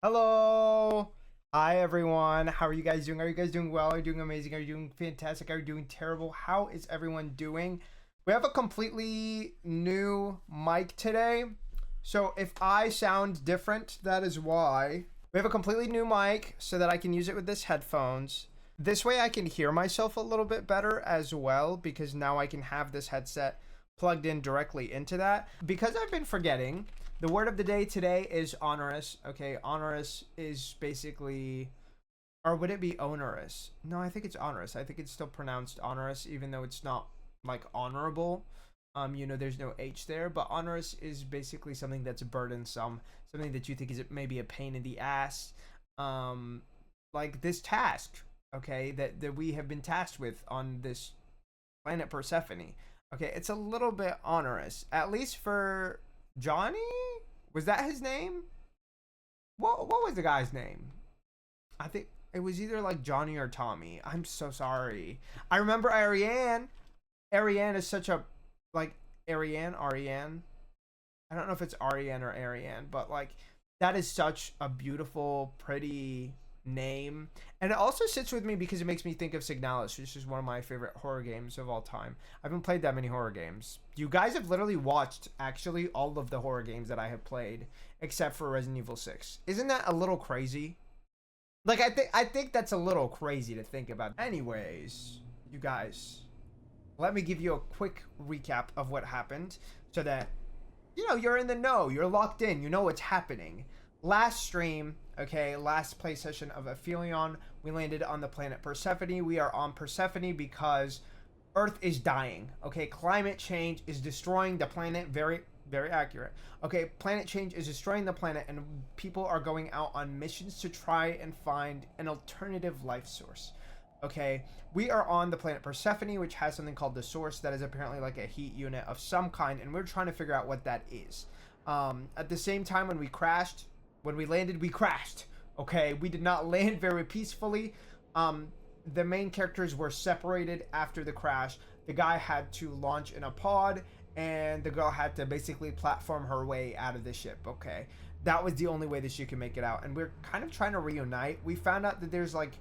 Hello. Hi everyone. How are you guys doing? Are you guys doing well? Are you doing amazing? Are you doing fantastic? Are you doing terrible? How is everyone doing? We have a completely new mic today. So if I sound different, that is why. We have a completely new mic so that I can use it with this headphones. This way I can hear myself a little bit better as well because now I can have this headset plugged in directly into that. Because I've been forgetting, the word of the day today is onerous. Okay, onerous is basically, or would it be onerous? No, I think it's onerous. I think it's still pronounced onerous, even though it's not like honorable. There's no H there, but onerous is basically something that's burdensome, something that you think is maybe a pain in the ass. Um, like this task, okay, that we have been tasked with on this planet Persephone. Okay, it's a little bit onerous, at least for Johnny. Was that his name? What was the guy's name? I think it was either like Johnny or Tommy. I'm so sorry. I remember Ariane. Ariane is such a like Ariane. I don't know if it's Ariane or Ariane, but like that is such a beautiful, pretty name. And it also sits with me because it makes me think of Signalis, which is one of my favorite horror games of all time. I haven't played that many horror games. You guys have literally watched actually all of the horror games that I have played, except for Resident Evil 6. Isn't that a little crazy? Like I think that's a little crazy to think about. Anyways, you guys, let me give you a quick recap of what happened so that you're in the know, you're locked in, you know what's happening. Last stream, okay, last play session of Aphelion, we landed on the planet Persephone. We are on Persephone because Earth is dying, okay? Climate change is destroying the planet. Very, very accurate. Okay, planet change is destroying the planet, and people are going out on missions to try and find an alternative life source. Okay, we are on the planet Persephone, which has something called the Source that is apparently like a heat unit of some kind, and we're trying to figure out what that is. At the same time, when we landed, we crashed. Okay, we did not land very peacefully. The main characters were separated after the crash. The guy had to launch in a pod, and the girl had to basically platform her way out of the ship. Okay, that was the only way that she could make it out, and we're kind of trying to reunite. We found out that there's like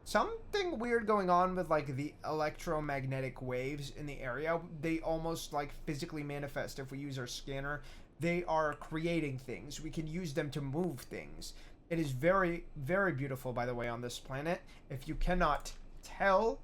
something weird going on with like the electromagnetic waves in the area. They almost like physically manifest if we use our scanner. They are creating things. We can use them to move things. It is very, very beautiful, by the way, on this planet. If you cannot tell,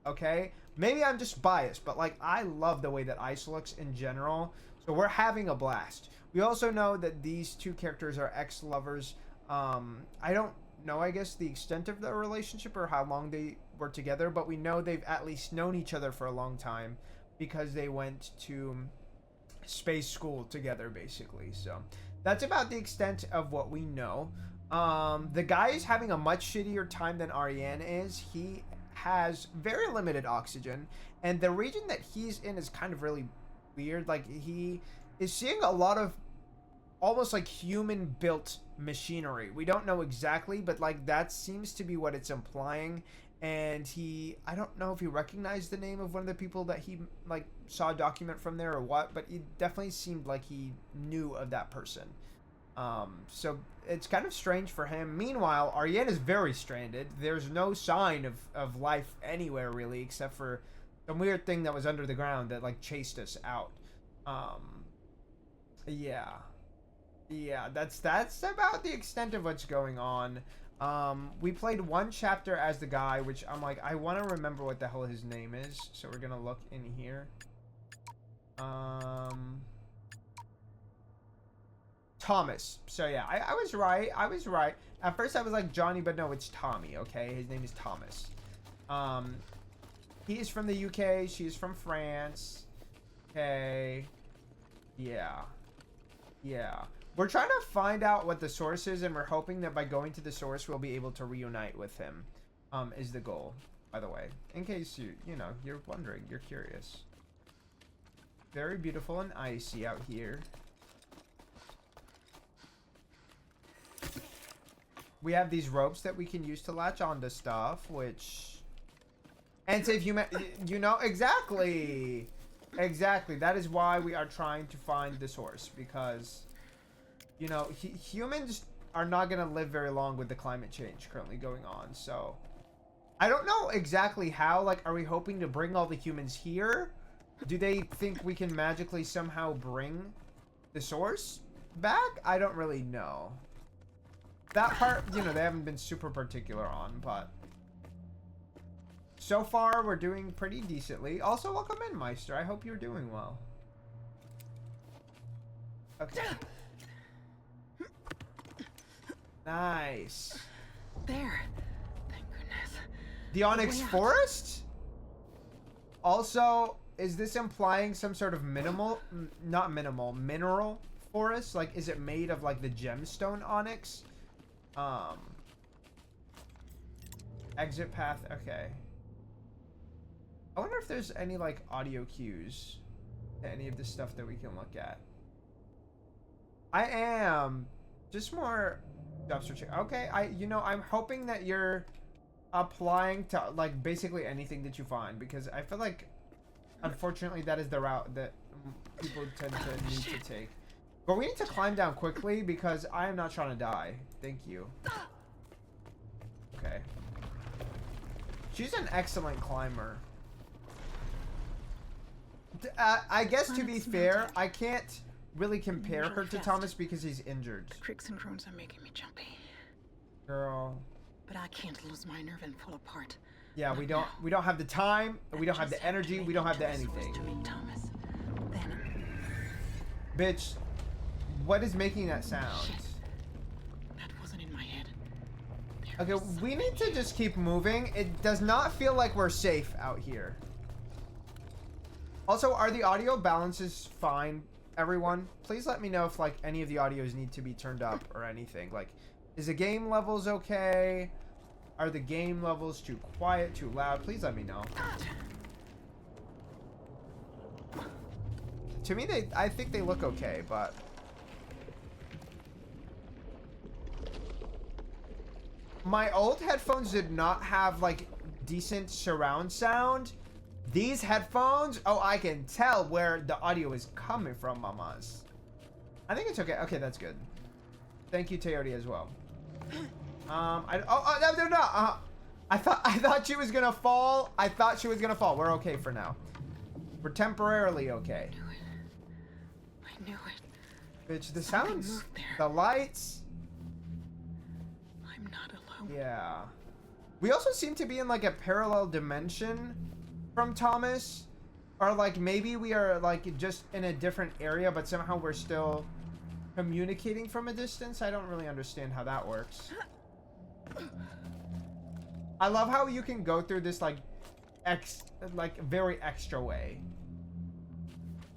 okay, maybe I'm just biased, but like I love the way that ice looks in general. So we're having a blast. We also know that these two characters are ex-lovers. I don't know, I guess, the extent of their relationship or how long they were together, but we know they've at least known each other for a long time because they went to space school together, basically. So that's about the extent of what we know. The guy is having a much shittier time than Ariane is. He has very limited oxygen, and the region that he's in is kind of really weird. Like, he is seeing a lot of almost like human built machinery. We don't know exactly, but like that seems to be what it's implying. And I don't know if he recognized the name of one of the people that he like saw a document from there or what, but it definitely seemed like he knew of that person. So it's kind of strange for him. Meanwhile, Ariane is very stranded. There's no sign of life anywhere really, except for some weird thing that was under the ground that like chased us out. Yeah. Yeah, that's about the extent of what's going on. We played one chapter as the guy, which I'm like, I want to remember what the hell his name is, so we're gonna look in here. Thomas. So yeah, I was right. I was right. At first I was like Johnny, but no, it's Tommy, okay? His name is Thomas. Um, he is from the UK, she's from France. Okay. Yeah. Yeah. We're trying to find out what the source is, and we're hoping that by going to the source, we'll be able to reunite with him, is the goal, by the way. In case you're wondering, you're curious. Very beautiful and icy out here. We have these ropes that we can use to latch onto stuff, which... And save human... exactly! Exactly. That is why we are trying to find the source, because... humans are not gonna live very long with the climate change currently going on. So I don't know exactly how. Like, are we hoping to bring all the humans here? Do they think we can magically somehow bring the source back? I don't really know. That part, you know, they haven't been super particular on, but so far we're doing pretty decently. Also, welcome in, Meister. I hope you're doing well. Okay. Nice. There. Thank goodness. The Onyx Forest? Also, is this implying some sort of mineral forest? Like, is it made of like the gemstone onyx? Exit path, okay. I wonder if there's any like audio cues to any of the stuff that we can look at. I am just more job searching. Okay, I'm hoping that you're applying to like basically anything that you find, because I feel like unfortunately that is the route that people tend to need to take. But we need to climb down quickly because I am not trying to die. Thank you. Okay. She's an excellent climber. I guess to be fair, I can't really compare her to Thomas because he's injured. The creaks and groans are making me jumpy. Girl. But I can't lose my nerve and fall apart. Yeah, we don't have the time, we don't have the energy, we don't have the anything. To meet Thomas. Then, bitch, what is making that sound? shit. That wasn't in my head. Okay, we need to just keep moving. It does not feel like we're safe out here. Also, are the audio balances fine, everyone? Please let me know if like any of the audios need to be turned up or anything. Like, is the game levels okay? Are the game levels too quiet, too loud? Please let me know. To me, I think they look okay, but my old headphones did not have like decent surround sound. These headphones, oh, I can tell where the audio is coming from, mamas. I think it's okay. Okay, that's good. Thank you, Teodi, as well. No. I thought she was gonna fall. I thought she was gonna fall. We're okay for now. We're temporarily okay. I knew it. Bitch, the sounds, the lights. I'm not alone. Yeah. We also seem to be in like a parallel dimension from Thomas, or like maybe we are like just in a different area, but somehow we're still communicating from a distance. I don't really understand how that works. I love how you can go through this like very extra way.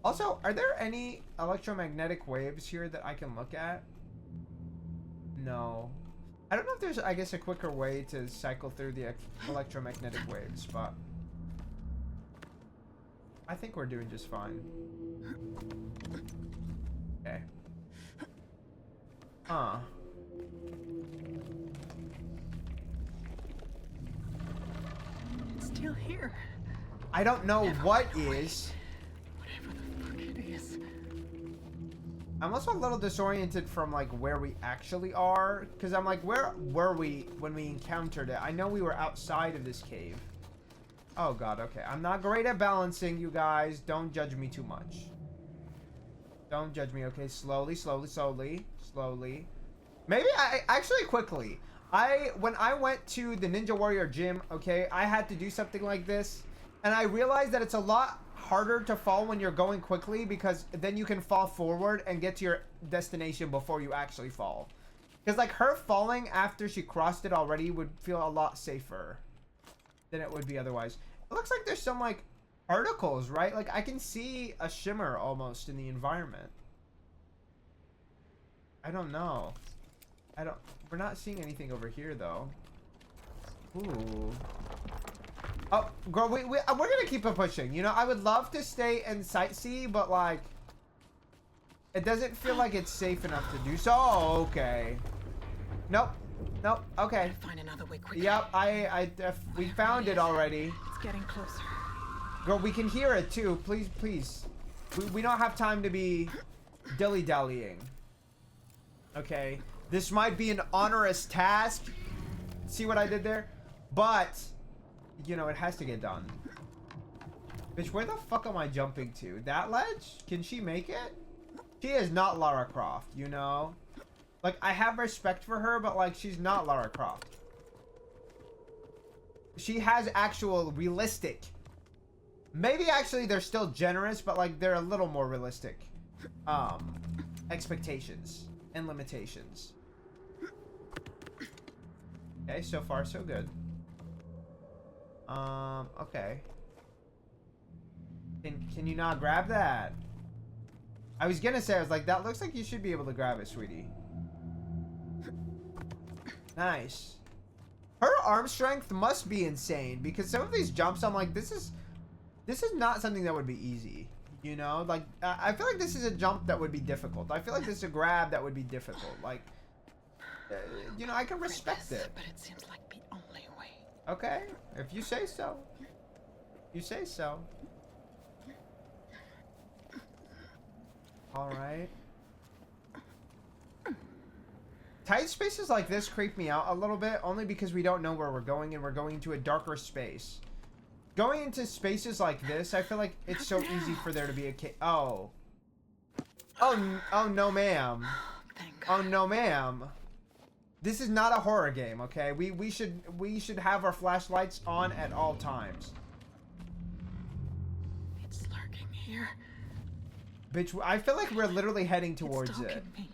Also, are there any electromagnetic waves here that I can look at? No. I don't know if there's, I guess, a quicker way to cycle through the electromagnetic waves, but I think we're doing just fine. Okay. Huh. It's still here. I don't know what is. Whatever the fuck it is. I'm also a little disoriented from like where we actually are, because I'm like, where were we when we encountered it? I know we were outside of this cave. Oh god, okay. I'm not great at balancing, you guys. Don't judge me too much. Don't judge me, okay? Slowly, slowly, slowly, slowly. Maybe actually quickly. When I went to the Ninja Warrior gym, okay, I had to do something like this, and I realized that it's a lot harder to fall when you're going quickly, because then you can fall forward and get to your destination before you actually fall. Because like her falling after she crossed it already would feel a lot safer than it would be otherwise. It looks like there's some like particles, right? Like I can see a shimmer almost in the environment. I don't know. We're not seeing anything over here though. Ooh. Oh, girl, we're gonna keep it pushing. You know, I would love to stay and sightsee, but like, it doesn't feel like it's safe enough to do so. Oh, okay. Nope. Nope. Okay. Find another way quickly. Yep. We found it already. It's getting closer. Girl, we can hear it too. Please, please. We don't have time to be dilly-dallying. Okay. This might be an onerous task. See what I did there? But, you know, it has to get done. Bitch, where the fuck am I jumping to? That ledge? Can she make it? She is not Lara Croft, you know? Like, I have respect for her, but, like, she's not Lara Croft. She has actual realistic. Maybe, actually, they're still generous, but, like, they're a little more realistic. Expectations and limitations. Okay, so far, so good. Okay. Can you not grab that? I was gonna say, I was like, that looks like you should be able to grab it, sweetie. Nice. Her arm strength must be insane, because some of these jumps, I'm like, this is not something that would be easy. You know, like, I feel like this is a jump that would be difficult. I feel like this is a grab that would be difficult. Like, you know, I can respect it. But it seems like the only way. Okay, if you say so. You say so. All right. Tight spaces like this creep me out a little bit, only because we don't know where we're going, and we're going into a darker space. Going into spaces like this, I feel like it's so easy for there to be a oh. Oh no, ma'am. Thank God. Oh no, ma'am. This is not a horror game, okay? We should have our flashlights on at all times. It's lurking here. Bitch, I feel like we're literally heading towards It's it. stalking me.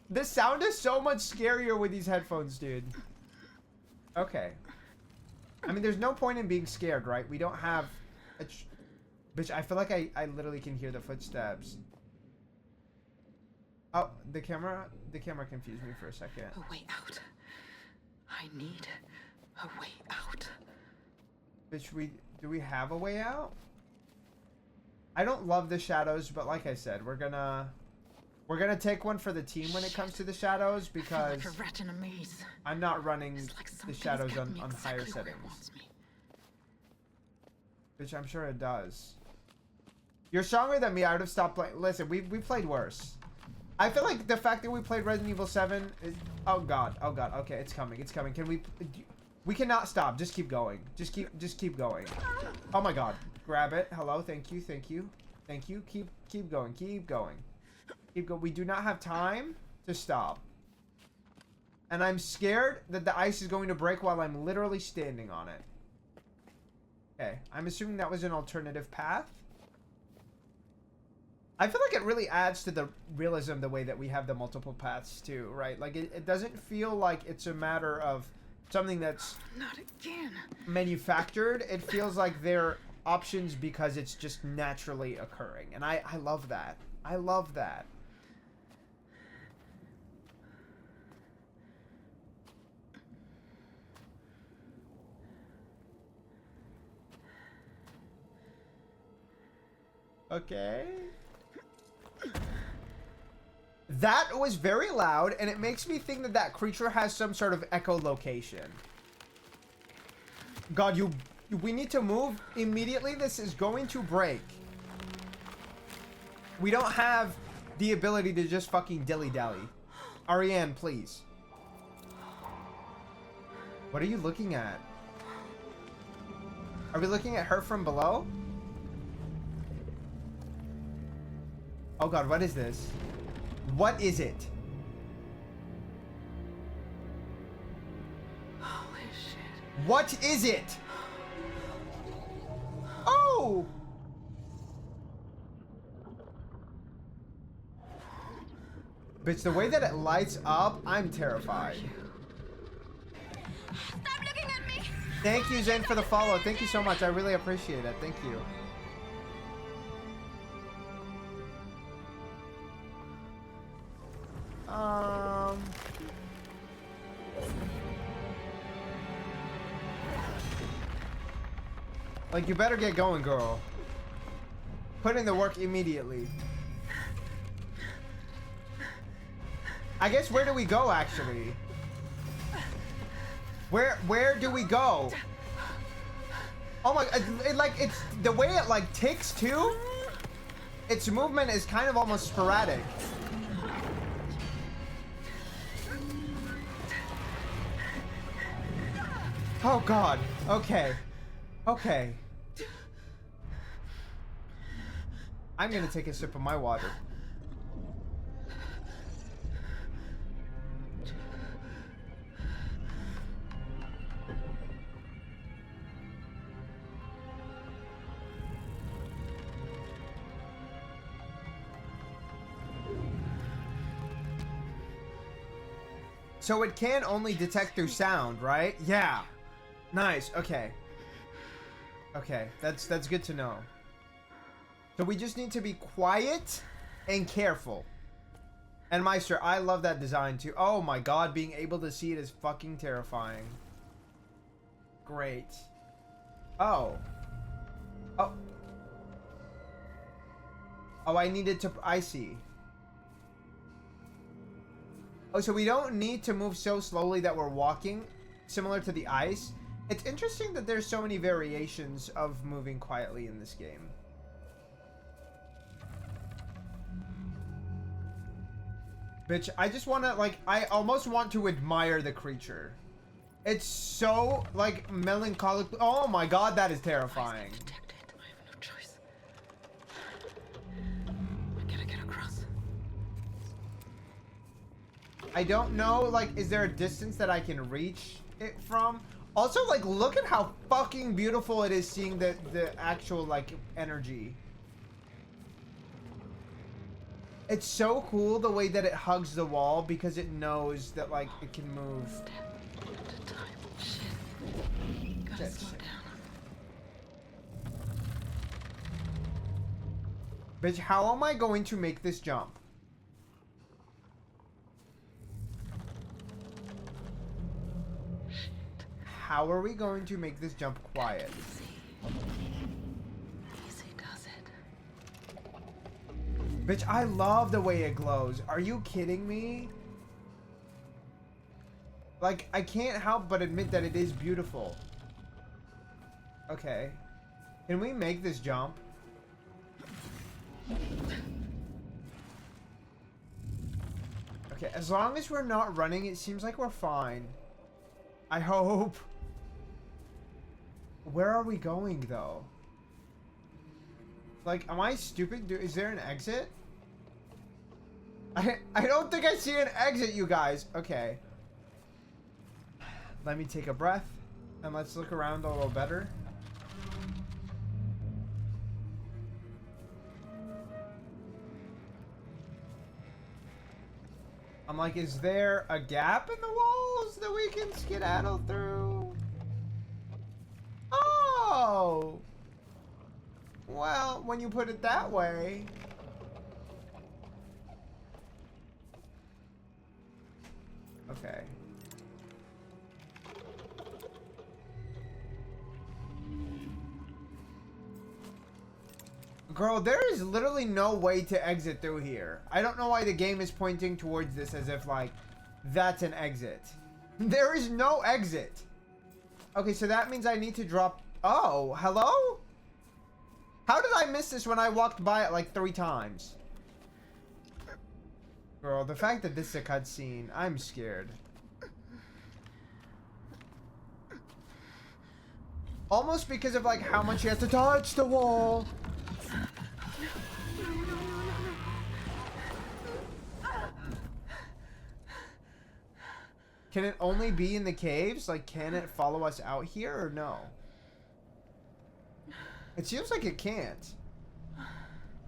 The sound is so much scarier with these headphones, dude. Okay. I mean, there's no point in being scared, right? We don't have a bitch, I feel like I literally can hear the footsteps. Oh, the camera confused me for a second. A way out. I need a way out. Bitch, do we have a way out? I don't love the shadows, but like I said, we're gonna take one for the team when it comes to the shadows, I feel like because a rat in a maze. I'm not running It's like the something's shadows got on me higher exactly where it settings. wants me. Bitch, I'm sure it does. You're stronger than me. I would have stopped playing. Listen, we played worse. I feel like the fact that we played Resident Evil 7 is... Oh god. Oh god. Okay, it's coming. It's coming. Can we cannot stop. Just keep going. Just keep going. Oh my god. Grab it. Hello. Thank you. Thank you. Thank you. Keep going. Keep going. Keep going. We do not have time to stop. And I'm scared that the ice is going to break while I'm literally standing on it. Okay. I'm assuming that was an alternative path. I feel like it really adds to the realism the way that we have the multiple paths too, right? Like it doesn't feel like it's a matter of something that's Not again. manufactured. It feels like they're options because it's just naturally occurring. And I love that. I love that. Okay. That was very loud, and it makes me think that that creature has some sort of echolocation. God, we need to move immediately. This is going to break. We don't have the ability to just fucking dilly-dally. Ariane, please. What are you looking at? Are we looking at her from below? Oh god, what is this? What is it? Holy shit. What is it? Oh! Bitch, the way that it lights up, I'm terrified. Stop looking at me! Thank you, Zen, for the follow. Thank you so much. I really appreciate it. Thank you. Like, you better get going, girl. Put in the work immediately. I guess, where do we go, actually? Where do we go? Oh my, it's the way it, like, ticks, too. Its movement is kind of almost sporadic. Oh god. Okay. Okay. I'm gonna take a sip of my water. So it can only detect through sound, right? Yeah. Nice. Okay. Okay, that's good to know. So we just need to be quiet and careful. And Meister, I love that design too. Oh my god, being able to see it is fucking terrifying. Great. Oh. Oh. Oh, I needed to... I see. Oh, so we don't need to move so slowly that we're walking, similar to the ice. It's interesting that there's so many variations of moving quietly in this game. Bitch, I just want to, like, I almost want to admire the creature. It's so, like, melancholic. Oh my god, that is terrifying. Detected. I have no choice. I gotta get across. I don't know, like, is there a distance that I can reach it from? Also, like, look at how fucking beautiful it is seeing the actual, like, energy. It's so cool the way that it hugs the wall because it knows that, like, it can move. Step at a time. Shit. Gotta slow down. Bitch, how am I going to make this jump? How are we going to make this jump quiet? Easy does it. Bitch, I love the way it glows. Are you kidding me? Like, I can't help but admit that it is beautiful. Okay. Can we make this jump? Okay, as long as we're not running, it seems like we're fine. I hope. Where are we going, though? Like, am I stupid? Is there an exit? I don't think I see an exit, you guys. Okay. Let me take a breath. And let's look around a little better. I'm like, is there a gap in the walls that we can skedaddle through? Oh! Well, when you put it that way. Okay. Girl, there is literally no way to exit through here. I don't know why the game is pointing towards this as if, like, that's an exit. There is no exit. Okay, so that means I need to drop... Oh, hello? How did I miss this when I walked by it like 3 times? Girl, the fact that this is a cutscene, I'm scared. Almost because of, like, how much you have to touch the wall. Can it only be in the caves? Like, can it follow us out here or no? It seems like it can't.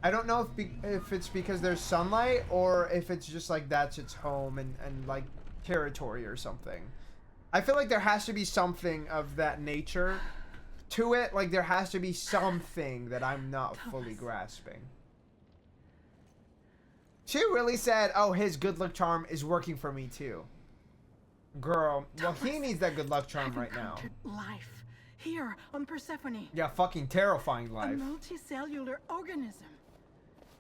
I don't know if it's because there's sunlight or if it's just like that's its home and like territory or something. I feel like there has to be something of that nature to it. Like there has to be something that I'm not fully grasping. She really said, oh, his good luck charm is working for me too. Girl, well, he needs that good luck charm right now. Life here on Persephone. Yeah, fucking terrifying life. A multicellular organism.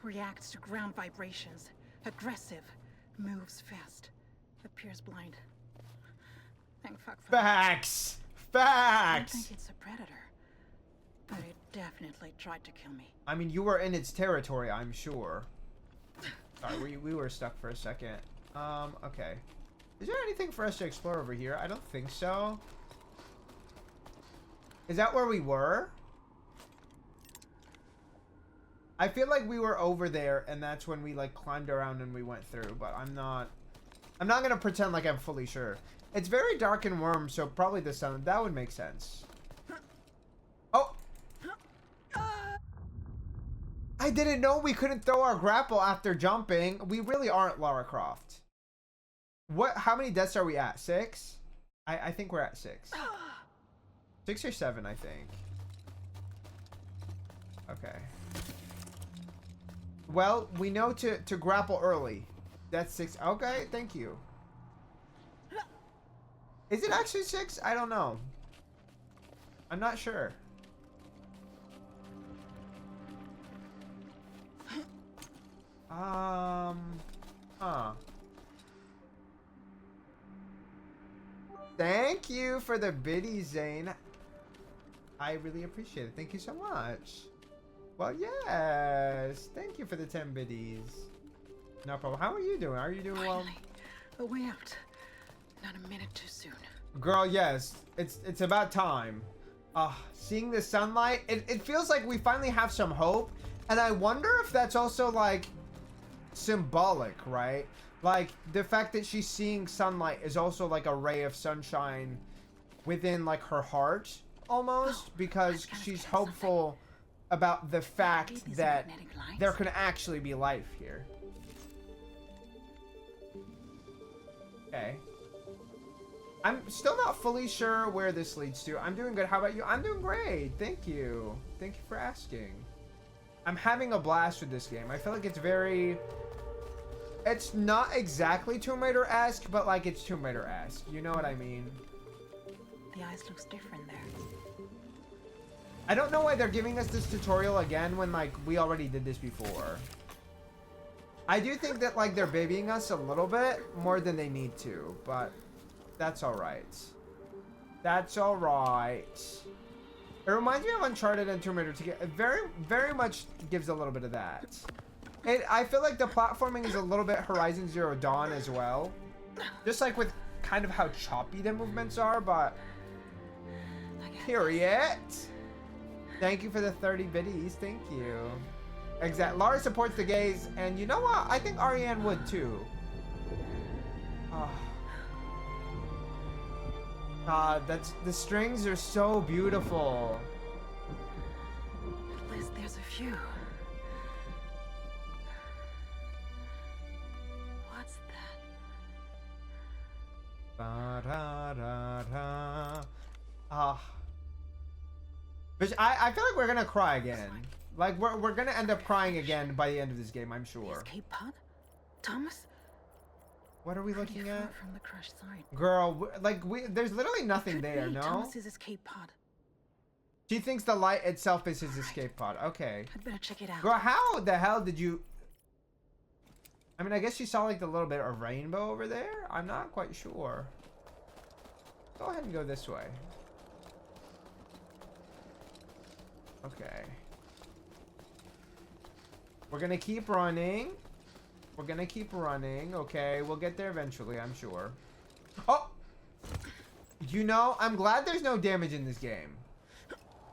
Reacts to ground vibrations. Aggressive. Moves fast. Appears blind. Thank fuck for Facts! that. I Facts! think it's a predator. But it definitely tried to kill me. I mean, you were in its territory, I'm sure. Sorry, we were stuck for a second. Okay. Is there anything for us to explore over here? I don't think so. Is that where we were? I feel like we were over there and that's when we like climbed around and we went through, but I'm not gonna pretend like I'm fully sure. It's very dark and warm, so probably the sun. That would make sense. Oh! I didn't know we couldn't throw our grapple after jumping. We really aren't Lara Croft. What? How many deaths are we at? 6? I think we're at 6. 6 or 7, I think. Okay. Well, we know to grapple early. That's 6. Okay, thank you. Is it actually 6? I don't know. I'm not sure. Huh. Thank you for the biddies, Zane. I really appreciate it. Thank you so much. Well, yes. Thank you for the 10 biddies. No problem. How are you doing? Are you doing well? Finally, a way out. Not a minute too soon. Girl, yes. It's about time. Seeing the sunlight, it feels like we finally have some hope. And I wonder if that's also like symbolic, right? Like the fact that she's seeing sunlight is also like a ray of sunshine within like her heart almost, because she's hopeful about the fact that there can actually be life here. Okay. I'm still not fully sure where this leads to. I'm doing good. How about you? I'm doing great. Thank you. Thank you for asking. I'm having a blast with this game. I feel like it's very... It's not exactly Tomb Raider-esque, but like it's Tomb Raider-esque. You know what I mean? The eyes looks different there. I don't know why they're giving us this tutorial again when like we already did this before. I do think that like they're babying us a little bit more than they need to, but that's alright. That's alright. It reminds me of Uncharted and Tomb Raider together. It very much gives a little bit of that. I feel like the platforming is a little bit Horizon Zero Dawn as well. Just like with kind of how choppy the movements are, but... Period. Thank you for the 30 biddies. Thank you. Exactly. Lara supports the gays, and you know what? I think Ariane would too. That's... The strings are so beautiful. At least there's a few. What's that? But I feel like we're gonna cry again. Like we're gonna end up crying again by the end of this game, I'm sure. Escape pod? Thomas? What are we looking at? From the crushed side. Girl, there's literally nothing there, no? Thomas's escape pod. She thinks the light itself is his escape pod. Okay. I'd better check it out. Girl, how the hell did you... I mean, I guess you saw like the little bit of rainbow over there? I'm not quite sure. Go ahead and go this way. Okay. We're gonna keep running. We're gonna keep running. Okay, we'll get there eventually, I'm sure. Oh! You know, I'm glad there's no damage in this game.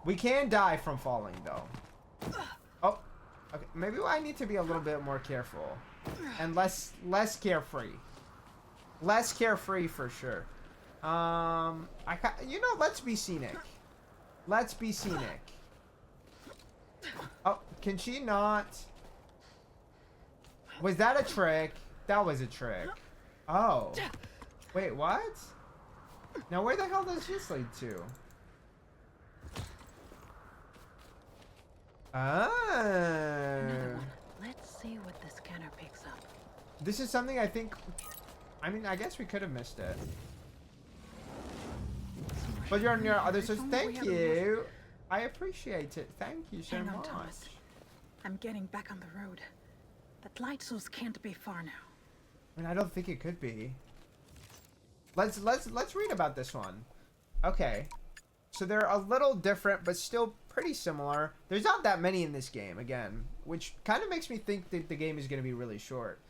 We can die from falling, though. Oh. Okay, maybe I need to be a little bit more careful. And less carefree. Less carefree for sure. You know, let's be scenic. Let's be scenic. Oh, can she not? Was that a trick? That was a trick. Oh. Wait, what? Now where the hell does this lead to? Let's see what the scanner picks up. This is something I think... I mean, I guess we could have missed it. But you're on your other side. Thank you. I appreciate it. Thank you so Hang on, much. Thomas. I'm getting back on the road. That light source can't be far now. I mean, I don't think it could be. Let's read about this one. Okay. So they're a little different, but still pretty similar. There's not that many in this game, again, which kind of makes me think that the game is going to be really short.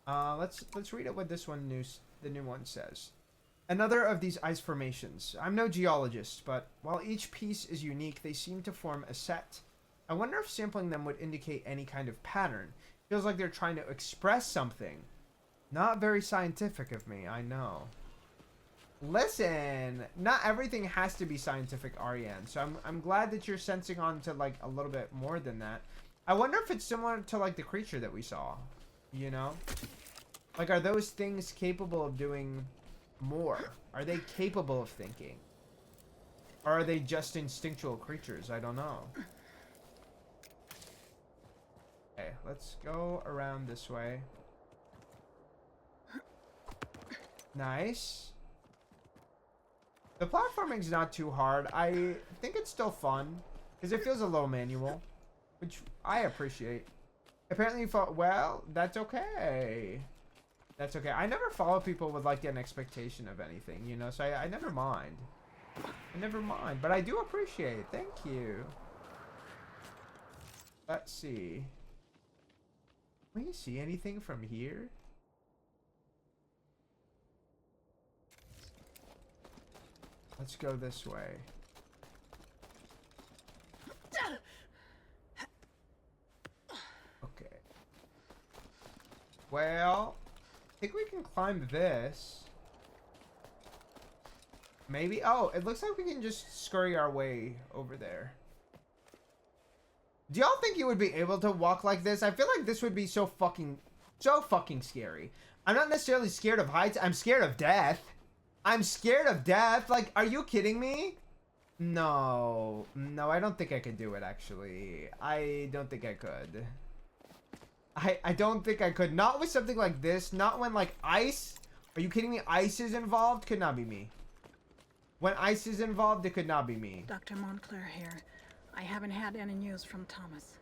Let's read it what this one the new one says. Another of these ice formations. I'm no geologist, but while each piece is unique, they seem to form a set. I wonder if sampling them would indicate any kind of pattern. Feels like they're trying to express something. Not very scientific of me, I know. Listen, not everything has to be scientific, Ariane. So I'm glad that you're sensing on to like a little bit more than that. I wonder if it's similar to like the creature that we saw. You know? Like, are those things capable of doing more? Are they capable of thinking? Or are they just instinctual creatures? I don't know. Okay, let's go around this way. Nice. The platforming's not too hard. I think it's still fun. Because it feels a little manual. Which I appreciate. Apparently you fought... Well, that's okay. That's okay. I never follow people with like an expectation of anything, you know? So I never mind. I never mind. But I do appreciate it. Thank you. Let's see. Can you see anything from here? Let's go this way. Okay. Well, I think we can climb this. Maybe. Oh, it looks like we can just scurry our way over there. Do y'all think you would be able to walk like this? I feel like this would be so fucking scary. I'm not necessarily scared of heights. I'm scared of death. I'm scared of death. Like, are you kidding me? No. No, I don't think I could do it, actually. I don't think I could. I don't think I could. Not with something like this. Not when, like, ice. Are you kidding me? Ice is involved? Could not be me. When ice is involved, it could not be me. Dr. Montclair here. I haven't had any news from Thomas.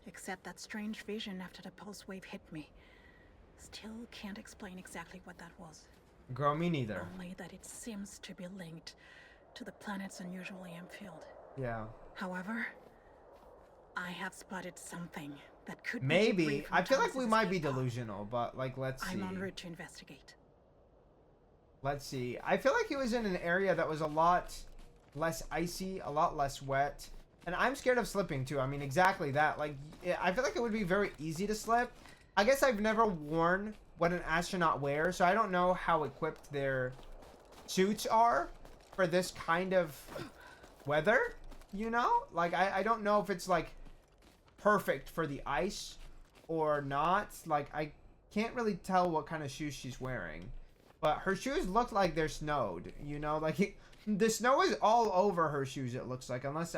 Except that strange vision after the pulse wave hit me. Still can't explain exactly what that was. Girl, me neither. Only that it seems to be linked to the planet's unusual EM field. Yeah. However, I have spotted something that could maybe. be I feel like we might be delusional, but like, let's see. I'm en route to investigate. Let's see. I feel like he was in an area that was a lot less icy, a lot less wet. And I'm scared of slipping too. I mean, exactly that. Like, I feel like it would be very easy to slip. I guess I've never worn what an astronaut wears, so I don't know how equipped their suits are for this kind of weather, you know? Like, I don't know if it's, like, perfect for the ice or not. Like, I can't really tell what kind of shoes she's wearing. But her shoes look like they're snowed, you know? Like, the snow is all over her shoes, it looks like. Unless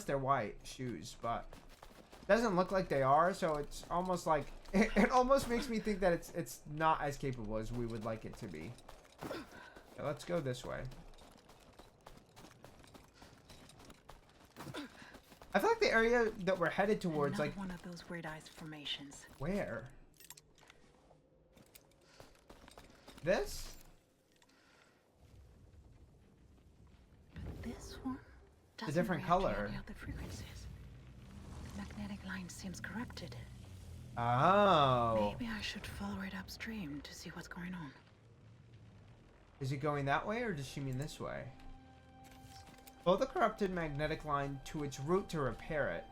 they're white shoes, but it doesn't look like they are, so it's almost like... It almost makes me think that it's not as capable as we would like it to be. Okay, let's go this way. I feel like the area that we're headed towards, like... one of those weird ice formations. Where? This? But this one doesn't A different react to color. any of the frequencies. The magnetic line seems corrupted. Oh. Maybe I should follow it upstream to see what's going on. Is it going that way, or does she mean this way? Follow the corrupted magnetic line to its route to repair it.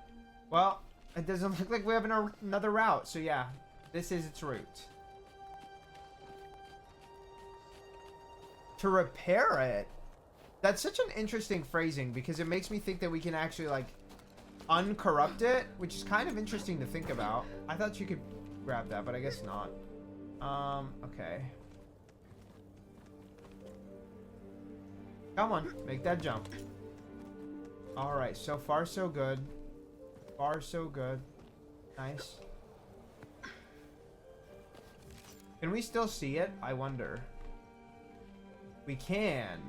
Well, it doesn't look like we have another route, so yeah, this is its route. To repair it? That's such an interesting phrasing, because it makes me think that we can actually, like, uncorrupt it, which is kind of interesting to think about. I thought you could grab that, but I guess not. Okay. Come on, make that jump. Alright, so far so good. Far so good. Nice. Can we still see it? I wonder. We can.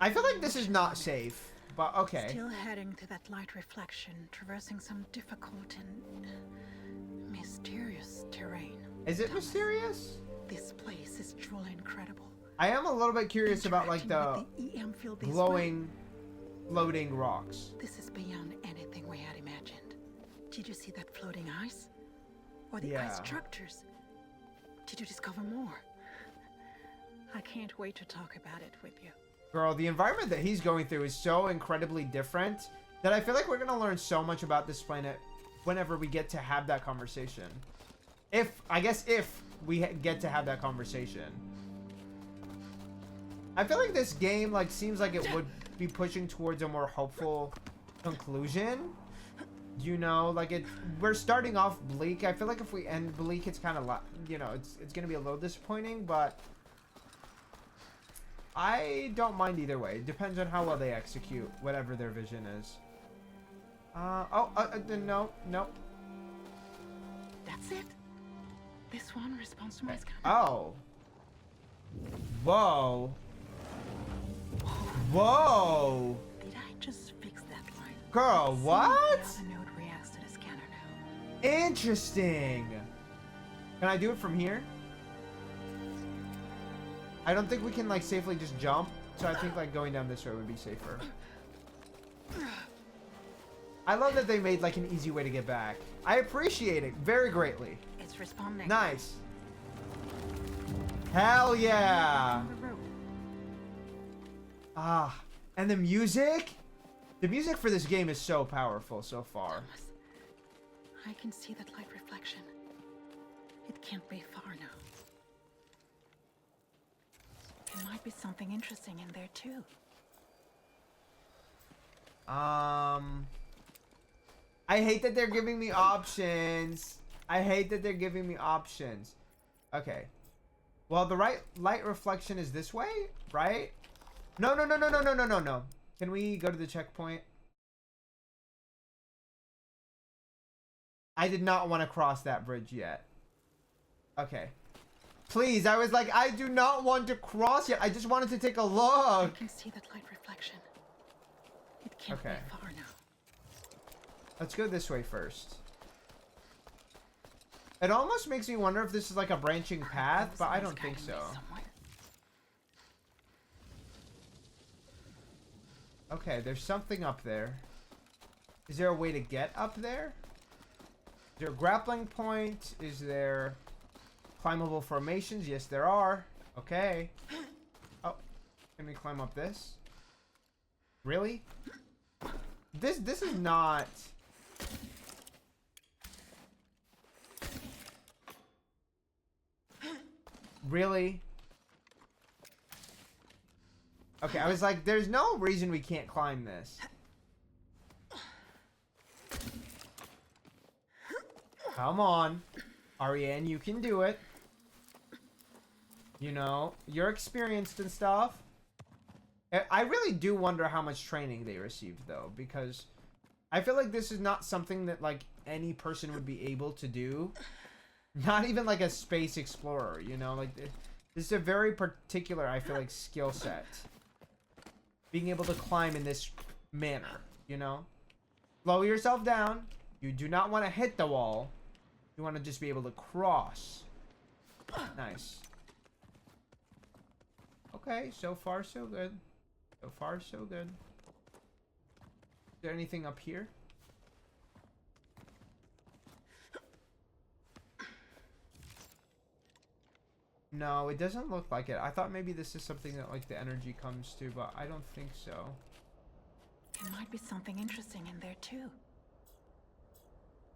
I feel like this is not safe, but okay. Still heading to that light reflection, traversing some difficult and mysterious terrain. Is it mysterious? This place is truly incredible. I am a little bit curious about like the EM field this glowing, way. floating rocks. This is beyond anything we had imagined. Did you see that floating ice? Or the Yeah. ice structures? Did you discover more? I can't wait to talk about it with you. Girl, the environment that he's going through is so incredibly different that I feel like we're gonna learn so much about this planet whenever we get to have that conversation. I guess if we get to have that conversation. I feel like this game like seems like it would be pushing towards a more hopeful conclusion. You know, like we're starting off bleak. I feel like if we end bleak, it's kind of you know, it's gonna be a little disappointing, but I don't mind either way. It depends on how well they execute whatever their vision is. No. That's it? This one responds to my scan. Oh. Whoa. Whoa. Did I just fix that line? Girl, what? See how the node reacts to the scanner now. Interesting. Can I do it from here? I don't think we can like safely just jump, so I think like going down this way would be safer. I love that they made like an easy way to get back. I appreciate it very greatly. It's responding. Nice. Hell yeah. Ah, and the music? The music for this game is so powerful so far. Thomas, I can see that light reflection. It can't be far now. There might be something interesting in there too. I hate that they're giving me options. I hate that they're giving me options. Okay. Well, the light reflection is this way, right? No. Can we go to the checkpoint? I did not want to cross that bridge yet. Okay. Please, I was like, I do not want to cross yet. I just wanted to take a look. I can see that light reflection. It can't be far now. Let's go this way first. It almost makes me wonder if this is like a branching path, but I don't think so. Okay, there's something up there. Is there a way to get up there? Is there a grappling point? Is there climbable formations? Yes, there are. Okay. Oh, can we climb up this? Really? This is not... Really? Okay, I was like, there's no reason we can't climb this. Come on. Ariane, you can do it. You know, you're experienced and stuff. I really do wonder how much training they received, though, because I feel like this is not something that, like, any person would be able to do. Not even, like, a space explorer, you know? Like, this is a very particular, I feel like, skill set. Being able to climb in this manner, you know? Slow yourself down. You do not want to hit the wall. You want to just be able to cross. Nice. Okay, so far so good. So far so good. Is there anything up here? No, it doesn't look like it. I thought maybe this is something that like the energy comes to, but I don't think so. There might be something interesting in there too.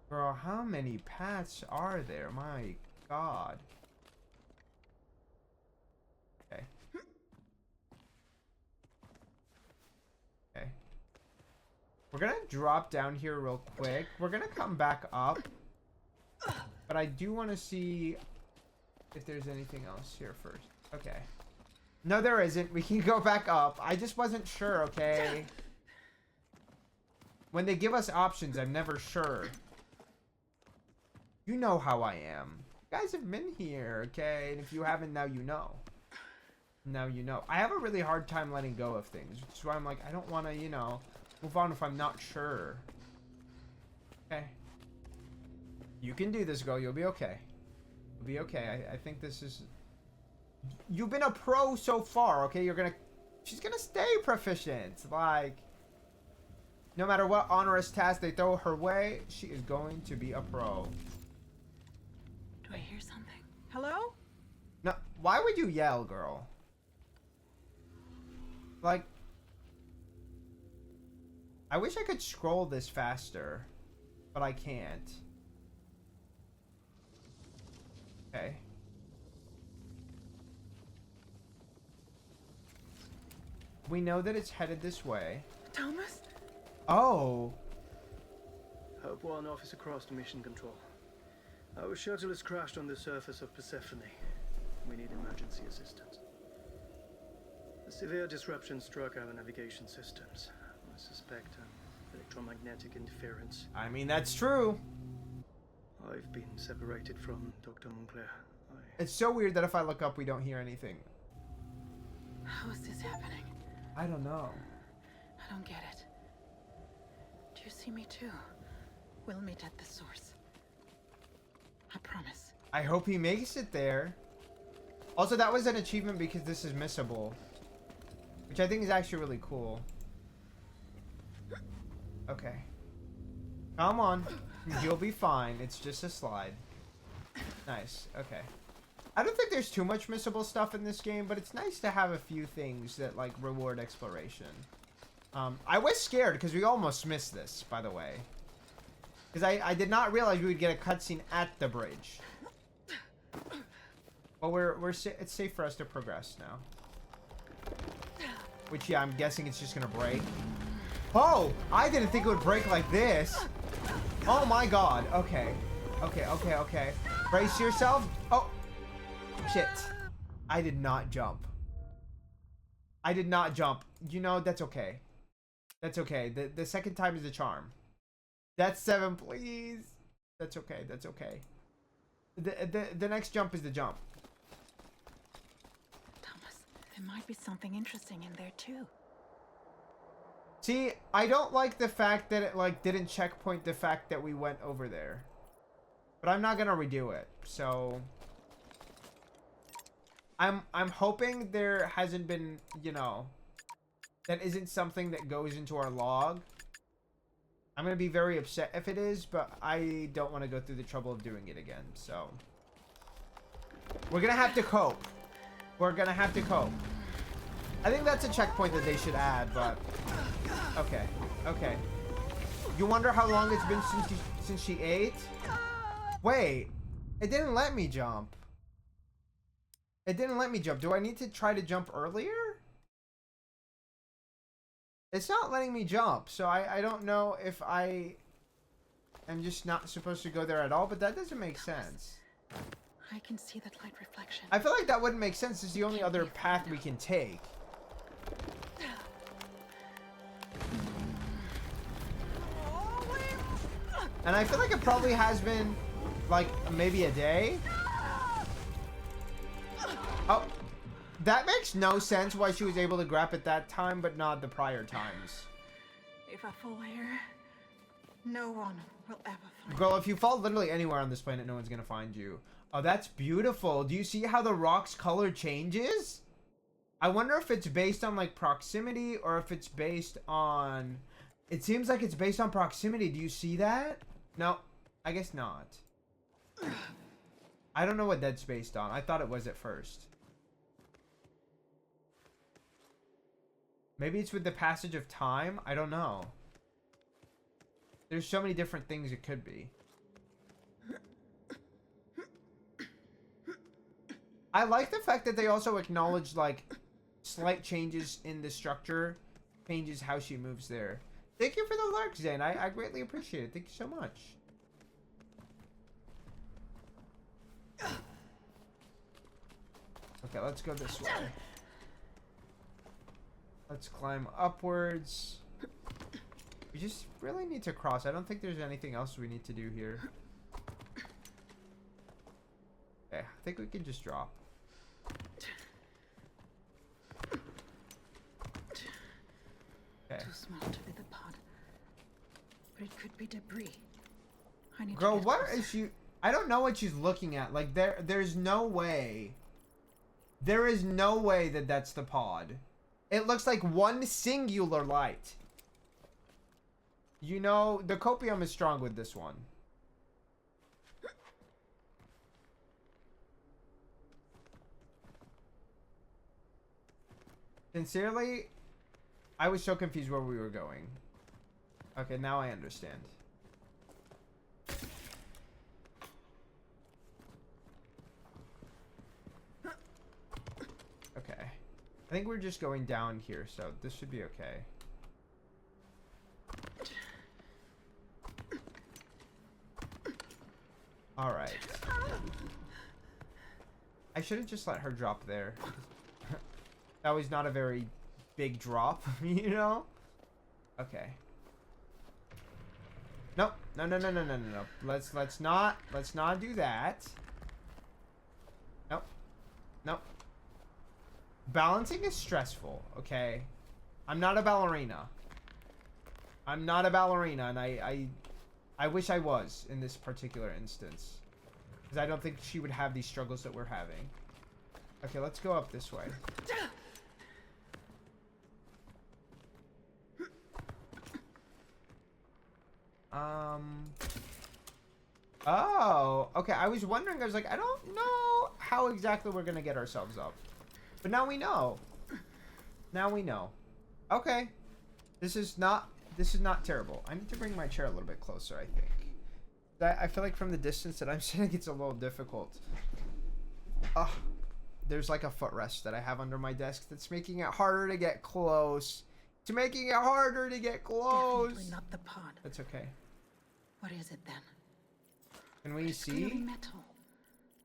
Girl, how many paths are there? My God. Okay. Okay. We're gonna drop down here real quick. We're gonna come back up. But I do want to see if there's anything else here first. Okay. No, there isn't. We can go back up. I just wasn't sure, okay? When they give us options, I'm never sure. You know how I am. You guys have been here, okay? And if you haven't, now you know. Now you know. I have a really hard time letting go of things. Which is why I'm like, I don't want to, you know, move on if I'm not sure. Okay. You can do this, girl. You'll be okay. You'll be okay. I think this is... You've been a pro so far, okay? You're gonna... She's gonna stay proficient. Like... No matter what onerous task they throw her way, she is going to be a pro. Do I hear something? Hello? Why would you yell, girl? Like, I wish I could scroll this faster, but I can't. Okay. We know that it's headed this way. Thomas? Oh. Hope One, Officer Cross to Mission Control. Our shuttle has crashed on the surface of Persephone. We need emergency assistance. A severe disruption struck our navigation systems. I suspect electromagnetic interference. I mean, that's true. I've been separated from Dr. Moncler. It's so weird that if I look up, we don't hear anything. How is this happening? I don't know. I don't get it. Do you see me too? We'll meet at the source. I promise. I hope he makes it there. Also, that was an achievement because this is missable, which I think is actually really cool. Okay. Come on. You'll be fine. It's just a slide. Nice. Okay. I don't think there's too much missable stuff in this game, but it's nice to have a few things that, like, reward exploration. I was scared because we almost missed this, by the way. Because I did not realize we would get a cutscene at the bridge. But it's safe for us to progress now. Which, yeah, I'm guessing it's just gonna break. Oh! I didn't think it would break like this. Oh my god. Okay. Okay. Brace yourself. Oh! Shit. I did not jump. I did not jump. You know, that's okay. That's okay. The second time is the charm. That's 7, please. That's okay. That's okay. The next jump is the jump. Thomas, there might be something interesting in there too. See, I don't like the fact that it, like, didn't checkpoint the fact that we went over there. But I'm not gonna redo it, so... I'm hoping there hasn't been, you know, that isn't something that goes into our log. I'm gonna be very upset if it is, but I don't want to go through the trouble of doing it again, so... We're gonna have to cope. We're gonna have to cope. I think that's a checkpoint that they should add, but... Okay, okay. You wonder how long it's been since she ate? Wait, it didn't let me jump. It didn't let me jump. Do I need to try to jump earlier? It's not letting me jump, so I don't know if I am just not supposed to go there at all, but that doesn't make sense. I can see that light reflection. I feel like that wouldn't make sense. It's the only other path we can take. And I feel like it probably has been, like, maybe a day. Oh, that makes no sense why she was able to grab at that time, but not the prior times. If I fall here, no one will ever find Girl, if you fall literally anywhere on this planet, no one's gonna find you. Oh, that's beautiful. Do you see how the rock's color changes? I wonder if it's based on, like, proximity or if it's based on... It seems like it's based on proximity. Do you see that? No, I guess not. I don't know what that's based on. I thought it was at first. Maybe it's with the passage of time? I don't know. There's so many different things it could be. I like the fact that they also acknowledge, like, slight changes in the structure changes how she moves there. Thank you for the lurk, Zane. I greatly appreciate it. Thank you so much. Okay, let's go this way. Let's climb upwards. We just really need to cross. I don't think there's anything else we need to do here. Okay, I think we can just drop. Okay. Too small to be the pod, but it could be debris. I need Girl, to get what closer. is she? I don't know what she's looking at. Like, there's no way. There is no way that that's the pod. It looks like one singular light. You know, the copium is strong with this one. Sincerely, I was so confused where we were going. Okay, now I understand. Okay. I think we're just going down here, so this should be okay. Alright. I should have just let her drop there. That was not a very big drop, you know? Okay. Nope. No. Let's not do that. Nope. Balancing is stressful, okay? I'm not a ballerina. And I wish I was in this particular instance. Because I don't think she would have these struggles that we're having. Okay, let's go up this way. Oh, okay. I was wondering, I was like, I don't know how exactly we're gonna get ourselves up. But now we know. Now we know. Okay. This is not terrible. I need to bring my chair a little bit closer, I think. I feel like from the distance that I'm sitting, it's a little difficult. Oh, there's like a footrest that I have under my desk that's making it harder to get close. It's making it harder to get close. Definitely not the pod. That's okay. What is it then? Can we It's clearly see? metal.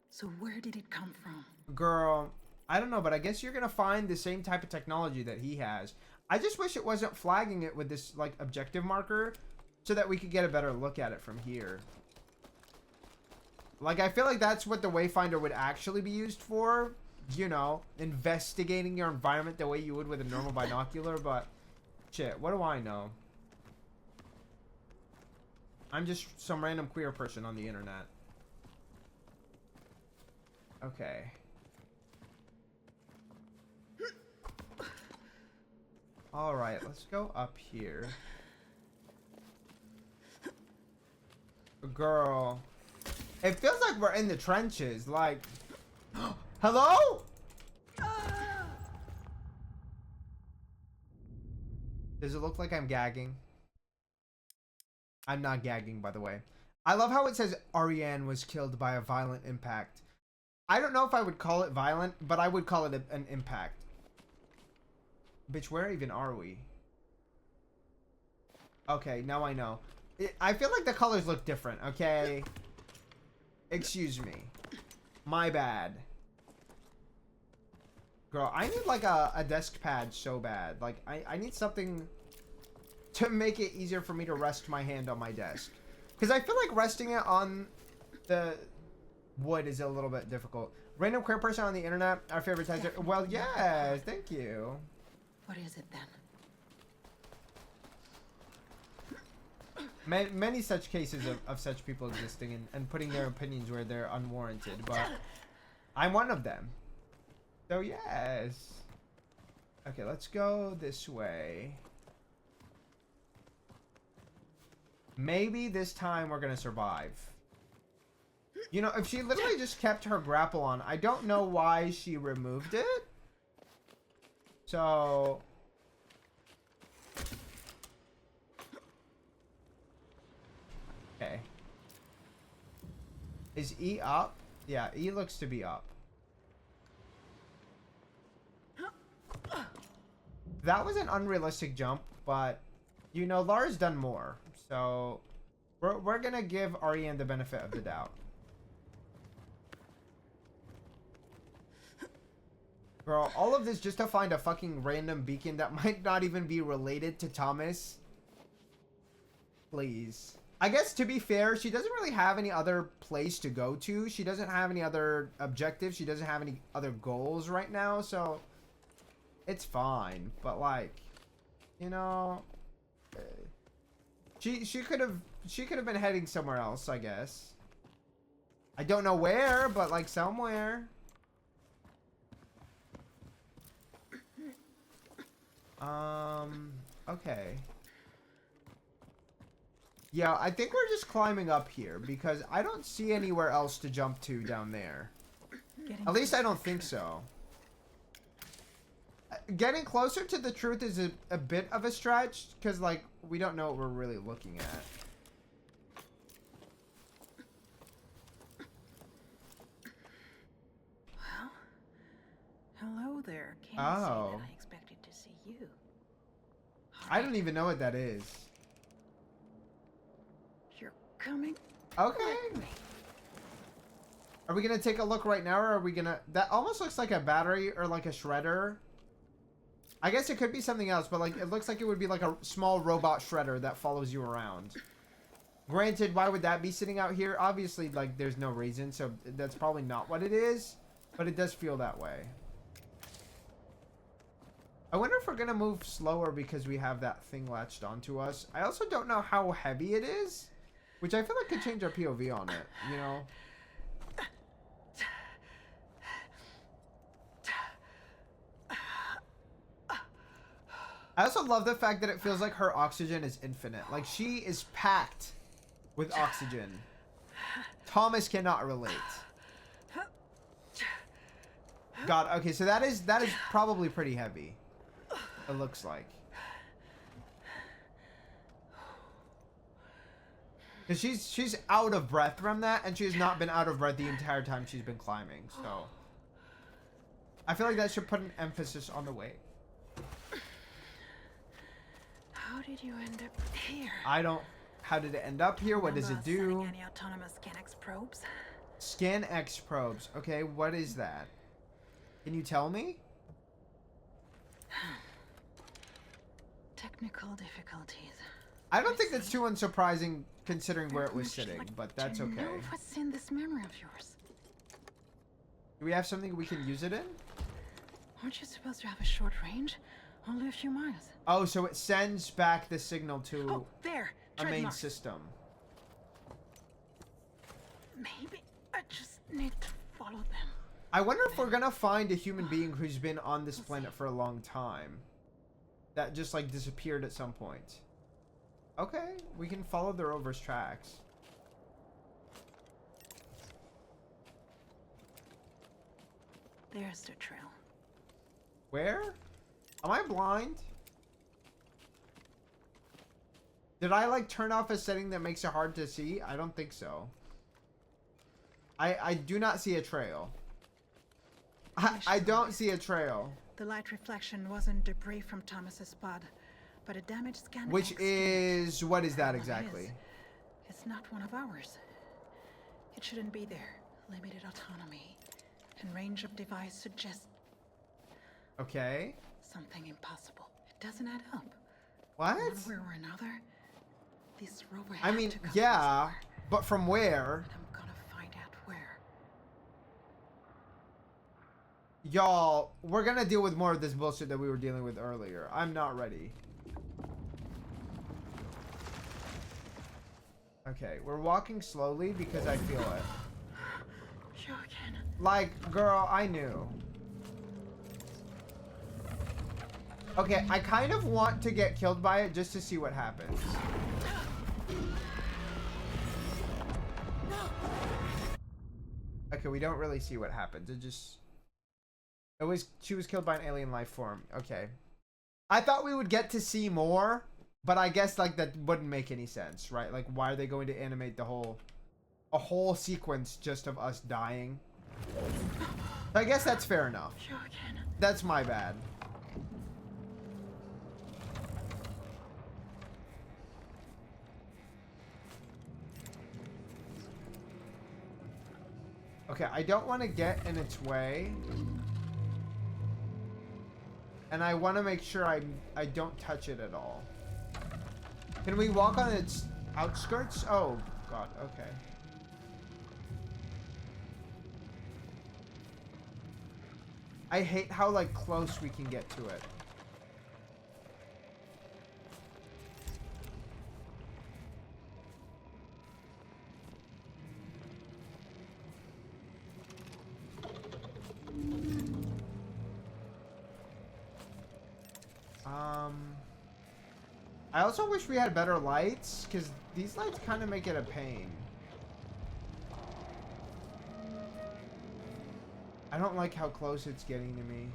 So where did it come from? Girl, I don't know, but I guess you're gonna find the same type of technology that he has. I just wish it wasn't flagging it with this like objective marker so that we could get a better look at it from here. Like, I feel like that's what the Wayfinder would actually be used for. You know, investigating your environment the way you would with a normal binocular, but shit, what do I know? I'm just some random queer person on the internet. Okay. Alright, let's go up here. Girl. It feels like we're in the trenches, like... Hello? Does it look like I'm gagging? I'm not gagging, by the way. I love how it says Ariane was killed by a violent impact. I don't know if I would call it violent, but I would call it an impact. Bitch, where even are we? Okay, now I know. I feel like the colors look different, okay? Excuse me. My bad. Girl, I need like a desk pad so bad. Like, I need something to make it easier for me to rest my hand on my desk. Because I feel like resting it on the wood is a little bit difficult. Random queer person on the internet, our favorite tizer. Well, yes, thank you. What is it then? Many such cases of such people existing and putting their opinions where they're unwarranted, but I'm one of them. So yes. Okay, let's go this way. Maybe this time we're gonna survive. You know, if she literally just kept her grapple on, I don't know why she removed it. So... Okay. Is E up? Yeah, E looks to be up. That was an unrealistic jump, but you know, Lara's done more. So we're gonna give Ariane the benefit of the doubt. Girl, all of this just to find a fucking random beacon that might not even be related to Thomas. Please. I guess to be fair, she doesn't really have any other place to go to. She doesn't have any other objectives. She doesn't have any other goals right now, so it's fine. But like, you know, she could have been heading somewhere else, I guess. I don't know where, but like somewhere. Okay. Yeah, I think we're just climbing up here because I don't see anywhere else to jump to down there. At least I don't think so. getting closer to the truth is a bit of a stretch, because, like, we don't know what we're really looking at. Well, hello there. Can't say Oh. that I expected to see you. I don't even know what that is. You're coming. Okay. with me. Are we gonna take a look right now, or are we gonna... That almost looks like a battery or like a shredder. I guess it could be something else, but like it looks like it would be like a small robot shredder that follows you around. Granted, why would that be sitting out here? Obviously, like, there's no reason, so that's probably not what it is, but it does feel that way. I wonder if we're gonna move slower because we have that thing latched onto us. I also don't know how heavy it is, which I feel like could change our POV on it, you know? I also love the fact that it feels like her oxygen is infinite. Like, she is packed with oxygen. Thomas cannot relate. God, okay, so that is probably pretty heavy. It looks like. Because she's out of breath from that, and she's not been out of breath the entire time she's been climbing, so... I feel like that should put an emphasis on the weight. How did you end up here? I don't... How did it end up here? What does it do? Sending any autonomous ScanX probes? ScanX probes. Okay, what is that? Can you tell me? Technical difficulties. I don't think that's too unsurprising considering where it was sitting, Like, but that's do you okay. know what's in this memory of yours? Do we have something we can use it in? Aren't you supposed to have a short range? Only a few miles. Oh, so it sends back the signal to Oh, there. a main Trademark. system. Maybe I just need to follow them. I wonder if we're gonna find a human being who's been on this planet for a long time. That just, like, disappeared at some point. Okay, we can follow the rover's tracks. There's the trail. Where? Am I blind? Did I, like, turn off a setting that makes it hard to see? I don't think so. I do not see a trail. I don't see a trail. The light reflection wasn't debris from Thomas's pod, but a damaged scan. Which is... What is that Problem exactly? is, it's not one of ours. It shouldn't be there. Limited autonomy and range of device suggests Okay. something impossible. It doesn't add up. What? One way or another, this rover I had mean, to come yeah, somewhere. but from where? And I'm gonna find out where. Y'all, we're gonna deal with more of this bullshit that we were dealing with earlier. I'm not ready. Okay, we're walking slowly because I feel it. Joking. Like, girl, I knew. Okay, I kind of want to get killed by it just to see what happens. Okay, we don't really see what happens. It just... She was killed by an alien life form. Okay. I thought we would get to see more, but I guess, like, that wouldn't make any sense, right? Like, why are they going to animate a whole sequence just of us dying? I guess that's fair enough. Joking. That's my bad. Okay, I don't want to get in its way. And I want to make sure I don't touch it at all. Can we walk on its outskirts? Oh, God, okay. I hate how, like, close we can get to it. I also wish we had better lights, because these lights kind of make it a pain. I don't like how close it's getting to me.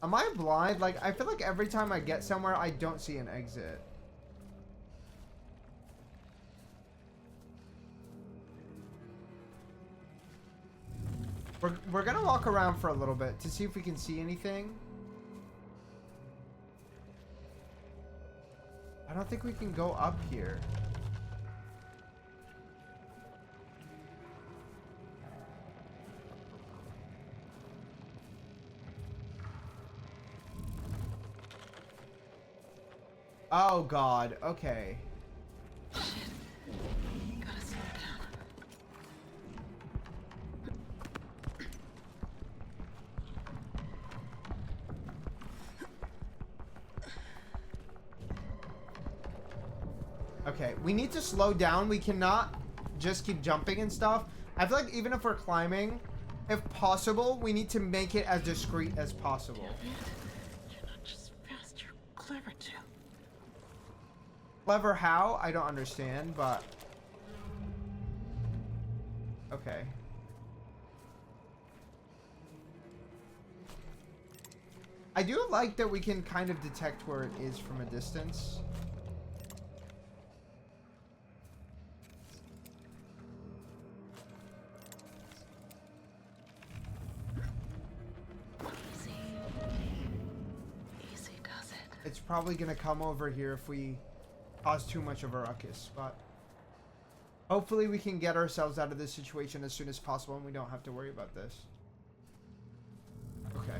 Am I blind? Like, I feel like every time I get somewhere, I don't see an exit. We're gonna walk around for a little bit to see if we can see anything. I don't think we can go up here. Oh God, okay. Shit. Gotta slow down. Okay, we need to slow down. We cannot just keep jumping and stuff. I feel like even if we're climbing, if possible, we need to make it as discreet as possible. Damn it. You're not just fast, you're clever too. Clever how? I don't understand, but... Okay. I do like that we can kind of detect where it is from a distance. Easy. Easy does it. It's probably gonna come over here if we cause too much of a ruckus, but hopefully we can get ourselves out of this situation as soon as possible and we don't have to worry about this. Okay.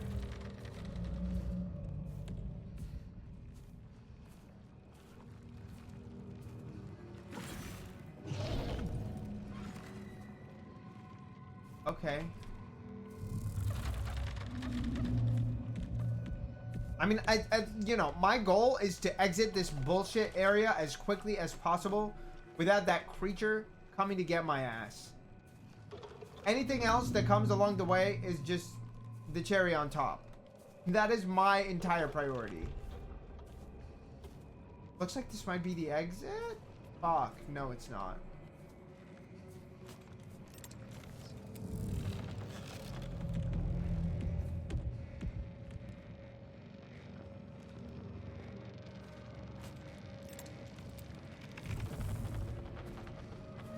Okay. I mean, you know, my goal is to exit this bullshit area as quickly as possible without that creature coming to get my ass. Anything else that comes along the way is just the cherry on top. That is my entire priority. Looks like this might be the exit? Fuck, no it's not.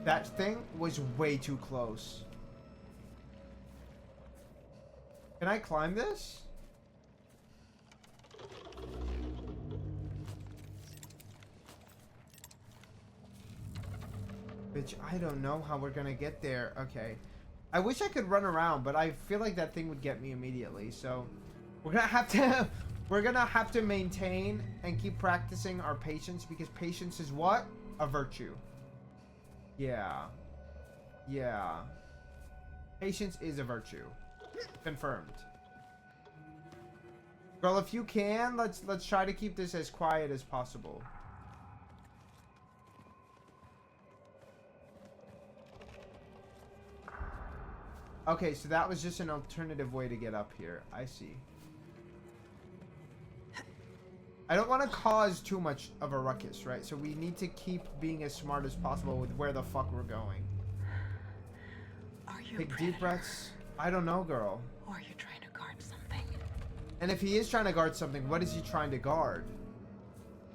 That thing was way too close. Can I climb this? Bitch, I don't know how we're gonna get there. Okay. I wish I could run around, but I feel like that thing would get me immediately. So we're gonna have to we're gonna have to maintain and keep practicing our patience, because patience is what? A virtue. Yeah. Yeah. Patience is a virtue. Confirmed. Girl, if you can, let's try to keep this as quiet as possible. Okay, so that was just an alternative way to get up here. I see. I don't want to cause too much of a ruckus, right? So we need to keep being as smart as possible with where the fuck we're going. Are you Take deep breaths. I don't know, girl. Or are you trying to guard something? And if he is trying to guard something, what is he trying to guard?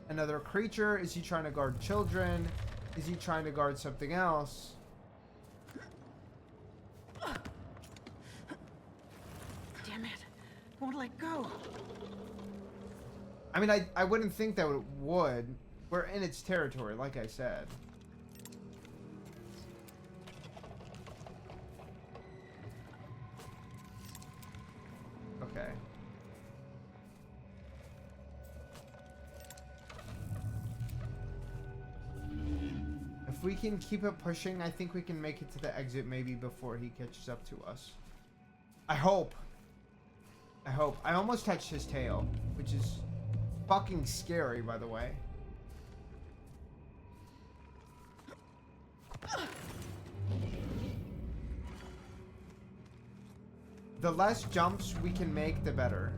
Another creature? Is he trying to guard children? Is he trying to guard something else? Damn it. Won't let go. I mean, I wouldn't think that it would. We're in its territory, like I said. Okay. If we can keep it pushing, I think we can make it to the exit maybe before he catches up to us. I hope. I hope. I almost touched his tail, which is fucking scary, by the way. The less jumps we can make, the better.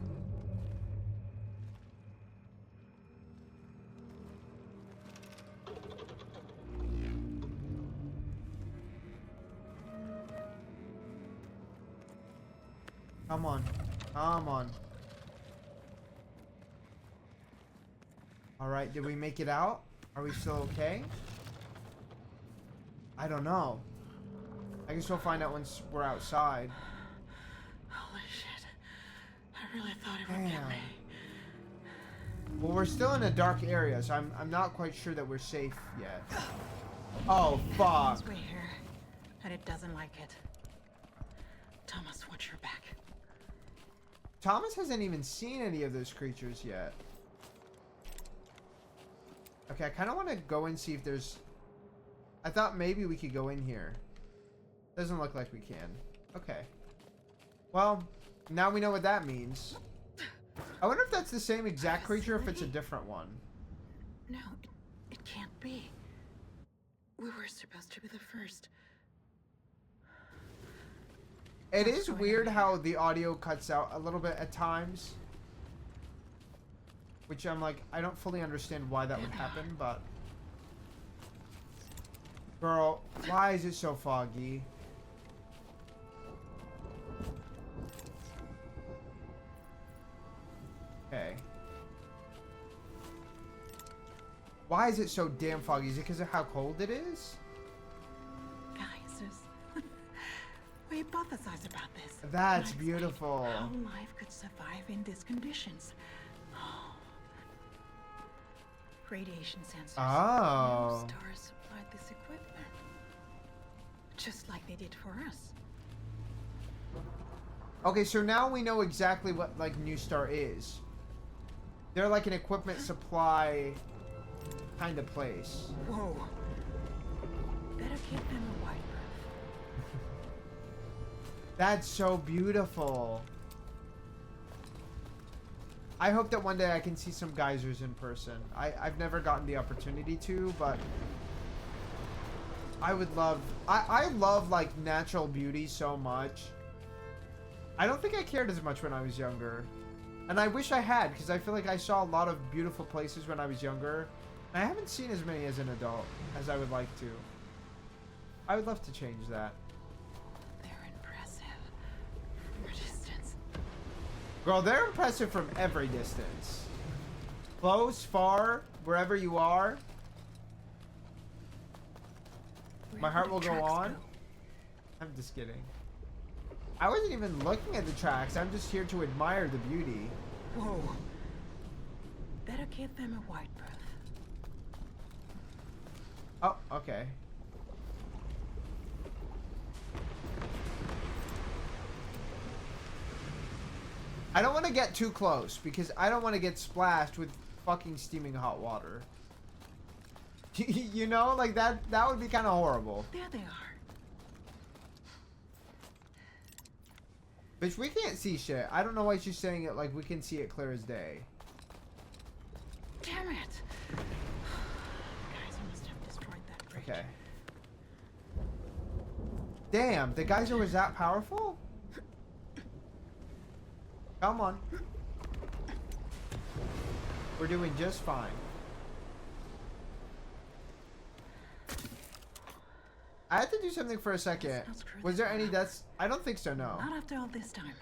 Come on. Come on. Alright, did we make it out? Are we still okay? I don't know. I guess we'll find out once we're outside. Holy shit. I really thought it would get me. Well, we're still in a dark area, so I'm not quite sure that we're safe yet. Oh, fuck. Way here, and it doesn't like it. Thomas, watch your back. Thomas hasn't even seen any of those creatures yet. Okay, I kind of want to go and see if there's... I thought maybe we could go in here. Doesn't look like we can. Okay. Well, now we know what that means. I wonder if that's the same exact creature or if it's a different one. No, it can't be. We were supposed to be the first. It is weird how the audio cuts out a little bit at times. Which I'm like, I don't fully understand why that would happen, but... Girl, why is it so foggy? Okay. Why is it so damn foggy? Is it because of how cold it is? Guys, we hypothesize about this. That's Like, beautiful. how life could survive in these conditions. Radiation sensors. Oh. New stars supplied this equipment. Just like they did for us. Okay, so now we know exactly what, like, New Star is. They're like an equipment supply kind of place. Whoa. Better give them a wide berth. That's so beautiful. I hope that one day I can see some geysers in person. I've never gotten the opportunity to, but I would love... I love, like, natural beauty so much. I don't think I cared as much when I was younger. And I wish I had, because I feel like I saw a lot of beautiful places when I was younger. And I haven't seen as many as an adult as I would like to. I would love to change that. They're impressive. From a distance. Girl, they're impressive from every distance. Close, far, wherever you are. My heart will go on. I'm just kidding. I wasn't even looking at the tracks. I'm just here to admire the beauty. Whoa. Better give them a wide berth. Oh, okay. I don't want to get too close because I don't want to get splashed with fucking steaming hot water. You know, like that would be kind of horrible. There they are. Bitch, we can't see shit. I don't know why she's saying it like we can see it clear as day. Damn it. Guys, I must have destroyed that bridge. Okay. Damn, the geyser was that powerful? Come on. We're doing just fine. I had to do something for a second. Was there any deaths? I don't think so, no. Not after all this time.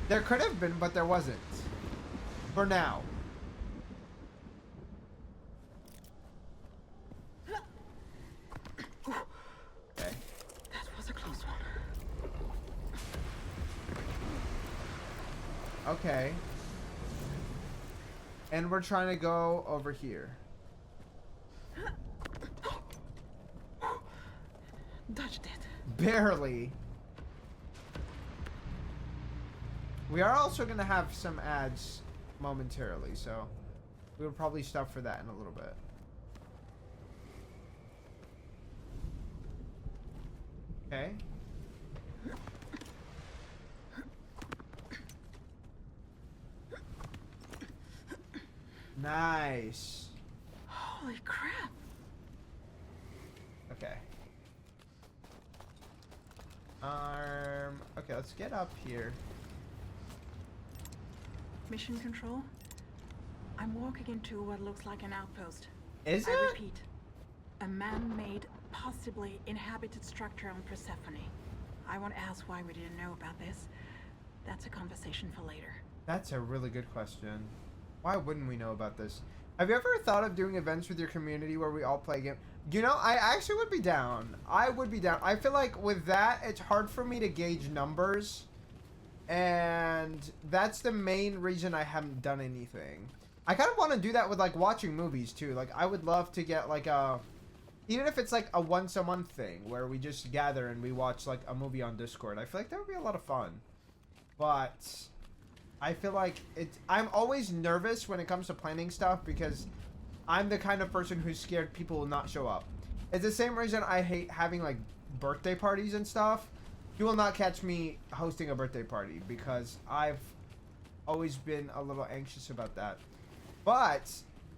There could have been, but there wasn't. For now. Okay. That was a close one. Okay. And we're trying to go over here. Dodged it. Barely. We are also going to have some ads momentarily, so we'll probably stop for that in a little bit. Okay. Nice. Holy crap. Okay. Okay, let's get up here. Mission control? I'm walking into what looks like an outpost. Is I it? repeat, a man-made, possibly inhabited structure on Persephone. I won't ask why we didn't know about this. That's a conversation for later. That's a really good question. Why wouldn't we know about this? Have you ever thought of doing events with your community where we all play a game? You know, I actually would be down. I would be down. I feel like with that, it's hard for me to gauge numbers. And that's the main reason I haven't done anything. I kind of want to do that with, like, watching movies, too. Like, I would love to get, like, a... Even if it's, like, a once-a-month thing where we just gather and we watch, like, a movie on Discord. I feel like that would be a lot of fun. But... I feel like I'm always nervous when it comes to planning stuff because I'm the kind of person who's scared people will not show up. It's the same reason I hate having, like, birthday parties and stuff. You will not catch me hosting a birthday party because I've always been a little anxious about that. But,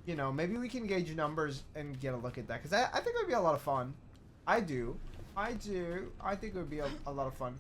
you know, maybe we can gauge numbers and get a look at that because I think it would be a lot of fun. I do. I think it would be a lot of fun.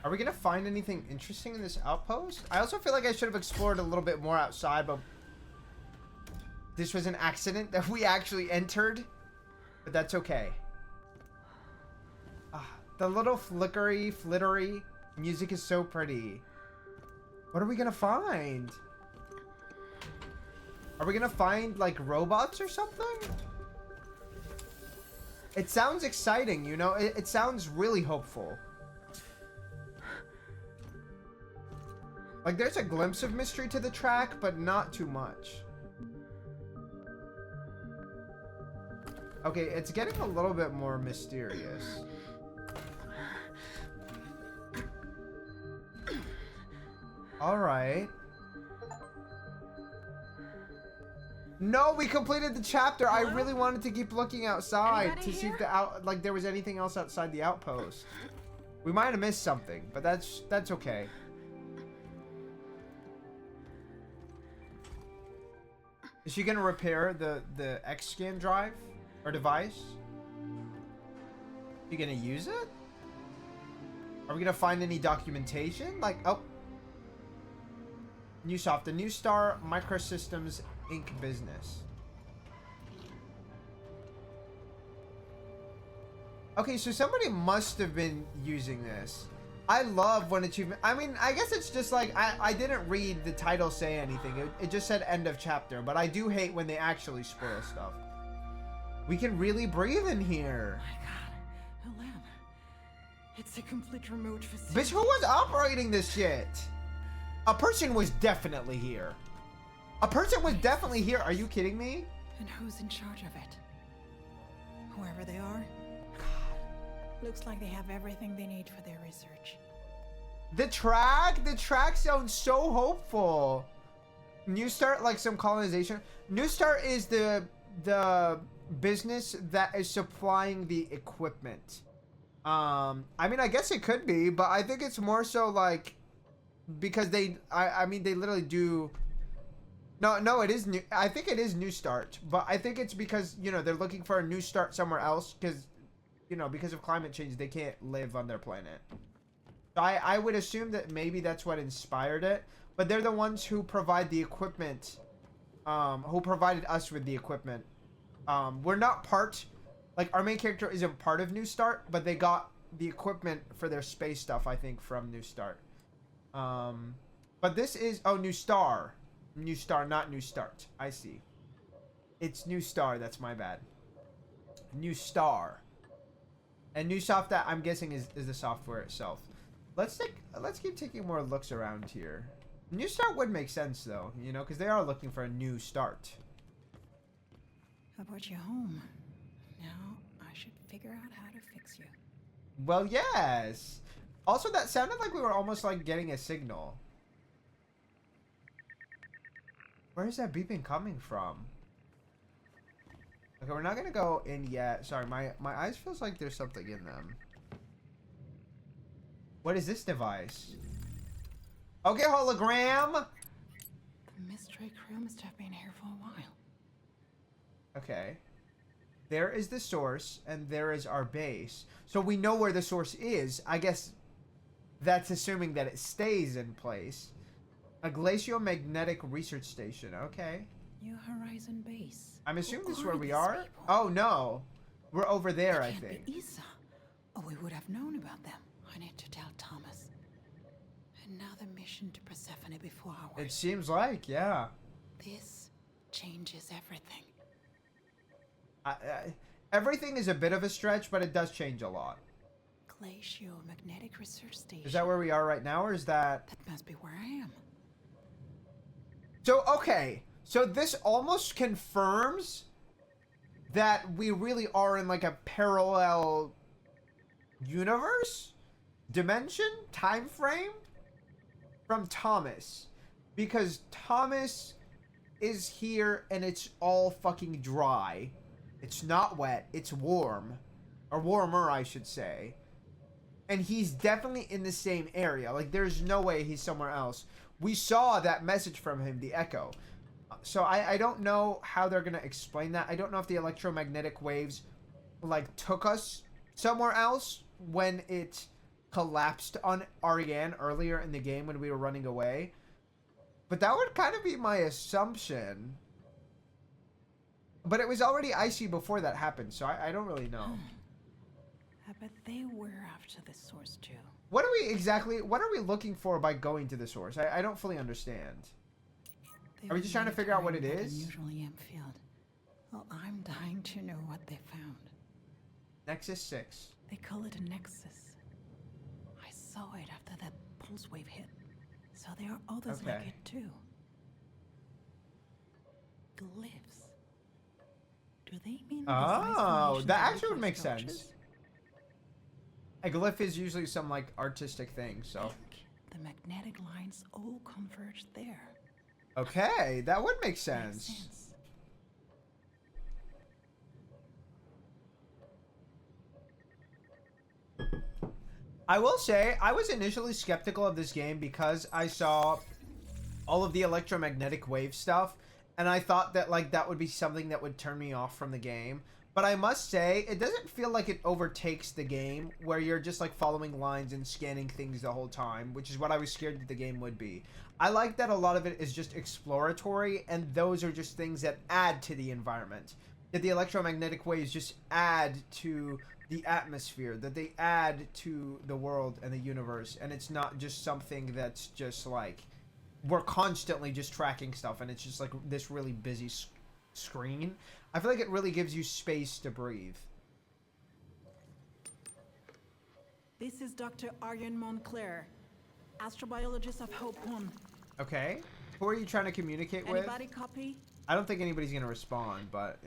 Are we gonna find anything interesting in this outpost? I also feel like I should have explored a little bit more outside, but this was an accident that we actually entered. But that's okay. The little flittery music is so pretty. What are we gonna find? Are we gonna find, like, robots or something? It sounds exciting, you know? It sounds really hopeful. Like, there's a glimpse of mystery to the track, but not too much. Okay, it's getting a little bit more mysterious. Alright. No, we completed the chapter. Hello? I really wanted to keep looking outside Anybody to see if here? like there was anything else outside the outpost. We might have missed something, but that's okay. Is she gonna repair the X-scan drive or device? You gonna use it? Are we gonna find any documentation? Like, oh, Newsoft, the New Star Microsystems Inc. business. Okay, so somebody must have been using this. I love when achievement... I mean, I guess it's just like... I didn't read the title say anything. It just said end of chapter. But I do hate when they actually spoil stuff. We can really breathe in here. My God, a lamp. It's a complete remote facility. Bitch, who was operating this shit? A person was definitely here. A person was definitely here. Are you kidding me? And who's in charge of it? Whoever they are? Looks like they have everything they need for their research. The track sounds so hopeful. New Start, like some colonization. New Start is the business that is supplying the equipment. I mean, I guess it could be, but I think it's more so like because I mean, they literally do. No, it is new. I think it is New Start, but I think it's because, you know, they're looking for a new start somewhere else because, you know, because of climate change, they can't live on their planet. So I would assume that maybe that's what inspired it, but they're the ones who provide the equipment, who provided us with the equipment. We're not part, like, our main character isn't part of New Start, but they got the equipment for their space stuff, I think, from New Start. But this is, oh, New Star. New Star, not New Start. I see. It's New Star, that's my bad. New Star. And Newsoft, that I'm guessing is the software itself. Let's keep taking more looks around here. New Start would make sense though, you know, because they are looking for a new start. I brought you home. Now I should figure out how to fix you. Well, yes. Also, that sounded like we were almost like getting a signal. Where is that beeping coming from? Okay, we're not gonna go in yet. Sorry, my eyes feels like there's something in them. What is this device? Okay, hologram! The mystery crew must have been here for a while. Okay. There is the source, and there is our base. So we know where the source is. I guess that's assuming that it stays in place. A glaciomagnetic research station. Okay. New Horizon base. I'm assuming this is Who where are we these are. people? Oh, no. We're over there, I Can't think. be Isa. Oh, we would have known about them. I need to tell Thomas. Another mission to Persephone before ours. It seems like, yeah. This changes everything. Everything is a bit of a stretch, but it does change a lot. Glaciomagnetic research station. Is that where we are right now, or is that... That must be where I am. So, okay. So this almost confirms that we really are in, like, a parallel universe? Dimension? Time frame? From Thomas. Because Thomas is here, and it's all fucking dry. It's not wet. It's warm. Or warmer, I should say. And he's definitely in the same area. Like, there's no way he's somewhere else. We saw that message from him, the echo. So I don't know how they're going to explain that. I don't know if the electromagnetic waves, like, took us somewhere else when it collapsed on Ariane earlier in the game when we were running away. But that would kind of be my assumption. But it was already icy before that happened, so I don't really know. I bet they were after the source too. What are we looking for by going to the source? I don't fully understand. Are we just trying to figure out what it is? Usually Amphield. Well, I'm dying to know what they found. Nexus 6. They call it a nexus. I saw it after that pulse wave hit. So there are others like Okay. it too. Glyphs. Do they mean the designs Oh, formations that of actually would nuclear make structures? sense. A glyph is usually some, like, artistic thing, so... Think the magnetic lines all converge there. Okay, that would make Makes sense. sense. I will say, I was initially skeptical of this game because I saw all of the electromagnetic wave stuff, and I thought that, like, that would be something that would turn me off from the game. But I must say, it doesn't feel like it overtakes the game, where you're just, like, following lines and scanning things the whole time, which is what I was scared that the game would be. I like that a lot of it is just exploratory, and those are just things that add to the environment. That the electromagnetic waves just add to the atmosphere, that they add to the world and the universe, and it's not just something that's just, like, we're constantly just tracking stuff, and it's just, like, this really busy screen. I feel like it really gives you space to breathe. This is Dr. Aryan Montclair, astrobiologist of Hope 1. Okay. Who are you trying to communicate with? Anybody copy? I don't think anybody's going to respond, but...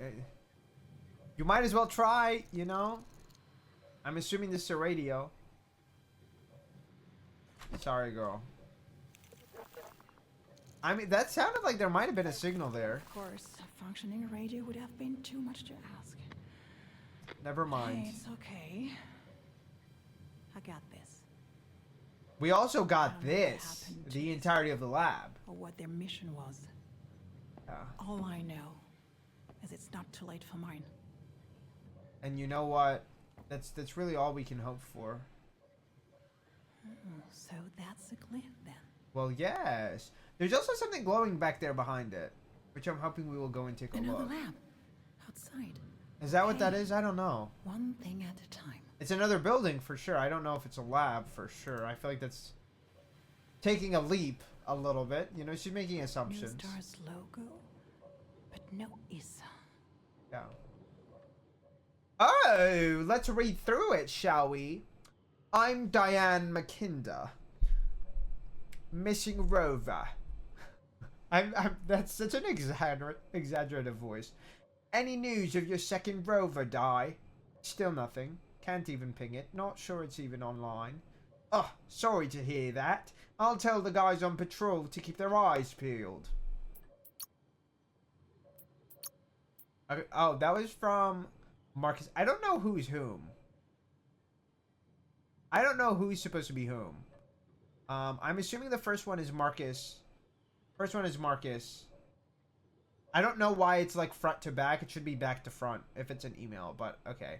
you might as well try, you know? I'm assuming this is a radio. Sorry, girl. I mean, that sounded like there might have been a signal there. Of course, a functioning radio would have been too much to ask. Never mind. Hey, it's okay. I got this. We also I got don't know what this. happened to The this. entirety of the lab. Or what their mission was. Yeah. All I know is it's not too late for mine. And you know what? That's really all we can hope for. So that's a glyph then. Well, yes. There's also something glowing back there behind it, which I'm hoping we will go and take a Another look. lab. Outside. Is that what that Hey. is? I don't know. One thing at a time. It's another building for sure. I don't know if it's a lab for sure. I feel like that's taking a leap a little bit. You know, she's making New assumptions. Star's logo, but no Isa. Yeah. Oh, let's read through it, shall we? I'm Diane McKinder. Missing rover. That's such an exaggerative voice. Any news of your second rover, Di? Still nothing. Can't even ping it. Not sure it's even online. Oh, sorry to hear that. I'll tell the guys on patrol to keep their eyes peeled. Okay, oh, that was from Marcus. I don't know who's whom. I don't know who's supposed to be whom. I'm assuming the first one is Marcus. First one is Marcus. I don't know why it's like front to back. It should be back to front if it's an email, but okay.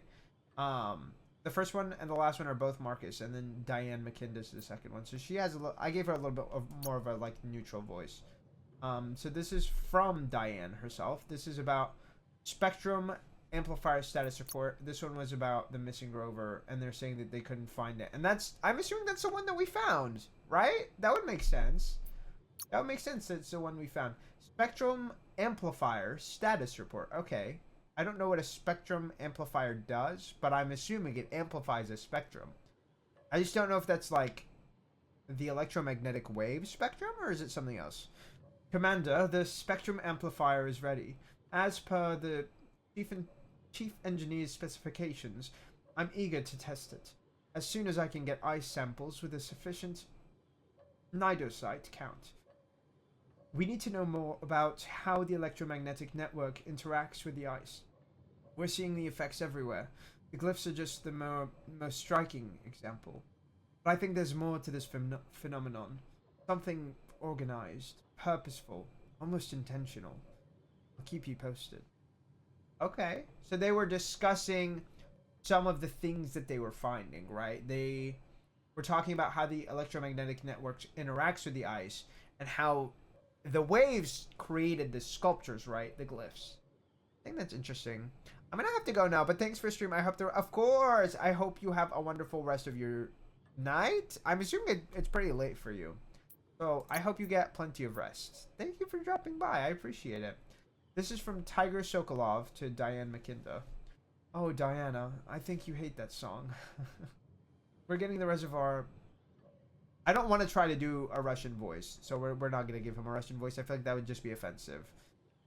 The first one and the last one are both Marcus, and then Diane McKinda's the second one. So she has a little. I gave her a little bit of more of a like neutral voice. So this is from Diane herself. This is about Spectrum amplifier status report. This one was about the missing rover, and they're saying that they couldn't find it. And that's, I'm assuming that's the one that we found, right? That would make sense. That would make sense. That's the one we found. Spectrum amplifier status report. Okay. I don't know what a spectrum amplifier does, but I'm assuming it amplifies a spectrum. I just don't know if that's like the electromagnetic wave spectrum, or is it something else? Commander, the spectrum amplifier is ready. As per the chief engineer's specifications, I'm eager to test it. As soon as I can get ice samples with a sufficient cnidocyte count. We need to know more about how the electromagnetic network interacts with the ice. We're seeing the effects everywhere. The glyphs are just the most striking example. But I think there's more to this phenomenon. Something organized, purposeful, almost intentional. I'll keep you posted. Okay. So they were discussing some of the things that they were finding, right? They were talking about how the electromagnetic network interacts with the ice and how the waves created the sculptures, right? The glyphs. I think that's interesting. I'm gonna have to go now, but thanks for stream. I hope of course, I hope you have a wonderful rest of your night. I'm assuming it's pretty late for you. So I hope you get plenty of rest. Thank you for dropping by. I appreciate it. This is from Tiger Sokolov to Diane McKinda. Oh, Diana, I think you hate that song. We're getting the reservoir. I don't want to try to do a Russian voice, so we're not going to give him a Russian voice. I feel like that would just be offensive.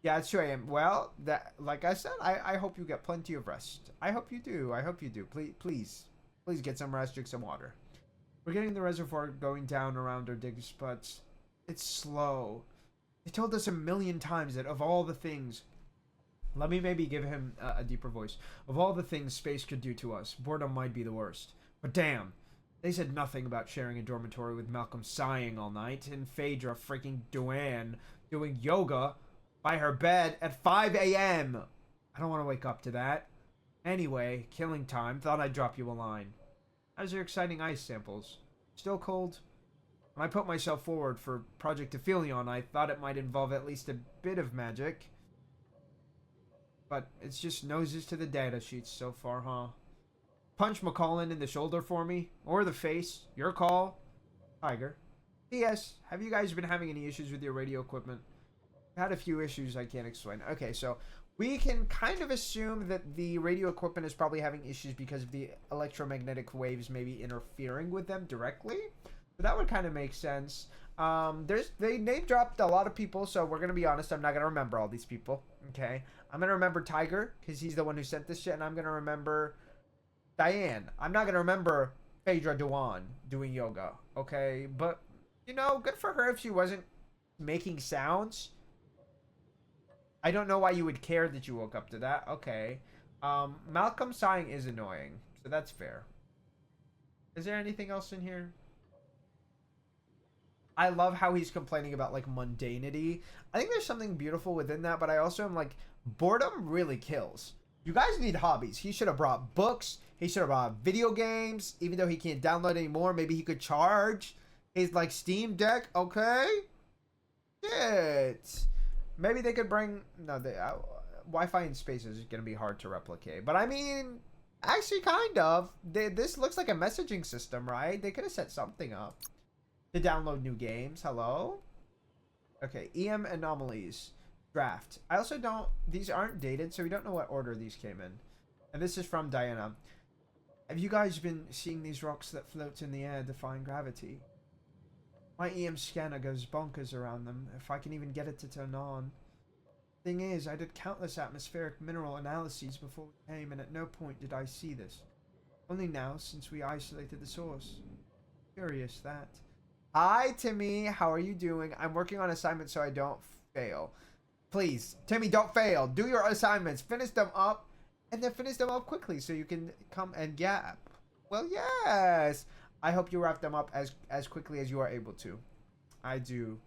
Yeah, it's 2 a.m. Well, that, like I said, I hope you get plenty of rest. I hope you do. I hope you do. Please get some rest, drink some water. We're getting the reservoir going down around our digs, but it's slow. They told us a million times that of all the things, let me maybe give him a deeper voice. Of all the things space could do to us, boredom might be the worst. But damn, they said nothing about sharing a dormitory with Malcolm sighing all night and Phaedra freaking Duane doing yoga by her bed at 5 a.m. I don't want to wake up to that. Anyway, killing time. Thought I'd drop you a line. How's your exciting ice samples? Still cold? When I put myself forward for Project Aphelion, I thought it might involve at least a bit of magic. But it's just noses to the data sheets so far, huh? Punch McCollin in the shoulder for me. Or the face. Your call. Tiger. P.S. Have you guys been having any issues with your radio equipment? I had a few issues I can't explain. Okay, so we can kind of assume that the radio equipment is probably having issues because of the electromagnetic waves maybe interfering with them directly. So that would kind of make sense. They name dropped a lot of people, so we're gonna be honest. I'm not gonna remember all these people. Okay, I'm gonna remember Tiger because he's the one who sent this shit, and I'm gonna remember Diane. I'm not gonna remember Phaedra Duan doing yoga. Okay, but you know, good for her if she wasn't making sounds. I don't know why you would care that you woke up to that. Okay. Malcolm sighing is annoying, so that's fair. Is there anything else in here? I love how he's complaining about like mundanity. I think there's something beautiful within that, but I also am like, boredom really kills. You guys need hobbies. He should have brought books. He should have brought video games. Even though he can't download anymore, maybe he could charge his like Steam Deck. Okay. Shit. Maybe they could bring... No, Wi-Fi in space is going to be hard to replicate. But I mean, actually kind of. This looks like a messaging system, right? They could have set something up to download new games. Hello? Okay, EM anomalies. Draft. I also don't... These aren't dated, so we don't know what order these came in. And this is from Diana. Have you guys been seeing these rocks that float in the air defying gravity? My EM scanner goes bonkers around them, if I can even get it to turn on. Thing is, I did countless atmospheric mineral analyses before we came, and at no point did I see this. Only now, since we isolated the source. Curious that. Hi, Timmy. How are you doing? I'm working on assignment so I don't fail. Please, Timmy, don't fail. Do your assignments. Finish them up. And then finish them up quickly so you can come and gap. Well, yes. I hope you wrap them up as quickly as you are able to. I do.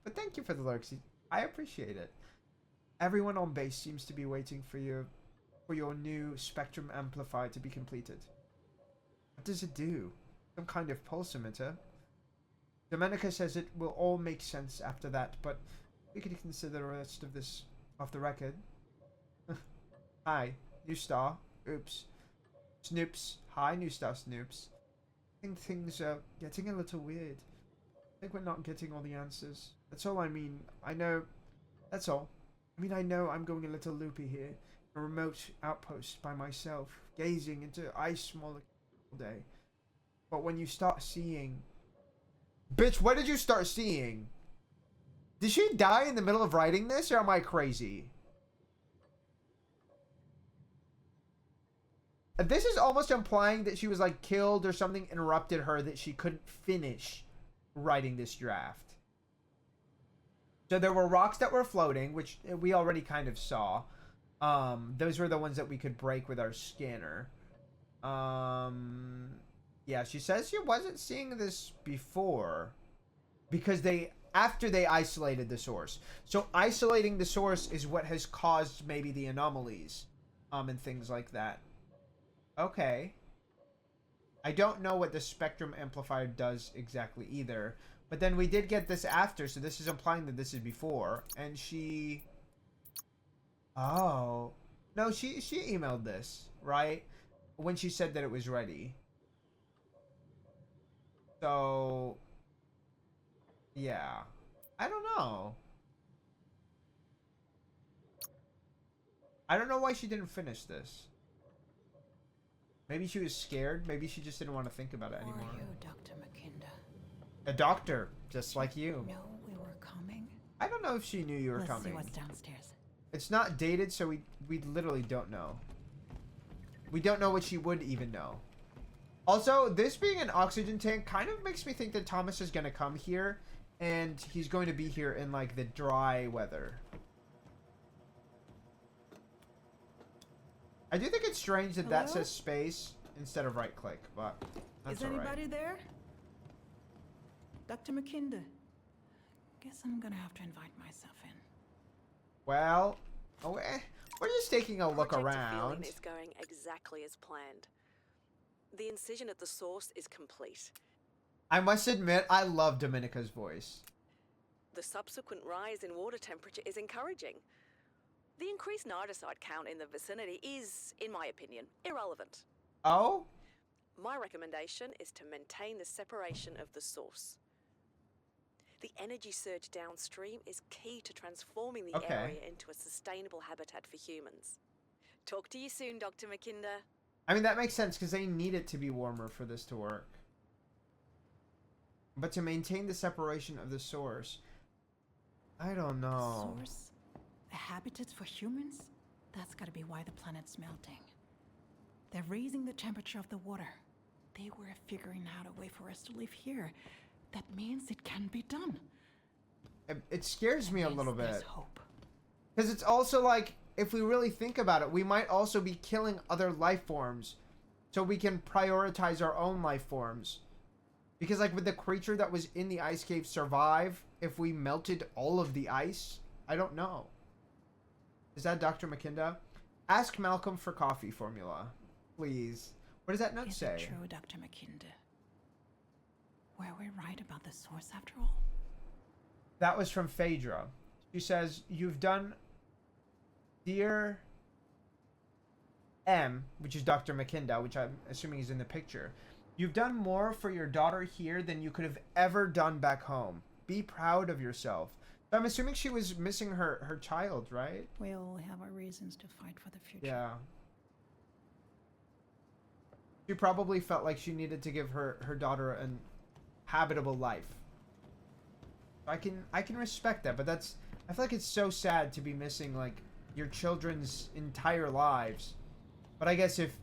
But thank you for the lurks. I appreciate it. Everyone on base seems to be waiting for your new spectrum amplifier to be completed. What does it do? Some kind of pulse emitter. Domenica says it will all make sense after that, but we can consider the rest of this off the record. Hi, new star. Oops. Snoops. Hi, new star Snoops. I think things are getting a little weird. I think we're not getting all the answers. That's all I mean. I know. That's all. I mean, I know I'm going a little loopy here. A remote outpost by myself, gazing into ice molecules all day. But when you start seeing... Bitch, what did you start seeing? Did she die in the middle of writing this, or am I crazy? This is almost implying that she was like killed or something interrupted her that she couldn't finish writing this draft. So there were rocks that were floating, which we already kind of saw. Those were the ones that we could break with our scanner. Yeah, she says she wasn't seeing this before because after they isolated the source. So isolating the source is what has caused maybe the anomalies, and things like that. Okay. I don't know what the spectrum amplifier does exactly either. But then we did get this after, so this is implying that this is before. And she... Oh. No, she emailed this, right? When she said that it was ready. So... Yeah. I don't know. I don't know why she didn't finish this. Maybe she was scared. Maybe she just didn't want to think about it anymore. Are you Dr. McKinda? A doctor, just like you. Know we were coming? I don't know if she knew you were Let's coming. see what's downstairs. It's not dated, so we literally don't know. We don't know what she would even know. Also, this being an oxygen tank kind of makes me think that Thomas is going to come here, and he's going to be here in, like, the dry weather. I do think it's strange that that says space instead of right click, but that's alright. Is anybody there? Dr. McKinda. Guess I'm gonna have to invite myself in. Well, we're just taking a look Project around. Aphelion is going exactly as planned. The incision at the source is complete. I must admit, I love Domenica's voice. The subsequent rise in water temperature is encouraging. The increased cnidocyte count in the vicinity is, in my opinion, irrelevant. Oh? My recommendation is to maintain the separation of the source. The energy surge downstream is key to transforming the area into a sustainable habitat for humans. Talk to you soon, Dr. McKinda. I mean, that makes sense because they need it to be warmer for this to work. But to maintain the separation of the source, I don't know. Source? A habitat for humans? That's gotta be why the planet's melting. They're raising the temperature of the water. They were figuring out a way for us to live here. That means it can be done. It scares me a little bit. There's hope. Because it's also like, if we really think about it, we might also be killing other life forms. So we can prioritize our own life forms. Because like, would the creature that was in the ice cave survive if we melted all of the ice? I don't know. Is that Dr. McKinda? Ask Malcolm for coffee formula. Please. What does that note say? Is it true, Dr. McKinda? Were we right about the source after all? That was from Phaedra. She says, you've done... Dear M, which is Dr. McKinda, which I'm assuming is in the picture. You've done more for your daughter here than you could have ever done back home. Be proud of yourself. I'm assuming she was missing her child, right? We all have our reasons to fight for the future. Yeah. She probably felt like she needed to give her daughter an habitable life. I can respect that, but that's... I feel like it's so sad to be missing, like, your children's entire lives. But I guess if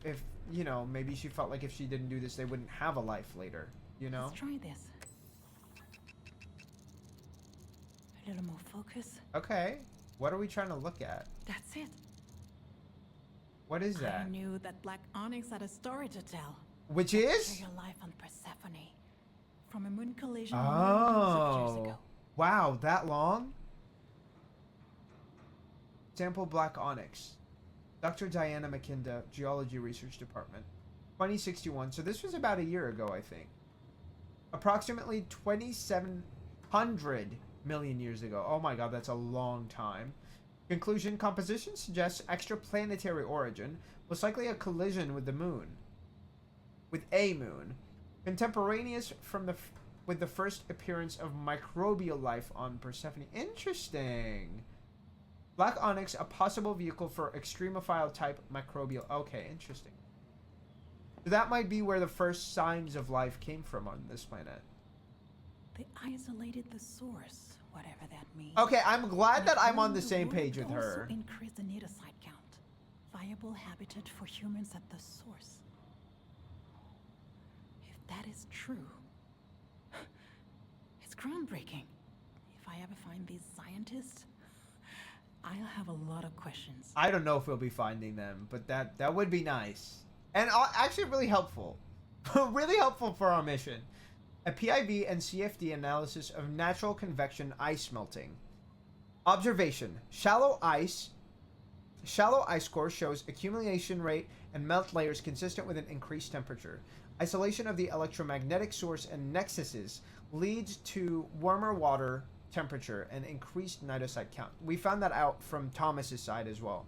you know, maybe she felt like if she didn't do this, they wouldn't have a life later, you know? Let's try this. little more focus. Okay. What are we trying to look at? That's it. What is that? I knew that Black Onyx had a story to tell. Which is? Your life on Persephone. From a moon collision millions of years ago. Wow, that long? Sample Black Onyx. Dr. Diana McKinda, Geology Research Department. 2061. So this was about a year ago, I think. Approximately 2,700 million years ago. Oh my god, that's a long time. Conclusion: composition suggests extraplanetary origin, most likely a collision with the moon. With a moon. Contemporaneous with the first appearance of microbial life on Persephone. Interesting. Black Onyx, a possible vehicle for extremophile type microbial. Okay, interesting. So that might be where the first signs of life came from on this planet. They isolated the source, whatever that means. Okay, I'm glad that I'm on the same page with also her. Increase the cnidocyte count. Viable habitat for humans at the source. If that is true, it's groundbreaking. If I ever find these scientists, I'll have a lot of questions. I don't know if we'll be finding them, but that would be nice. And actually really helpful. Really helpful for our mission. A PIV and CFD analysis of natural convection ice melting. Observation. Shallow ice core shows accumulation rate and melt layers consistent with an increased temperature. Isolation of the electromagnetic source and nexuses leads to warmer water temperature and increased cnidocyte count. We found that out from Thomas's side as well.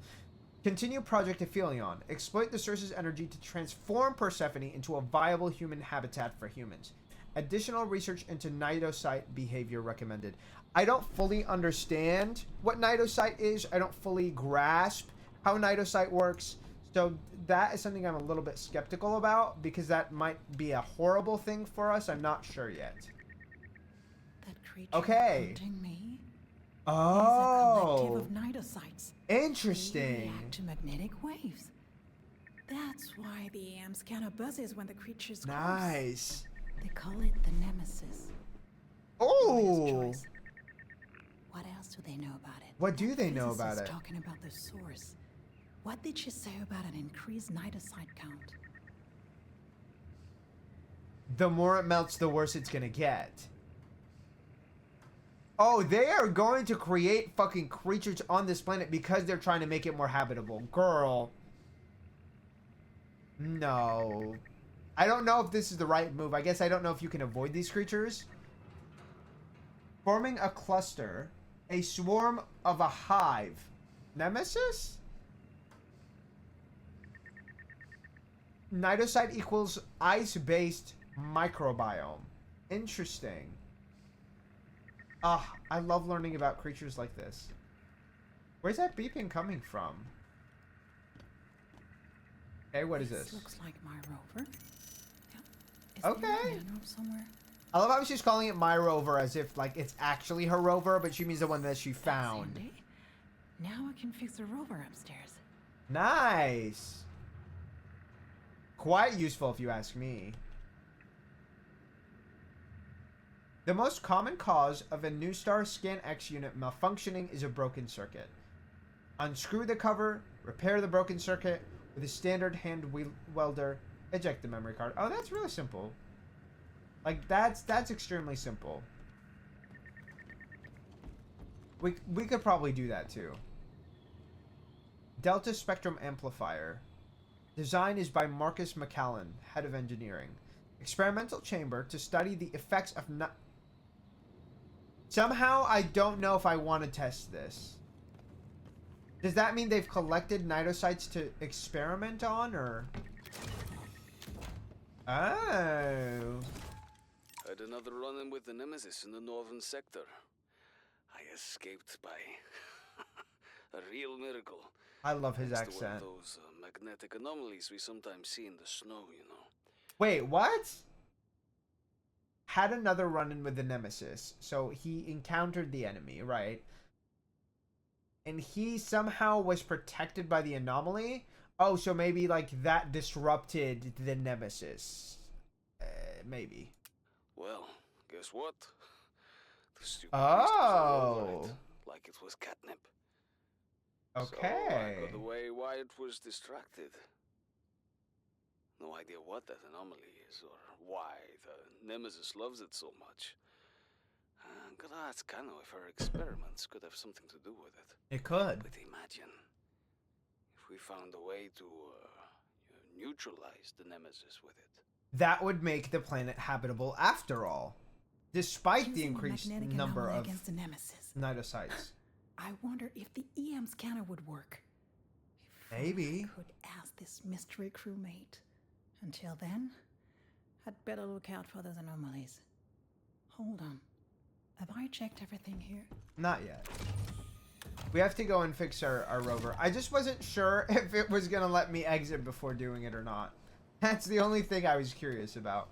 Continue Project Aphelion. Exploit the source's energy to transform Persephone into a viable human habitat for humans. Additional research into cnidocyte behavior recommended. I don't fully understand what cnidocyte is. I don't fully grasp how cnidocyte works. So that is something I'm a little bit skeptical about because that might be a horrible thing for us. I'm not sure yet. That creature Okay. me Oh. is a collective of cnidocytes. Interesting. They react to magnetic waves. That's why the AM scanner buzzes when the creature's close. Nice. They call it the nemesis. Oh. What else do they know about it? What do they know about it? Talking about the source. What did she say about an increased cnidocyte count? The more it melts, the worse it's gonna get. Oh, they are going to create fucking creatures on this planet because they're trying to make it more habitable. Girl. No. I don't know if this is the right move. I guess I don't know if you can avoid these creatures. Forming a cluster. A swarm of a hive. Nemesis? Cnidocyte equals ice-based microbiome. Interesting. Ah, I love learning about creatures like this. Where's that beeping coming from? Okay, what is this? Looks like my rover. Is Okay. there a nano somewhere? I love how she's calling it my rover as if like it's actually her rover, but she means the one that she That's found. handy. Now I can fix the rover upstairs. Nice. Quite useful if you ask me. The most common cause of a New Star Scan X unit malfunctioning is a broken circuit. Unscrew the cover, repair the broken circuit with a standard hand welder, eject the memory card. Oh, that's really simple. Like, that's extremely simple. We could probably do that too. Delta Spectrum Amplifier. Design is by Marcus McCallan, head of engineering. Experimental chamber to study the effects of Somehow, I don't know if I want to test this. Does that mean they've collected cnidocytes to experiment on, or? Oh. Had another run-in with the Nemesis in the northern sector. I escaped by a real miracle. I love his Thanks to one accent. of those magnetic anomalies we sometimes see in the snow, you know. Wait, what? Had another run-in with the Nemesis. So he encountered the enemy, right? And he somehow was protected by the anomaly? Oh, so maybe like that disrupted the Nemesis. Maybe. Well, guess what? The stupid beast was all over Oh. it, like it was catnip. Okay. So I got away while it was distracted. No idea what that anomaly is or why the Nemesis loves it so much. Gotta ask Kano if her experiments could have something to do with it. It could. But imagine if we found a way to neutralize the Nemesis with it. That would make the planet habitable after all, despite the Using increased magnetic number anomaly of against the Nemesis. cnidocytes. I wonder if the EM scanner would work. If Maybe. I could ask this mystery crewmate. Until then, I'd better look out for those anomalies. Hold on. Have I checked everything here? Not yet. We have to go and fix our rover. I just wasn't sure if it was going to let me exit before doing it or not. That's the only thing I was curious about.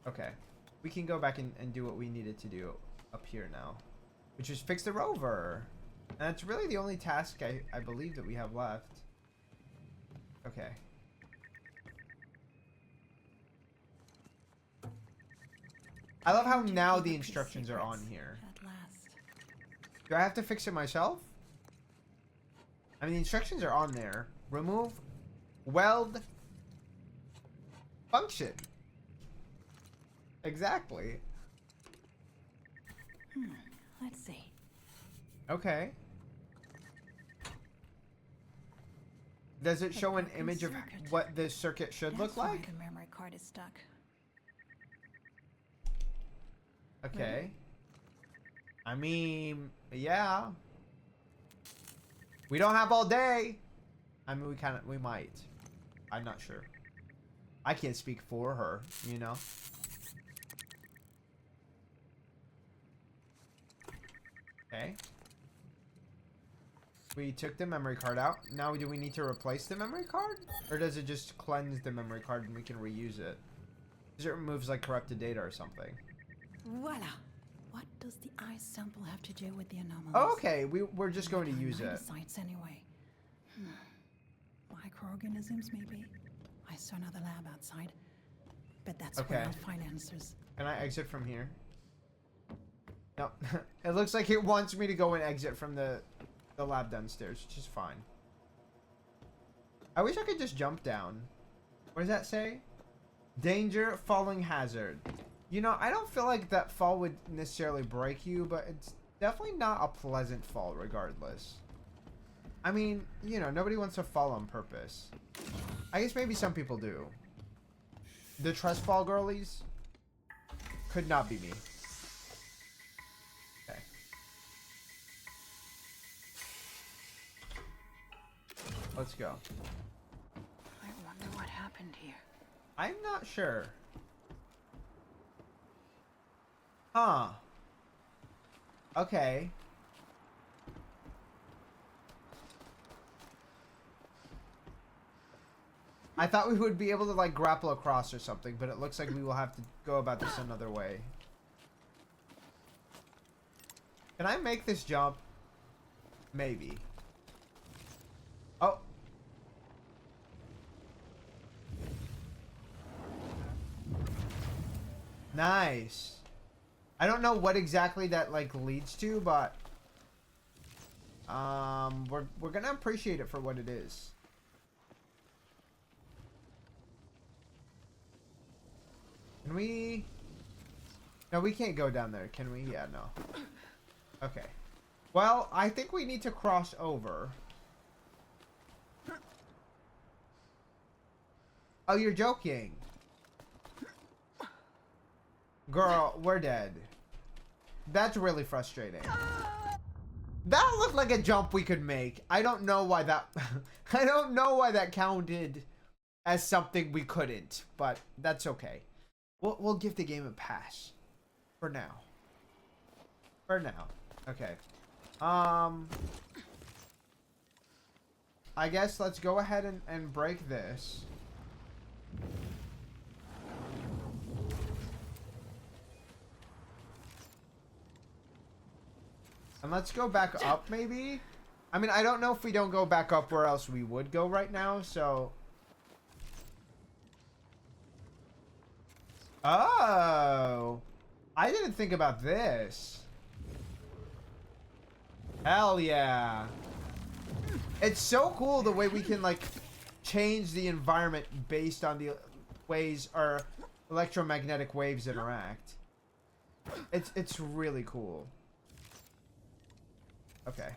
Okay. We can go back and do what we needed to do up here now, which is fix the rover. And that's really the only task I believe that we have left. Okay. I love how now the instructions are on here. At last. Do I have to fix it myself? I mean, the instructions are on there. Remove, weld, function. Exactly. Let's see. Okay. Does it show an broken image of circuit. what the circuit should look That's why like? the memory card is stuck. Okay. I mean, yeah. We don't have all day. I mean, we might. I'm not sure. I can't speak for her, you know? Okay. We took the memory card out. Now, do we need to replace the memory card? Or does it just cleanse the memory card and we can reuse it? Because it removes, like, corrupted data or something. Voila! What does the eye sample have to do with the anomalies? Oh, okay, we're just going to use it. Sites anyway. Microorganisms, maybe. I saw another lab outside. But that's where Okay. I'll find answers. Can I exit from here? No. It looks like it wants me to go and exit from the lab downstairs, which is fine. I wish I could just jump down. What does that say? Danger, falling hazard. You know, I don't feel like that fall would necessarily break you, but it's definitely not a pleasant fall regardless. I mean, you know, nobody wants to fall on purpose. I guess maybe some people do. The trust fall girlies could not be me. Okay. Let's go. I wonder what happened here. I'm not sure. Huh. Okay. I thought we would be able to, like, grapple across or something, but it looks like we will have to go about this another way. Can I make this jump? Maybe. Oh. Nice. I don't know what exactly that, like, leads to, but we're gonna appreciate it for what it is. Can we? No, we can't go down there, can we? Yeah, no. Okay. Well, I think we need to cross over. Oh, you're joking. Girl, we're dead. That's really frustrating. That looked like a jump we could make. I don't know why that I don't know why that counted as something we couldn't, but that's okay. We'll give the game a pass. For now. For now. Okay. I guess let's go ahead and break this. And let's go back up, maybe? I mean, I don't know if we don't go back up where else we would go right now, so... Oh! I didn't think about this. Hell yeah. It's so cool the way we can like change the environment based on the ways our electromagnetic waves interact. It's really cool. Okay.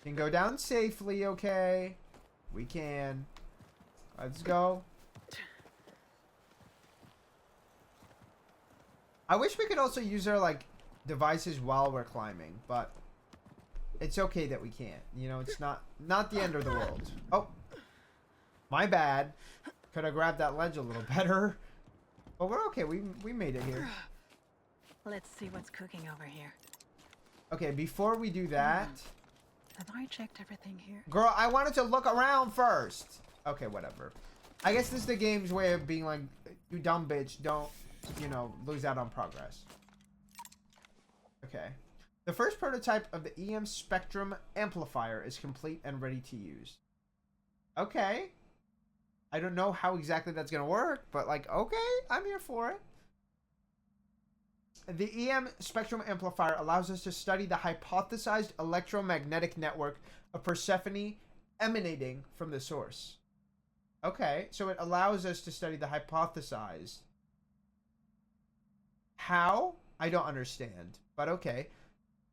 Can go down safely, okay? We can. Let's go. I wish we could also use our like devices while we're climbing, but it's okay that we can't. You know, it's not the end of the world. Oh, my bad. Could have grabbed that ledge a little better, but we're okay. We made it here. Let's see what's cooking over here. Okay, before we do that, Have I checked everything here? girl, I wanted to look around first. Okay, whatever. I guess this is the game's way of being like, you dumb bitch, don't, you know, lose out on progress. Okay. The first prototype of the EM spectrum amplifier is complete and ready to use. Okay. I don't know how exactly that's going to work, but like, okay, I'm here for it. The EM spectrum amplifier allows us to study the hypothesized electromagnetic network of Persephone emanating from the source. Okay, so it allows us to study the hypothesized. How? I don't understand, but okay.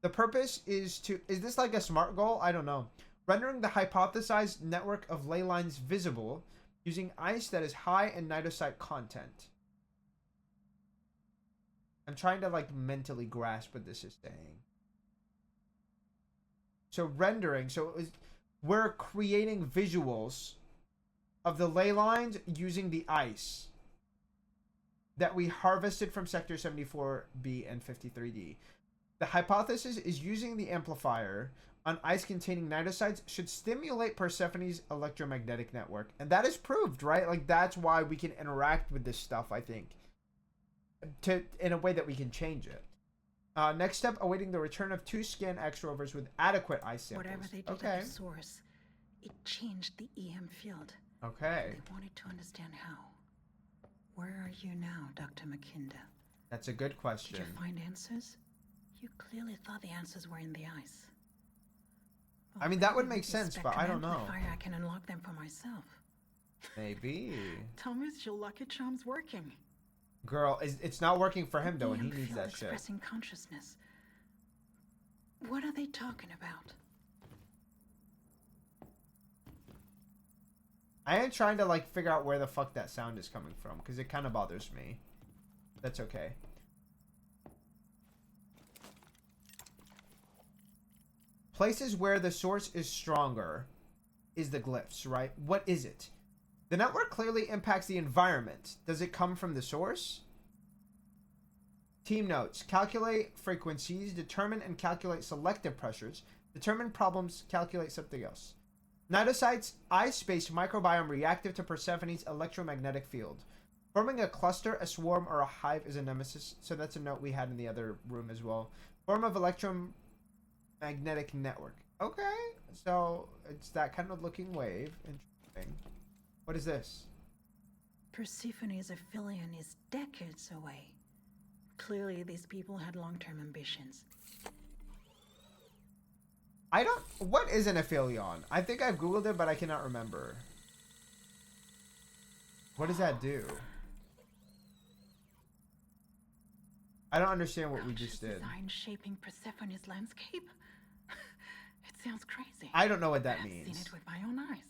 The purpose is to... Is this like a SMART goal? I don't know. Rendering the hypothesized network of ley lines visible using ice that is high in cnidocyte content. I'm trying to like mentally grasp what this is saying. So rendering, we're creating visuals of the ley lines using the ice that we harvested from Sector 74B and 53D. The hypothesis is using the amplifier on ice containing cnidocytes should stimulate Persephone's electromagnetic network. And that is proved, right? Like that's why we can interact with this stuff, I think. In a way that we can change it. Next step, awaiting the return of 2 Scan X rovers with adequate ice samples. Whatever they did at the source, it changed the EM field. Okay. They wanted to understand how. Where are you now, Dr. McKinda? That's a good question. Did you find answers? You clearly thought the answers were in the ice. Well, I mean, that would make sense, but I don't know. I can unlock them for myself. Maybe. Thomas, your lucky charm's working. Girl, it's not working for him though, and he needs that shit. Expressing consciousness. What are they talking about? I am trying to like figure out where the fuck that sound is coming from, because it kind of bothers me. That's okay. Places where the source is stronger is the glyphs, right? What is it? The network clearly impacts the environment. Does it come from the source? Team notes. Calculate frequencies. Determine and calculate selective pressures. Determine problems. Calculate something else. Cnidocytes, ice-based microbiome reactive to Persephone's electromagnetic field. Forming a cluster, a swarm, or a hive is a nemesis. So that's a note we had in the other room as well. Form of electromagnetic network. Okay. So it's that kind of looking wave. Interesting. What is this? Persephone's Aphelion is decades away. Clearly, these people had long-term ambitions. I don't... What is an Aphelion? I think I've Googled it, but I cannot remember. What does that do? I don't understand what we just did. Design shaping Persephone's landscape? It sounds crazy. I don't know what that means. I've seen it with my own eyes.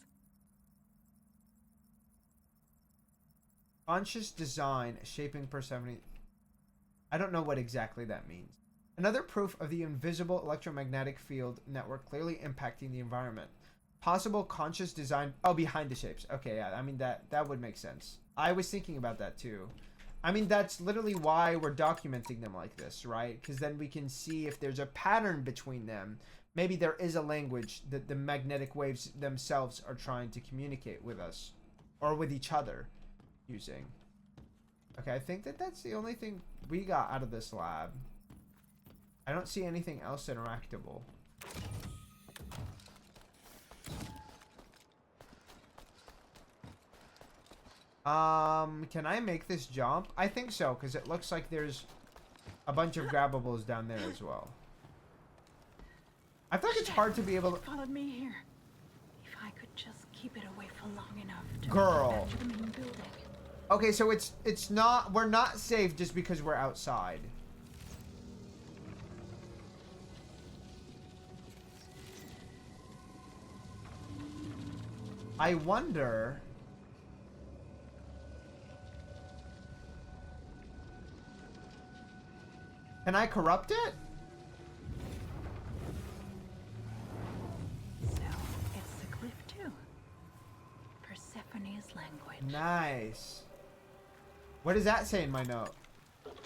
Conscious design shaping Persephone. I don't know what exactly that means. Another proof of the invisible electromagnetic field network clearly impacting the environment. Possible conscious design. Oh, behind the shapes. Okay, yeah. I mean, that would make sense. I was thinking about that too. I mean, that's literally why we're documenting them like this, right? Because then we can see if there's a pattern between them. Maybe there is a language that the magnetic waves themselves are trying to communicate with us. Or with each other. Using. Okay, I think that's the only thing we got out of this lab. I don't see anything else interactable. Can I make this jump? I think so, because it looks like there's a bunch of grabbables down there as well. I feel like it's hard to be able to... Followed me here. If I could just keep it away for long enough to Girl. make it back to the main building. Okay, so it's not... We're not safe just because we're outside. I wonder... Can I corrupt it? So, it's a glyph too. Persephone's language. Nice. What does that say in my note?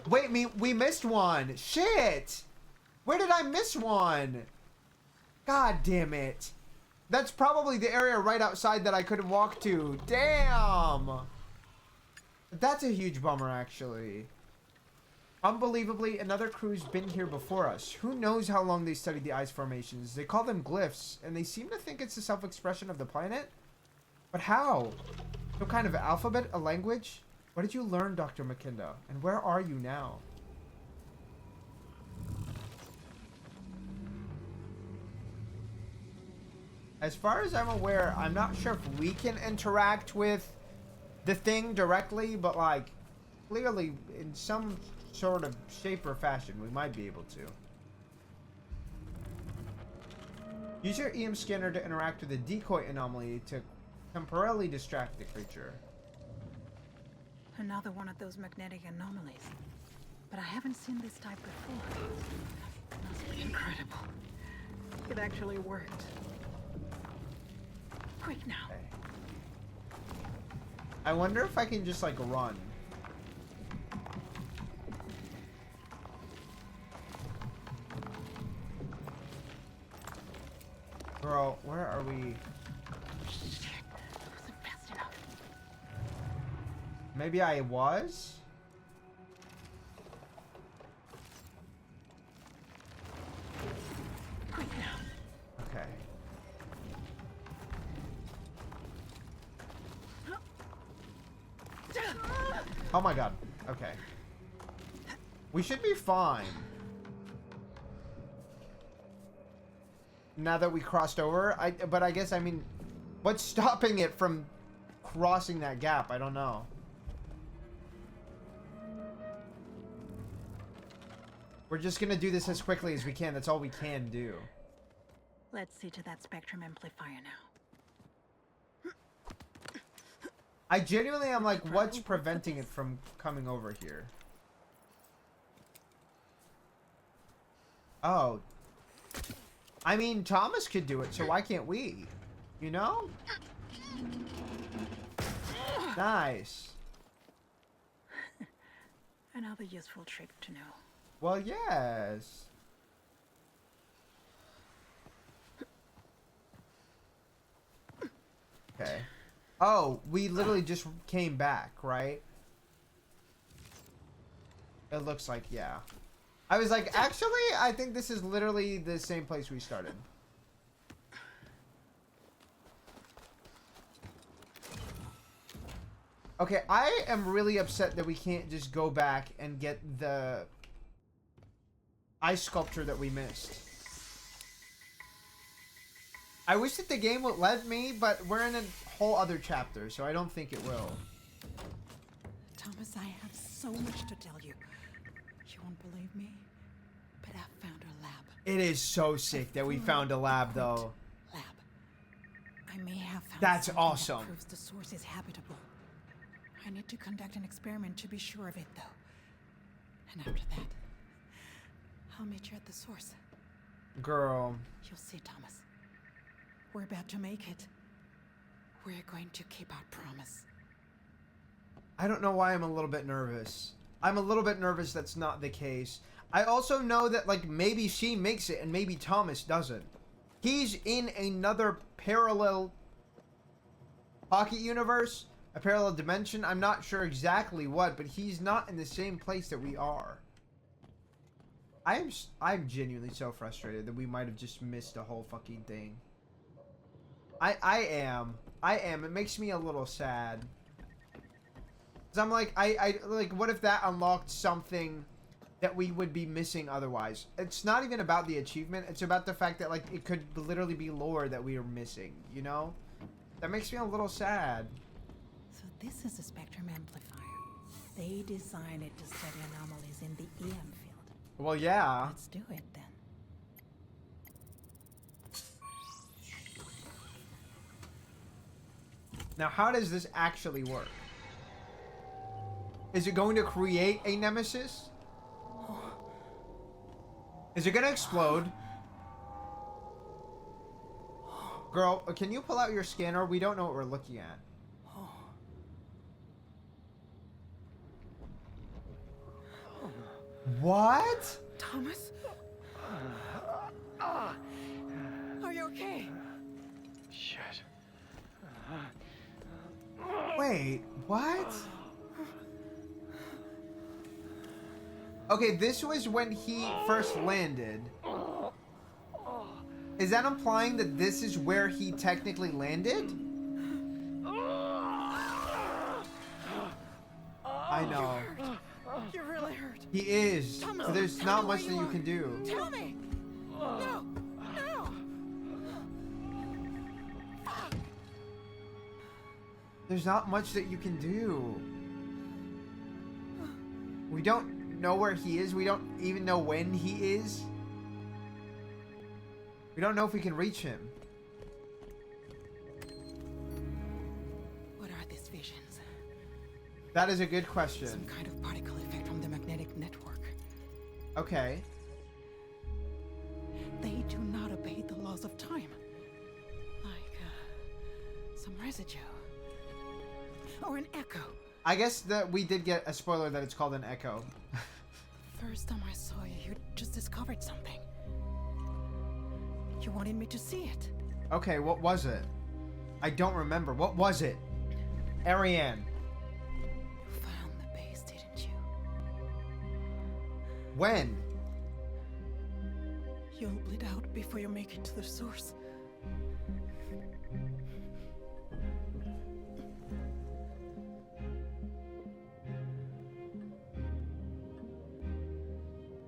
Wait, we missed one. Shit! Where did I miss one? God damn it. That's probably the area right outside that I couldn't walk to. Damn! That's a huge bummer, actually. Unbelievably, another crew's been here before us. Who knows how long they studied the ice formations? They call them glyphs, and they seem to think it's the self-expression of the planet? But how? Some kind of alphabet? A language? What did you learn, Dr. McKinda? And where are you now? As far as I'm aware, I'm not sure if we can interact with the thing directly, but like, clearly in some sort of shape or fashion, we might be able to. Use your EM scanner to interact with the decoy anomaly to temporarily distract the creature. Another one of those magnetic anomalies. But I haven't seen this type before. It must be incredible. It actually worked. Quick now. Okay. I wonder if I can just like run. Girl, where are we? Shit, that wasn't fast enough. Maybe I was? Quick now. Okay. Oh my god. Okay. We should be fine. Now that we crossed over, but I guess, I mean, what's stopping it from crossing that gap? I don't know. We're just gonna do this as quickly as we can. That's all we can do. Let's see to that spectrum amplifier now. I genuinely am like, what's preventing it from coming over here? Oh. I mean, Thomas could do it, so why can't we? You know? Nice. Another useful trick to know. Well, yes. Okay. Oh, we literally just came back, right? It looks like, yeah. I was like, actually, I think this is literally the same place we started. Okay, I am really upset that we can't just go back and get the ice sculpture that we missed. I wish that the game would let me, but we're in a whole other chapter, so I don't think it will. Thomas, I have so much to tell you. You won't believe me, but I found a lab. It is so sick that we found a lab, though. Lab. I may have found That's something awesome. that proves the source is habitable. I need to conduct an experiment to be sure of it, though. And after that, I'll meet you at the source. Girl. You'll see, Thomas. We're about to make it. We're going to keep our promise. I don't know why I'm a little bit nervous. I'm a little bit nervous that's not the case. I also know that, like, maybe she makes it and maybe Thomas doesn't. He's in another parallel pocket universe, a parallel dimension. I'm not sure exactly what, but he's not in the same place that we are. I'm genuinely so frustrated that we might have just missed the whole fucking thing. I am. It makes me a little sad. 'Cause I'm like, like, what if that unlocked something that we would be missing otherwise. It's not even about the achievement. It's about the fact that, like, it could literally be lore that we are missing, you know? That makes me a little sad. So this is a spectrum amplifier. They designed it to study anomalies in the EM field. Well, yeah. Let's do it then. Now, how does this actually work? Is it going to create a nemesis? Is it going to explode? Girl, can you pull out your scanner? We don't know what we're looking at. What? Thomas? Are you okay? Shit. Wait, what? Okay, this was when he first landed. Is that implying that this is where he technically landed? I know. You're really hurt. He is. Thomas, So there's tell not me much where that you you are. can do. Tell me. No. No. There's not much that you can do. We don't know where he is. We don't even know when he is. We don't know if we can reach him. What are these visions? That is a good question. Some kind of particle effect from the magnetic network. Okay. They do not obey the laws of time. Like, some residue. Or an echo. I guess that we did get a spoiler that it's called an echo. First time I saw you, you just discovered something. You wanted me to see it. Okay, what was it? I don't remember. What was it? Ariane. You found the base, didn't you? When? You'll bleed out before you make it to the source.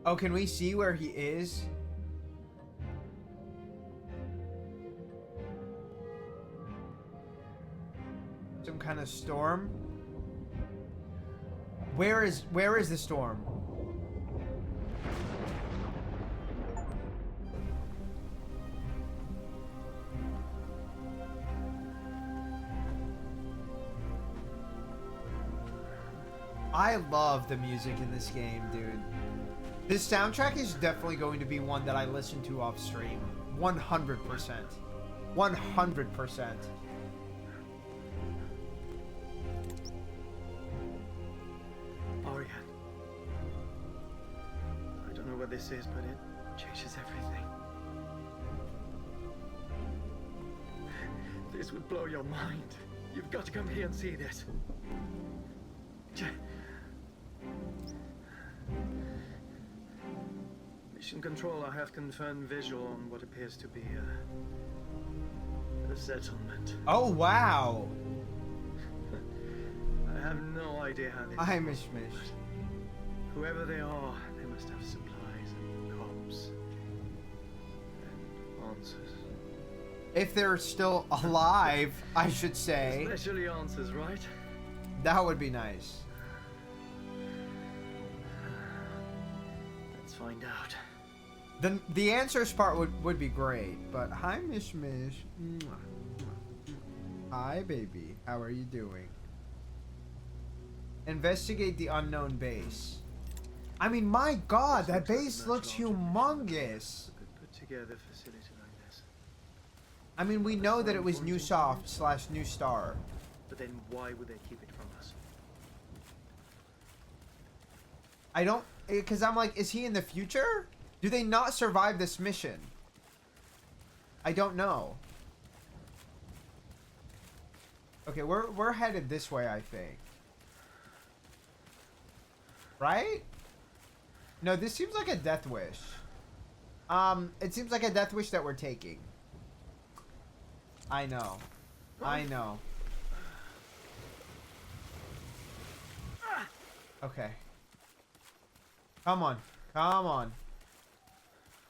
Oh, can we see where he is? Some kind of storm? Where is the storm? I love the music in this game, dude. This soundtrack is definitely going to be one that I listen to off stream. 100%. 100%. Ariane. I don't know what this is, but it changes everything. This would blow your mind. You've got to come here and see this. Mission Control, I have confirmed visual on what appears to be a settlement. Oh, wow. I have no idea how they I'm mishmish. Whoever they are, they must have supplies and hopes. And answers. If they're still alive, I should say. Especially answers, right? That would be nice. Let's find out. The answers part would be great, but hi, Mish Mish. Hi, baby. How are you doing? Investigate the unknown base. I mean, my God, that base looks humongous. Put together facility like this. I mean, we know that it was New Soft / New Star. But then why would they keep it from us? I don't, because I'm like, is he in the future? Do they not survive this mission? I don't know. Okay, we're headed this way, I think. Right? No, this seems like a death wish. It seems like a death wish that we're taking. I know. I know. Okay. Come on. Come on.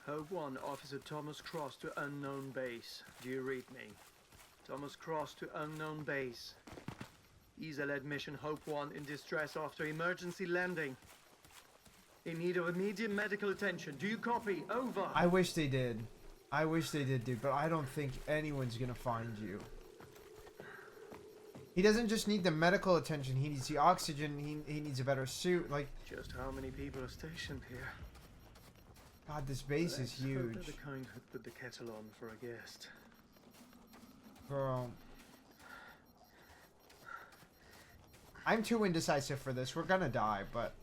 Hope 1, Officer Thomas Cross to unknown base. Do you read me? Thomas Cross to unknown base. ESA-led mission Hope 1 in distress after emergency landing. In need of immediate medical attention. Do you copy? Over. I wish they did. I wish they did, dude, but I don't think anyone's gonna find you. He doesn't just need the medical attention, he needs the oxygen, he needs a better suit, like... Just how many people are stationed here? God, this base is Let's hope huge. they're the kind who put the kettle on for a guest. Bro. I'm too indecisive for this. We're gonna die, but...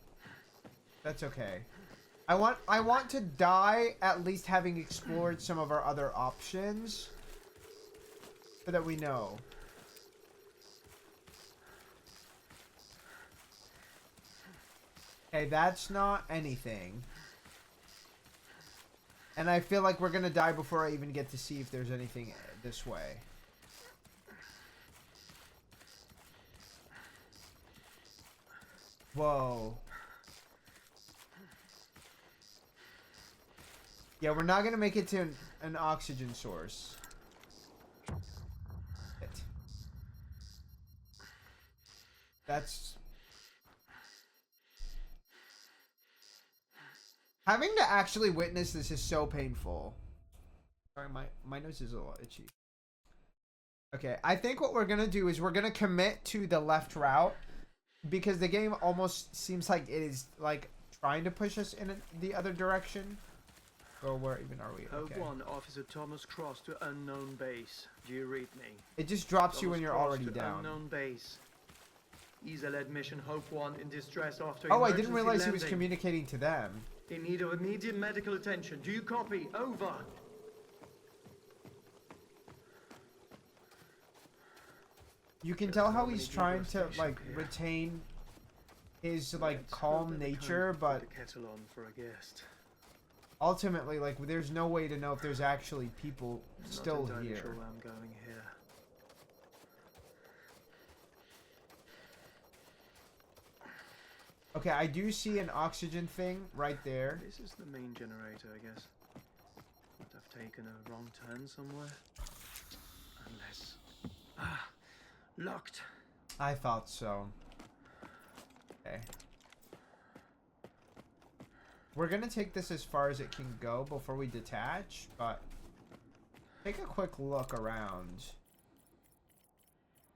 that's okay. I want to die at least having explored some of our other options. So that we know. Okay, that's not anything. And I feel like we're gonna die before I even get to see if there's anything this way. Whoa. Yeah, we're not gonna make it to an oxygen source. Shit. That's... having to actually witness this is so painful. Sorry, my nose is a little itchy. Okay, I think what we're gonna do is we're gonna commit to the left route because the game almost seems like it is like trying to push us in the other direction. Or where even are we? Okay. Hope 1, Officer Thomas Cross to unknown base. Do you read me? It just drops Thomas you when you're Cross already to down. Unknown base. ESA-led mission Hope 1 in distress after Oh, I emergency didn't realize he was landing. communicating to them. In need of immediate medical attention. Do you copy? Over. You can Just tell how how many he's people are trying to stationed like here? retain his like Let's hope calm they're the kind nature, who put but the kettle on for a guest. ultimately like there's no way to know if there's actually people still Not entirely here. sure where I'm going here. Okay, I do see an oxygen thing right there. This is the main generator, I guess. But I've taken a wrong turn somewhere. Unless... ah, locked. I thought so. Okay. We're gonna take this as far as it can go before we detach, but take a quick look around.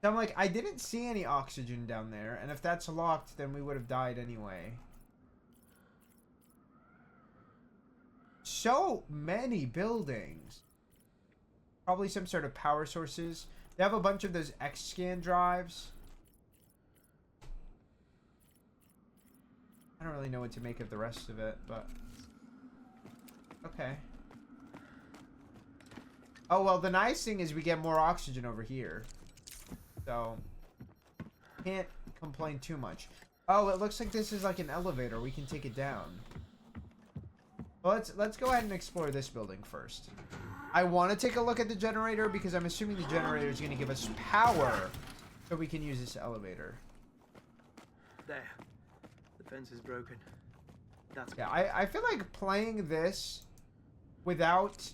So I'm like, I didn't see any oxygen down there, and if that's locked, then we would have died anyway. So many buildings. Probably some sort of power sources. They have a bunch of those X-scan drives. I don't really know what to make of the rest of it, but... okay. Oh, well, the nice thing is we get more oxygen over here. So, can't complain too much. Oh, it looks like this is like an elevator. We can take it down. Well, let's go ahead and explore this building first. I want to take a look at the generator because I'm assuming the generator is going to give us power so we can use this elevator. There. The fence is broken. That's Yeah, I feel like playing this without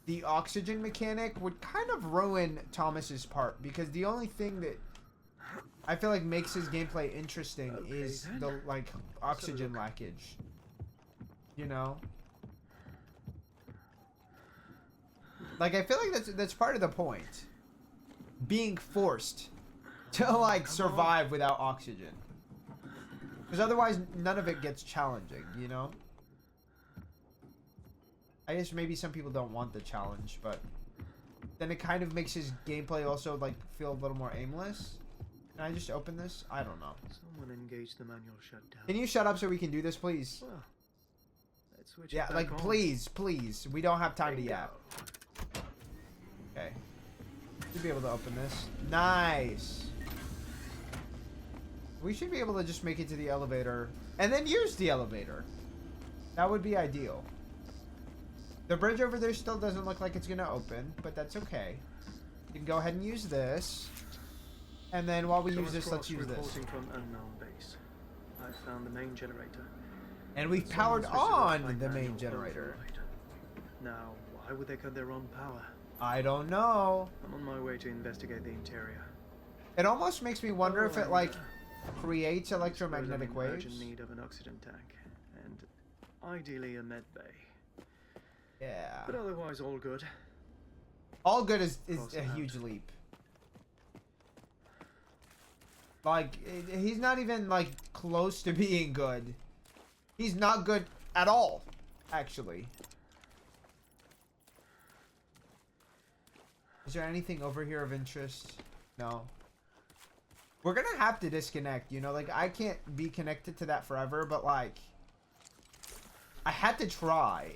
the oxygen mechanic would kind of ruin Thomas's part because the only thing that I feel like makes his gameplay interesting is then. the like oxygen lackage. You know? Like I feel like that's part of the point. Being forced to like survive without oxygen. Because otherwise none of it gets challenging, you know? I guess maybe some people don't want the challenge, but then it kind of makes his gameplay also like feel a little more aimless. Can I just open this? I don't know. Someone engaged the manual shutdown. Can you shut up so we can do this, please? Well, let's switch Yeah, it back like on. please. We don't have time to Bingo. yap. Okay. Should be able to open this. Nice. We should be able to just make it to the elevator and then use the elevator. That would be ideal. The bridge over there still doesn't look like it's going to open, but that's okay. You can go ahead and use this. And then while we use Thomas this, let's Cross use this. reporting from unknown base. I found the main generator. And we've powered on the main generator. Now, why would they cut their own power? I don't know. I'm on my way to investigate the interior. It almost makes me wonder if it, like, creates electromagnetic I'm in waves. urgent need of an oxygen tank, and ideally a med bay. Yeah. But otherwise, all good. All good is a huge leap. Like, he's not even, like, close to being good. He's not good at all, actually. Is there anything over here of interest? No. We're gonna have to disconnect, you know? Like, I can't be connected to that forever, but, like, I had to try.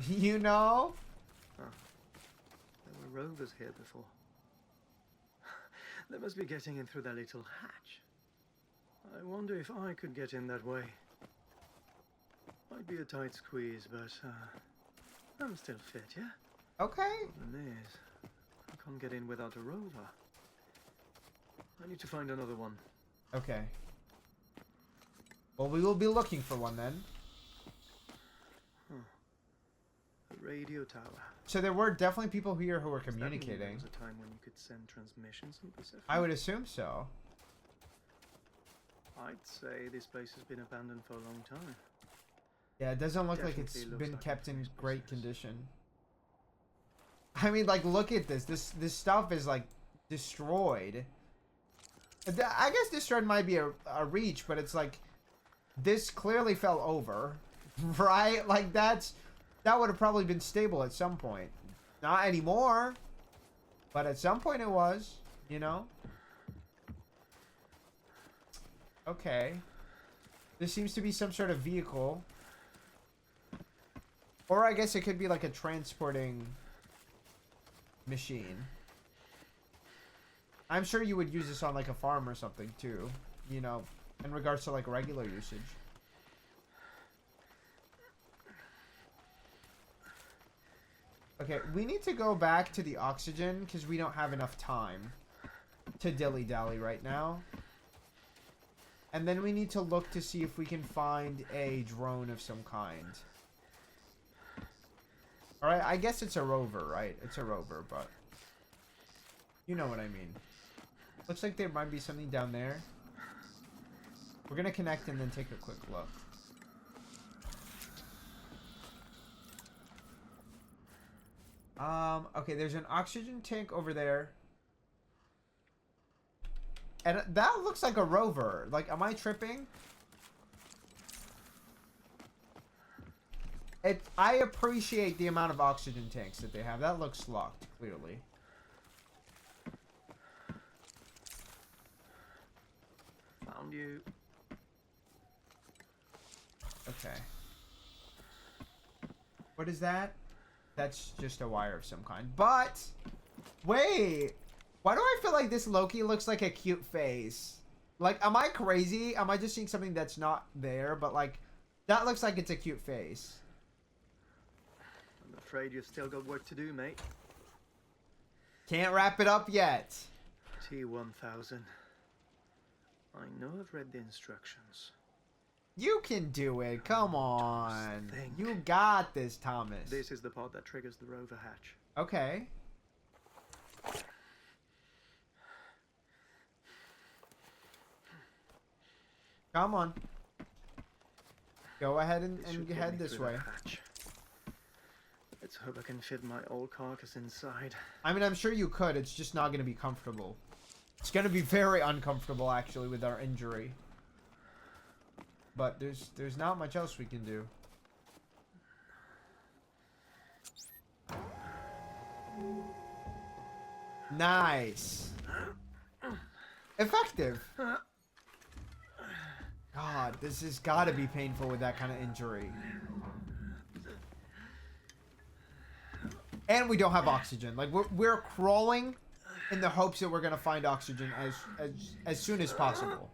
You know? Huh. There were rovers here before. They must be getting in through that little hatch. I wonder if I could get in that way. Might be a tight squeeze, but I'm still fit, yeah? Okay. Problem is, I can't get in without a rover. I need to find another one. Okay. Well, we will be looking for one then. A radio tower. So there were definitely people here who were Does that mean communicating. there was a time when you could send transmissions on Persephone? I would assume so. I'd say this place has been abandoned for a long time. Yeah, it doesn't look like it's Definitely looks been like kept in it's great possessed. condition. I mean, like, look at this. This stuff is, like, destroyed. I guess destroyed might be a reach, but it's like, this clearly fell over, right? Like, that would have probably been stable at some point. Not anymore, but at some point it was, you know? Okay. This seems to be some sort of vehicle. Or I guess it could be like a transporting machine. I'm sure you would use this on like a farm or something too, you know, in regards to like regular usage. Okay, we need to go back to the oxygen because we don't have enough time to dilly-dally right now. And then we need to look to see if we can find a drone of some kind. Alright, I guess it's a rover, right? It's a rover, but you know what I mean. Looks like there might be something down there. We're gonna connect and then take a quick look. Okay, there's an oxygen tank over there. And that looks like a rover. Like, am I tripping? I appreciate the amount of oxygen tanks that they have. That looks locked, clearly. Found you. Okay. What is that? That's just a wire of some kind. But, wait. Why do I feel like this Loki looks like a cute face? Like, am I crazy? Am I just seeing something that's not there? But, like, that looks like it's a cute face. I'm afraid you've still got work to do, mate. Can't wrap it up yet. T-1000. I know I've read the instructions. You can do it. Come on. think. You got this, Thomas. This is the part that triggers the rover hatch. Okay. Come on. Go ahead and This should get head me this through way. that hatch. Let's hope I can fit my old carcass inside. I mean, I'm sure you could. It's just not going to be comfortable. It's going to be very uncomfortable, actually, with our injury. But there's not much else we can do. Nice. Effective. God, this has got to be painful with that kind of injury. And we don't have oxygen. Like, we're crawling in the hopes that we're going to find oxygen as soon as possible.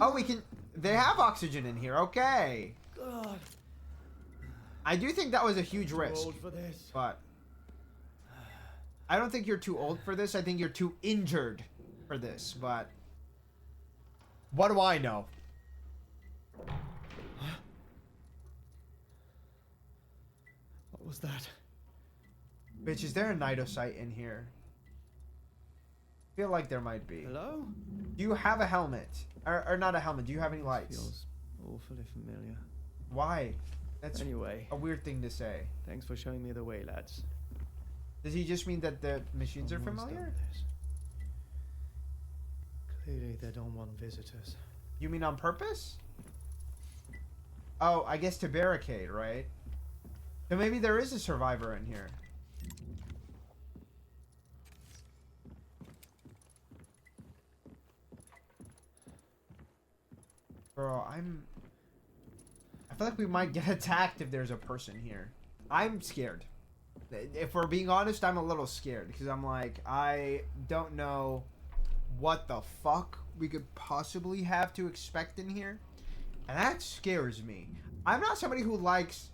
Oh, we can... They have oxygen in here. Okay. God, I do think that was a huge risk. old for this. But... I don't think you're too old for this. I think you're too injured for this. But... What do I know? What was that? Bitch, is there a cnidocyte in here? I feel like there might be. Hello? Do you have a helmet? Or not a helmet, do you have any lights? Feels awfully familiar. Why? That's Anyway, a weird thing to say. thanks for showing me the way, lads. Does he just mean that the machines are Someone's familiar? done this. Clearly they don't want visitors. You mean on purpose? Oh, I guess to barricade, right? So maybe there is a survivor in here. Bro, I feel like we might get attacked if there's a person here. I'm scared. If we're being honest, I'm a little scared because I'm like, I don't know what the fuck we could possibly have to expect in here. And that scares me. I'm not somebody who likes...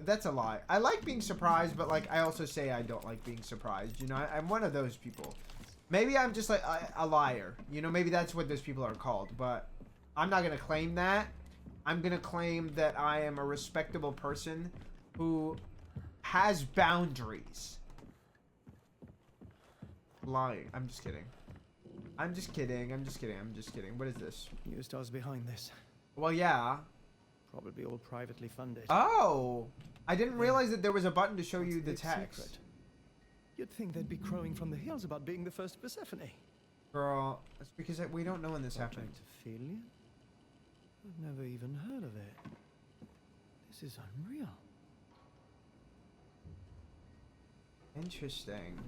That's a lie. I like being surprised, but like I also say I don't like being surprised. You know, I'm one of those people. Maybe I'm just like a liar. You know, maybe that's what those people are called. But I'm not going to claim that. I'm going to claim that I am a respectable person who has boundaries. Lying. I'm just kidding. I'm just kidding. I'm just kidding. I'm just kidding. What is this? New stars behind this. Well, yeah. Probably all privately funded. Oh! I didn't realize that there was a button to show you the Big text. secret. You'd think they'd be crowing from the hills about being the first Persephone. Girl, that's because we don't know when this happened. Aphelion? I've never even heard of it. This is unreal. Interesting.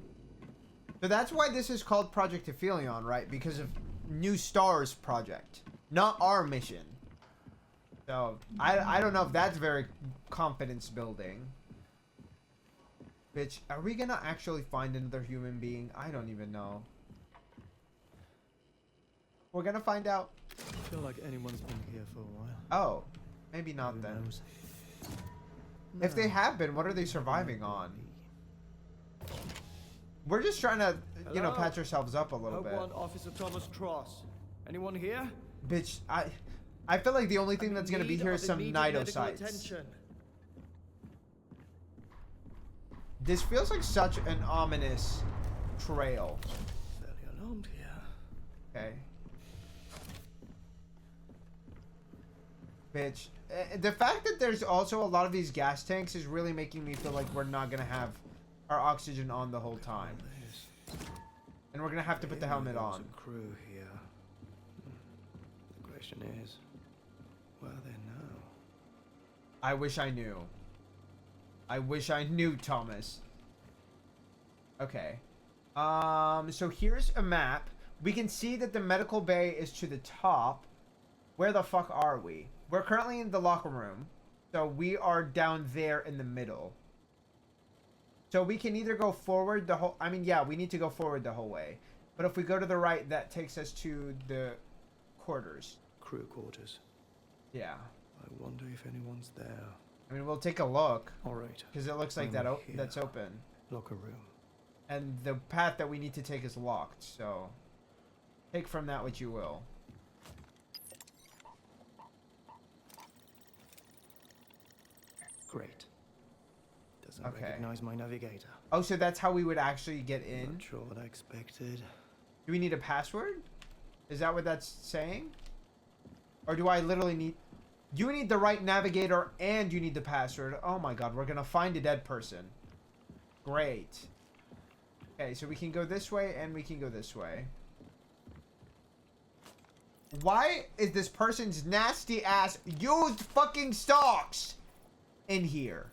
So that's why this is called Project Aphelion, right? Because of New Stars Project, not our mission. So I don't know if that's very confidence building. Bitch, are we gonna actually find another human being? I don't even know. We're gonna find out. I feel like anyone's been here for a while. Oh, maybe not Who then. knows? If they have been, what are they surviving on? We're just trying to, you know, Hello? patch ourselves up a little bit. Officer Thomas Cross. Anyone here? Bitch, I feel like the only thing that's gonna be here is some cnidocytes. This feels like such an ominous trail. Fairly alarmed here. Okay. Bitch. The fact that there's also a lot of these gas tanks is really making me feel like we're not gonna have our oxygen on the whole time. And we're gonna have to put the helmet on. There's a crew here. The question is, where are they now? I wish I knew. I wish I knew, Thomas. Okay. So here's a map. We can see that the medical bay is to the top. Where the fuck are we? We're currently in the locker room. So we are down there in the middle. So we can either go forward the whole... I mean, yeah, we need to go forward the whole way. But if we go to the right, that takes us to the quarters. Crew quarters. Yeah. I wonder if anyone's there. I mean, we'll take a look. All right. Because it looks like Finally here. that's open. Locker room. And the path that we need to take is locked, so... Take from that what you will. Great. Doesn't Okay. recognize my navigator. Oh, so that's how we would actually get in? Not sure what I expected. Do we need a password? Is that what that's saying? Or do I literally need... You need the right navigator and you need the password. Oh my god, we're gonna find a dead person. Great. Okay, so we can go this way and we can go this way. Why is this person's nasty ass used fucking socks in here?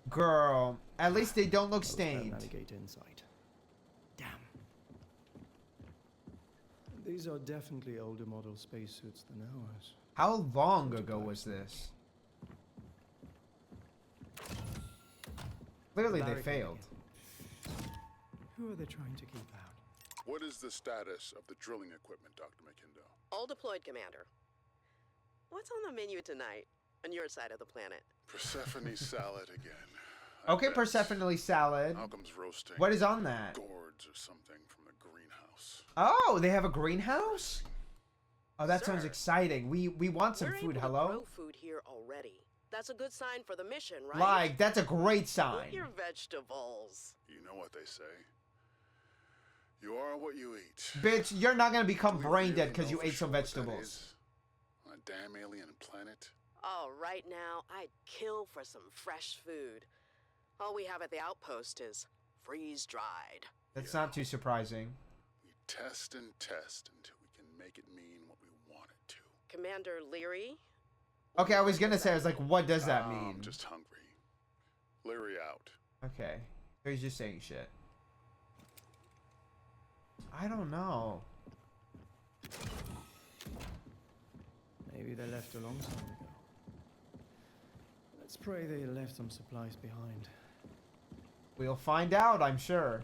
Girl, at least they don't look stained. Navigate inside. Damn. These are definitely older model spacesuits than ours. How long ago was this? Clearly they Barricade. failed. Who are they trying to keep out? What is the status of the drilling equipment, Dr. McKindo? All deployed, Commander. What's on the menu tonight on your side of the planet? Persephone salad again. I Okay, bet. Persephone salad. Malcolm's roasting. What is on that? Gourds or something from the greenhouse. Oh, they have a greenhouse? Oh, that sounds Sir, exciting. We want some we're food. able to Hello? grow food here already. That's a good sign for the mission, right? Like, that's a great Eat sign. your vegetables. You know what they say. You are what you eat. Bitch, you're not gonna become Do we brain dead really because know you for ate some sure what that vegetables. is? On a damn alien planet? Oh, right now, I'd kill for some fresh food. All we have at the outpost is freeze-dried. That's not too surprising. We test and test until we can make it mean what we want it to. Commander Leary? Okay, I was gonna say, I was like, what does that mean? I'm just hungry. Leary out. Okay. He's just saying shit. I don't know. Maybe they left a long time ago. Let's pray they left some supplies behind. We'll find out, I'm sure.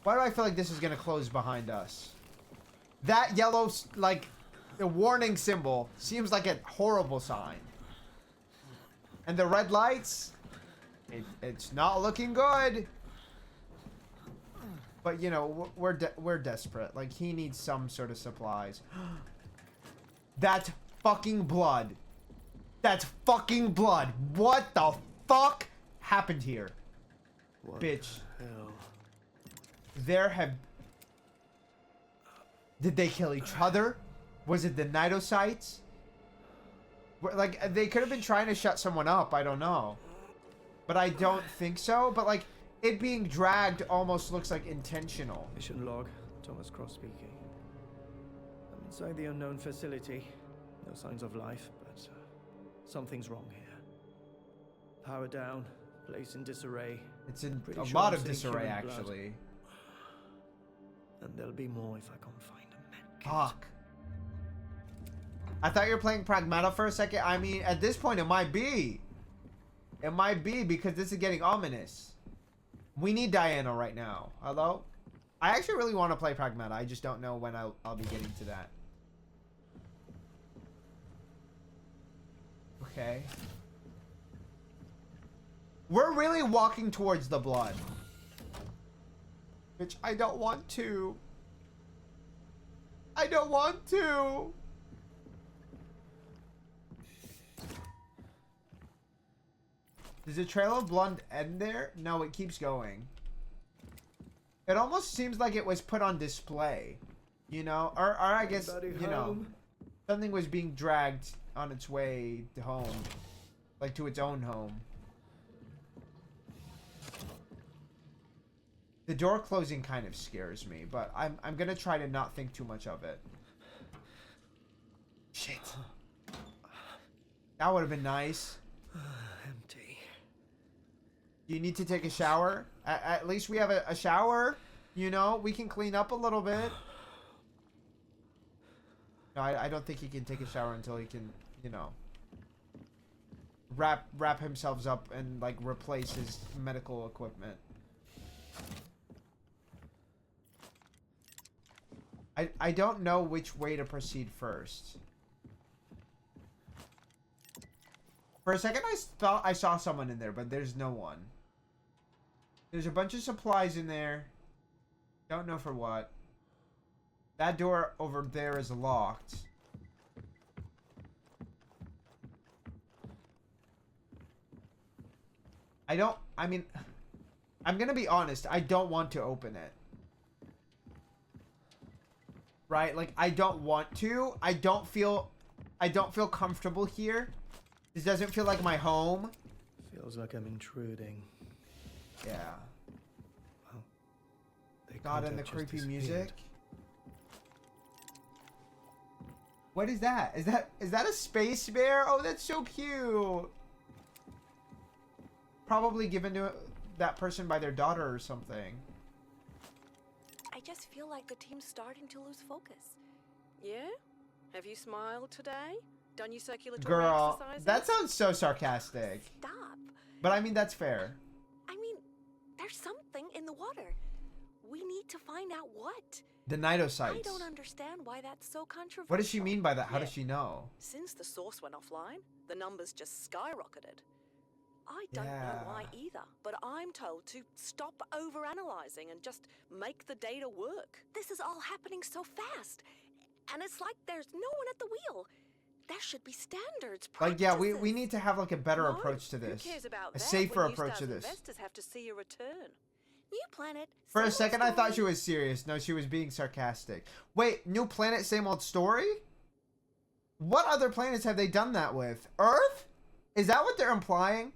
Why do I feel like this is gonna close behind us? That yellow, like, the warning symbol seems like a horrible sign. And the red lights, it's not looking good. But you know, we're desperate. Like, he needs some sort of supplies. That's fucking blood. That's fucking blood. What the fuck happened here? What Bitch. the hell? There have... Did they kill each other? Was it the cnidocytes? Like, they could have been trying to shut someone up. I don't know. But I don't think so. But, like, it being dragged almost looks like intentional. Mission log. Thomas Cross speaking. I'm inside the unknown facility. No signs of life, but something's wrong here. Power down. Place in disarray. It's in Pretty a sure lot I'm of seeing disarray, human blood. actually. And there'll be more if I can't find a medkit. Fuck. I thought you were playing Pragmata for a second. I mean, at this point, it might be. It might be because this is getting ominous. We need Diana right now. Hello? I actually really want to play Pragmata. I just don't know when I'll be getting to that. Okay. We're really walking towards the blood. Which I don't want to. I don't want to. Does the trail of blood end there? No, it keeps going. It almost seems like it was put on display. You know? Or I guess, Anybody you know, home? something was being dragged on its way to home. Like to its own home. The door closing kind of scares me, but I'm gonna try to not think too much of it. Shit. That would have been nice. Empty. You need to take a shower? At least we have a shower. You know, we can clean up a little bit. No, I don't think he can take a shower until he can, you know, wrap himself up and, like, replace his medical equipment. I don't know which way to proceed first. For a second, I thought I saw someone in there, but there's no one. There's a bunch of supplies in there. Don't know for what. That door over there is locked. I mean, I'm gonna be honest, I don't want to open it. Right? Like, I don't want to. I don't feel comfortable here. This doesn't feel like my home. Feels like I'm intruding. Yeah. Well, they God, can't and the have just creepy disappeared. music. What is that? Is that a space bear? Oh, that's so cute. Probably given to that person by their daughter or something. I just feel like the team's starting to lose focus. Yeah? Have you smiled today? Done your circulatory Girl, exercises? that sounds so sarcastic. Stop. But I mean, that's fair. I mean, there's something in the water. We need to find out what. The I cnidocytes. don't understand why that's so controversial. What does she mean by that? How Yeah. does she know? Since the source went offline, the numbers just skyrocketed. I don't Yeah. know why either, but I'm told to stop overanalyzing and just make the data work. This is all happening so fast. And it's like there's no one at the wheel. There should be standards. Like, yeah, we practices. need to have like a better No, approach to who this. cares about A that safer when you approach to stars this. investors have to see a return. New planet. For same a old second, I thought story. she was serious. No, she was being sarcastic. Wait, new planet, same old story? What other planets have they done that with? Earth? Is that what they're implying?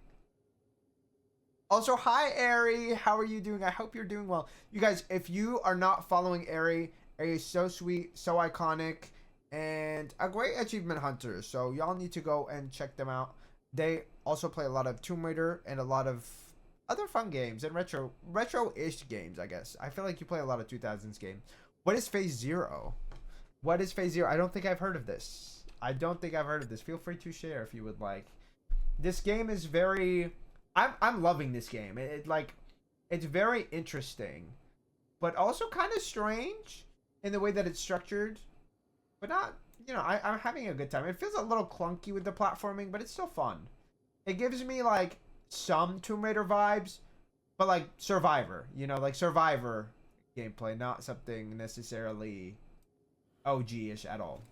Also, hi, Ari. How are you doing? I hope you're doing well. You guys, if you are not following Ari is so sweet, so iconic, and a great achievement hunter. So y'all need to go and check them out. They also play a lot of Tomb Raider and a lot of other fun games and retro-ish games, I guess. I feel like you play a lot of 2000s games. What is Phase Zero? What is Phase Zero? I don't think I've heard of this. Feel free to share if you would like. This game is very... I'm loving this game. It's very interesting, but also kind of strange in the way that it's structured. But not, I'm having a good time. It feels a little clunky with the platforming, but it's still fun. It gives me like some Tomb Raider vibes, but like Survivor, like Survivor gameplay, not something necessarily OG-ish at all.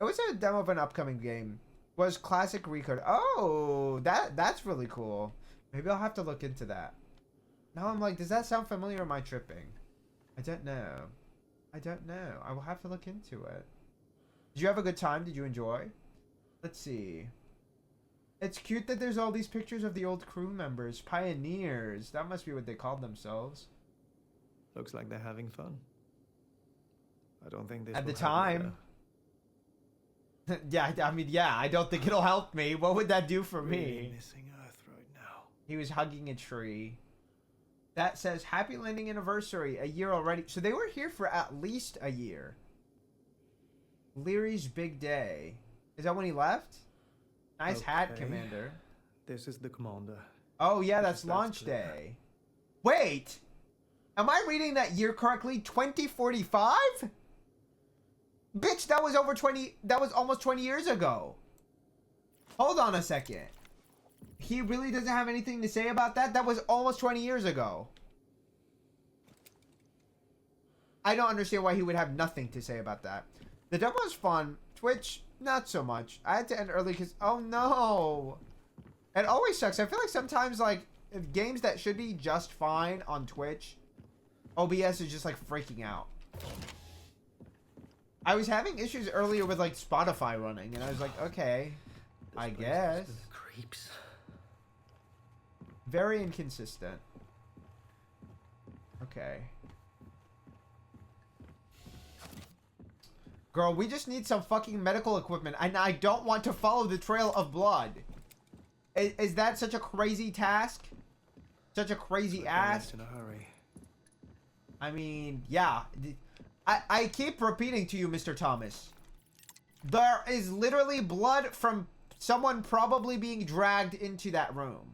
It was a demo of an upcoming game. Was classic recode. Oh, that's really cool. Maybe I'll have to look into that. Now I'm like, does that sound familiar or am I tripping? I don't know. I will have to look into it. Did you have a good time? Did you enjoy? Let's see. It's cute that there's all these pictures of the old crew members. Pioneers. That must be what they called themselves. Looks like they're having fun. I don't think this At the will help time. Yeah, I don't think it'll help me. What would that do for Really me? missing Earth right now. He was hugging a tree. That says, happy landing anniversary. A year already. So they were here for at least a year. Leary's big day. Is that when he left? Nice hat, Okay. Commander. This is the commander. Oh, yeah, that's That's launch clear. day. Wait! Am I reading that year correctly? 2045? Bitch, that was almost 20 years ago. Hold on a second. He really doesn't have anything to say about that? That was almost 20 years ago. I don't understand why he would have nothing to say about that. The demo was fun. Twitch, not so much. I had to end early because... Oh, no. It always sucks. I feel like sometimes, like, if games that should be just fine on Twitch, OBS is just, like, freaking out. I was having issues earlier with, like, Spotify running, and I was like, okay, I guess. Creeps. Very inconsistent. Okay. Girl, we just need some fucking medical equipment, and I don't want to follow the trail of blood. Is that such a crazy task? Such a crazy ask? In a hurry. I mean, yeah. I keep repeating to you, Mr. Thomas. There is literally blood from someone probably being dragged into that room.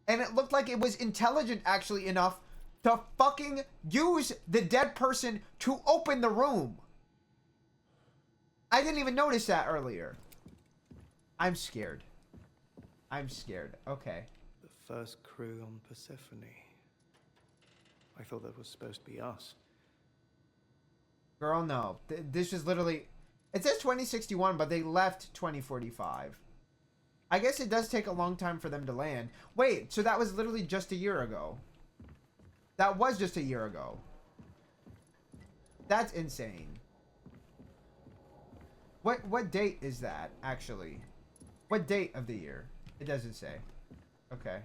And it looked like it was intelligent, actually, enough to fucking use the dead person to open the room. I didn't even notice that earlier. I'm scared. Okay. The first crew on Persephone. I thought that was supposed to be us. Girl, no. This is literally... It says 2061, but they left 2045. I guess it does take a long time for them to land. Wait, so that was literally just a year ago. That was just a year ago. That's insane. What date is that, actually? What date of the year? It doesn't say. Okay.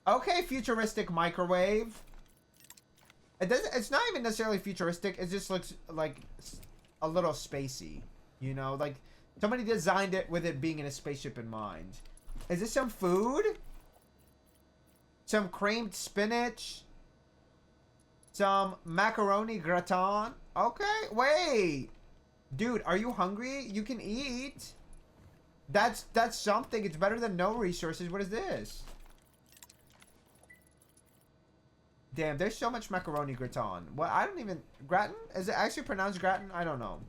Okay, futuristic microwave. It's not even necessarily futuristic. It just looks like a little spacey. Like somebody designed it with it being in a spaceship in mind. Is this some food? Some creamed spinach? Some macaroni gratin? Okay, wait. Dude, are you hungry? You can eat. That's something. It's better than no resources. What is this? Damn, there's so much macaroni gratin. Well, I don't even... Gratin? Is it actually pronounced gratin? I don't know.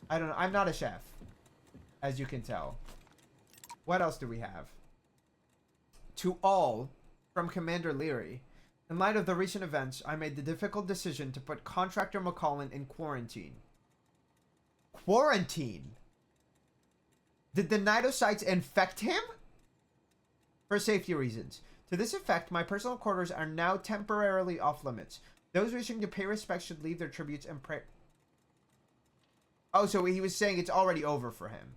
I'm not a chef. As you can tell. What else do we have? To all from Commander Leary. In light of the recent events, I made the difficult decision to put contractor McCollin in quarantine. Quarantine? Did the cnidocytes infect him? For safety reasons. To this effect, my personal quarters are now temporarily off limits. Those wishing to pay respect should leave their tributes and pray. Oh, so he was saying it's already over for him.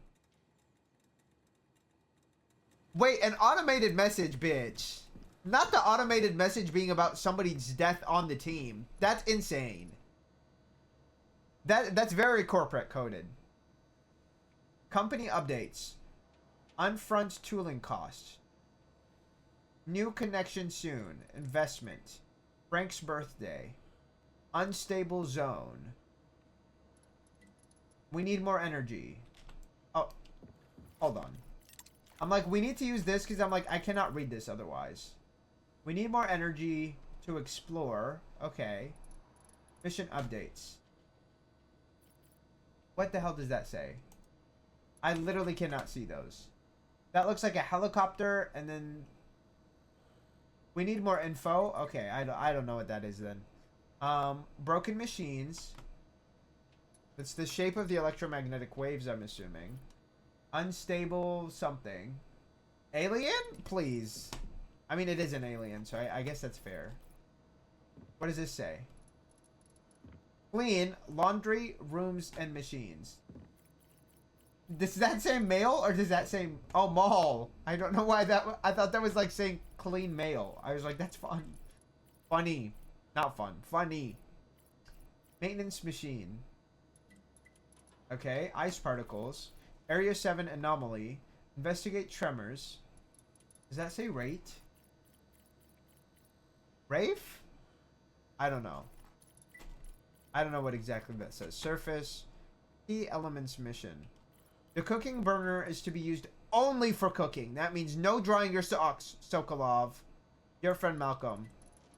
Wait, an automated message, bitch. Not the automated message being about somebody's death on the team. That's insane. That's very corporate coded. Company updates. Unfront tooling costs. New connection soon. Investment. Frank's birthday. Unstable zone. We need more energy. Oh, hold on. I'm like, we need to use this because I'm like, I cannot read this otherwise. We need more energy to explore. Okay. Mission updates. What the hell does that say? I literally cannot see those. That looks like a helicopter, and then we need more info. Okay, I don't know what that is then. Broken machines. It's the shape of the electromagnetic waves, I'm assuming. Unstable something. Alien? Please. I mean, it is an alien, so I guess that's fair. What does this say? Clean laundry, rooms, and machines. Does that say mail or does that say... Oh, mall. I don't know why that... I thought that was like saying clean mail. I was like, that's fun. Funny. Not fun. Funny. Maintenance machine. Okay. Ice particles. Area 7 anomaly. Investigate tremors. Does that say rate? Rafe? I don't know. I don't know what exactly that says. Surface. Key elements mission. The cooking burner is to be used only for cooking. That means no drying your socks, Sokolov. Your friend Malcolm.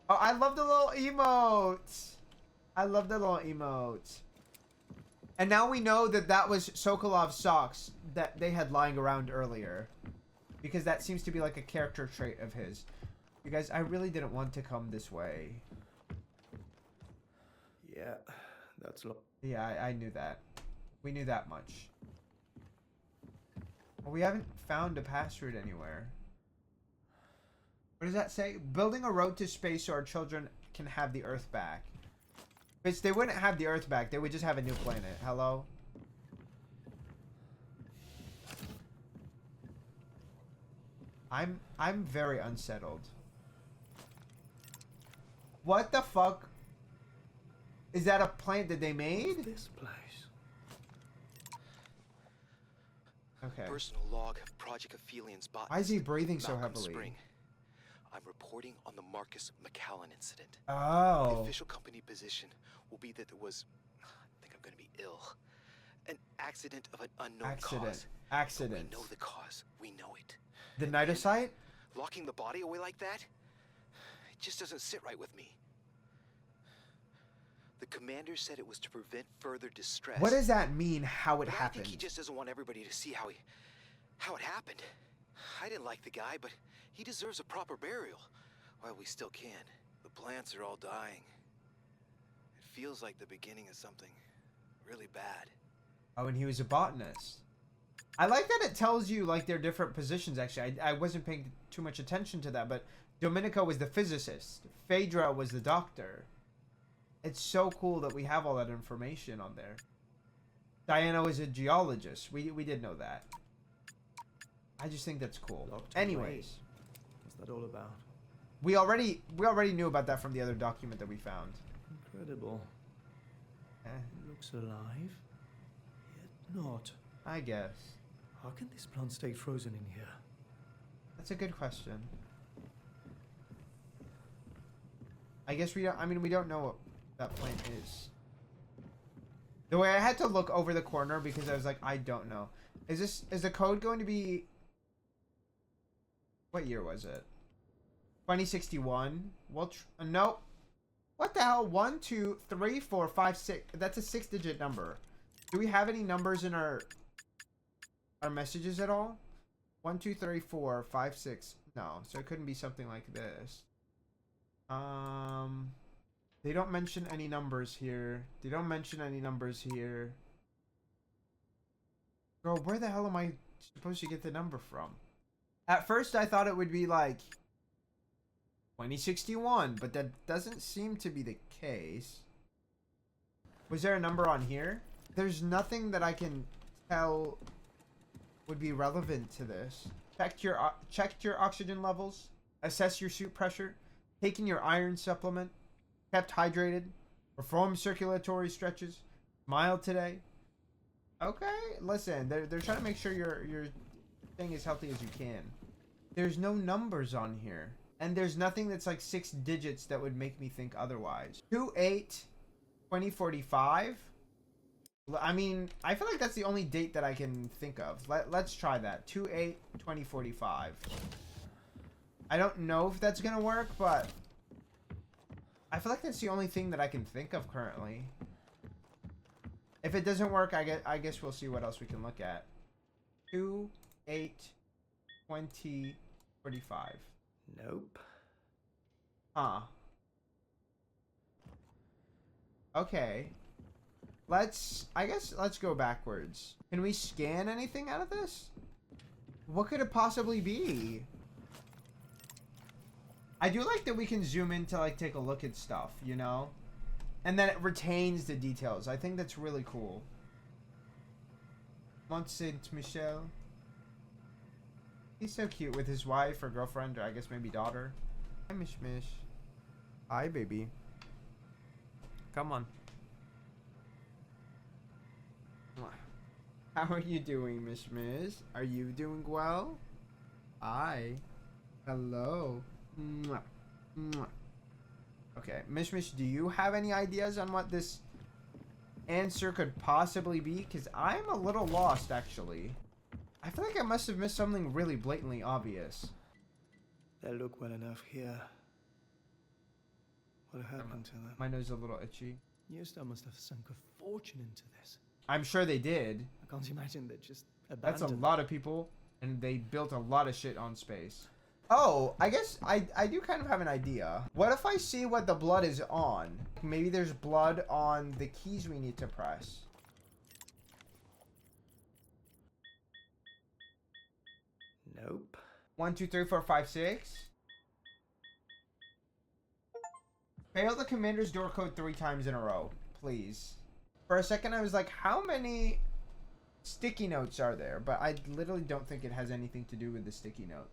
Oh, I love the little emotes. I love the little emotes. And now we know that that was Sokolov's socks that they had lying around earlier. Because that seems to be like a character trait of his. You guys, I really didn't want to come this way. Yeah, that's Yeah, I knew that. We knew that much. Well, we haven't found a password anywhere. What does that say? Building a road to space so our children can have the Earth back. Bitch, they wouldn't have the Earth back. They would just have a new planet. Hello? I'm very unsettled. What the fuck? Is that a plant that they made? This place. Okay. Personal log of Project Aphelion's botanist. Why is he breathing so Malcolm heavily? Spring. I'm reporting on the Marcus McCallan incident. Oh. The official company position will be that there was, I think I'm going to be ill, an accident of an unknown cause. Accident. But we know the cause. We know it. The cnidocyte? Locking the body away like that? It just doesn't sit right with me. The commander said it was to prevent further distress. What does that mean, how it But happened? I think he just doesn't want everybody to see how it happened. I didn't like the guy, but he deserves a proper burial. While we still can. The plants are all dying. It feels like the beginning of something really bad. Oh, and he was a botanist. I like that it tells you, like, their different positions, actually. I wasn't paying too much attention to that, but Domenico was the physicist. Phaedra was the doctor. It's so cool that we have all that information on there. Diana was a geologist. We did know that. I just think that's cool. Anyways. What's that all about? We already knew about that from the other document that we found. Incredible. It looks alive, yet not. I guess. How can this plant stay frozen in here? That's a good question. I guess we don't know what that plant is. The way I had to look over the corner because I was like, I don't know. Is the code going to be... What year was it? 2061? Well, no. What the hell? 1, 2, 3, 4, 5, 6. That's a 6-digit number. Do we have any numbers in our messages at all? 1, 2, 3, 4, 5, 6. No, so it couldn't be something like this. They don't mention any numbers here. They don't mention any numbers here. Girl, where the hell am I supposed to get the number from? At first, I thought it would be like 2061, but that doesn't seem to be the case. Was there a number on here? There's nothing that I can tell would be relevant to this. Checked your oxygen levels. Assess your suit pressure. Taken your iron supplement. Kept hydrated. Performed circulatory stretches. Smiled today. Okay, listen, they're trying to make sure your thing is healthy as you can. There's no numbers on here. And there's nothing that's like 6 digits that would make me think otherwise. 2/8/2045. I mean, I feel like that's the only date that I can think of. Let's try that. 2/8/2045. I don't know if that's gonna work, but I feel like that's the only thing that I can think of currently. If it doesn't work, I guess we'll see what else we can look at. 2/8/2045. Nope. Huh. Okay. I guess let's go backwards. Can we scan anything out of this? What could it possibly be? I do like that we can zoom in to like take a look at stuff, you know? And then it retains the details. I think that's really cool. Mont Saint Michel. He's so cute with his wife or girlfriend, or I guess maybe daughter. Hi, Mish Mish. Hi, baby. Come on. How are you doing, Mish Mish? Are you doing well? Hi. Hello. Mwah. Mwah. Okay, Mish Mish, do you have any ideas on what this answer could possibly be? Because I'm a little lost, actually. I feel like I must have missed something really blatantly obvious. They look well enough here. What happened to them? My nose is a little itchy. Newstar must have sunk a fortune into this. I'm sure they did. I can't imagine they just That's abandoned a lot of people, and they built a lot of shit on space. Oh, I guess I do kind of have an idea. What if I see what the blood is on? Maybe there's blood on the keys we need to press. Nope. 1, 2, 3, 4, 5, 6. Fail the commander's door code 3 times in a row, please. For a second, I was like, how many sticky notes are there? But I literally don't think it has anything to do with the sticky notes.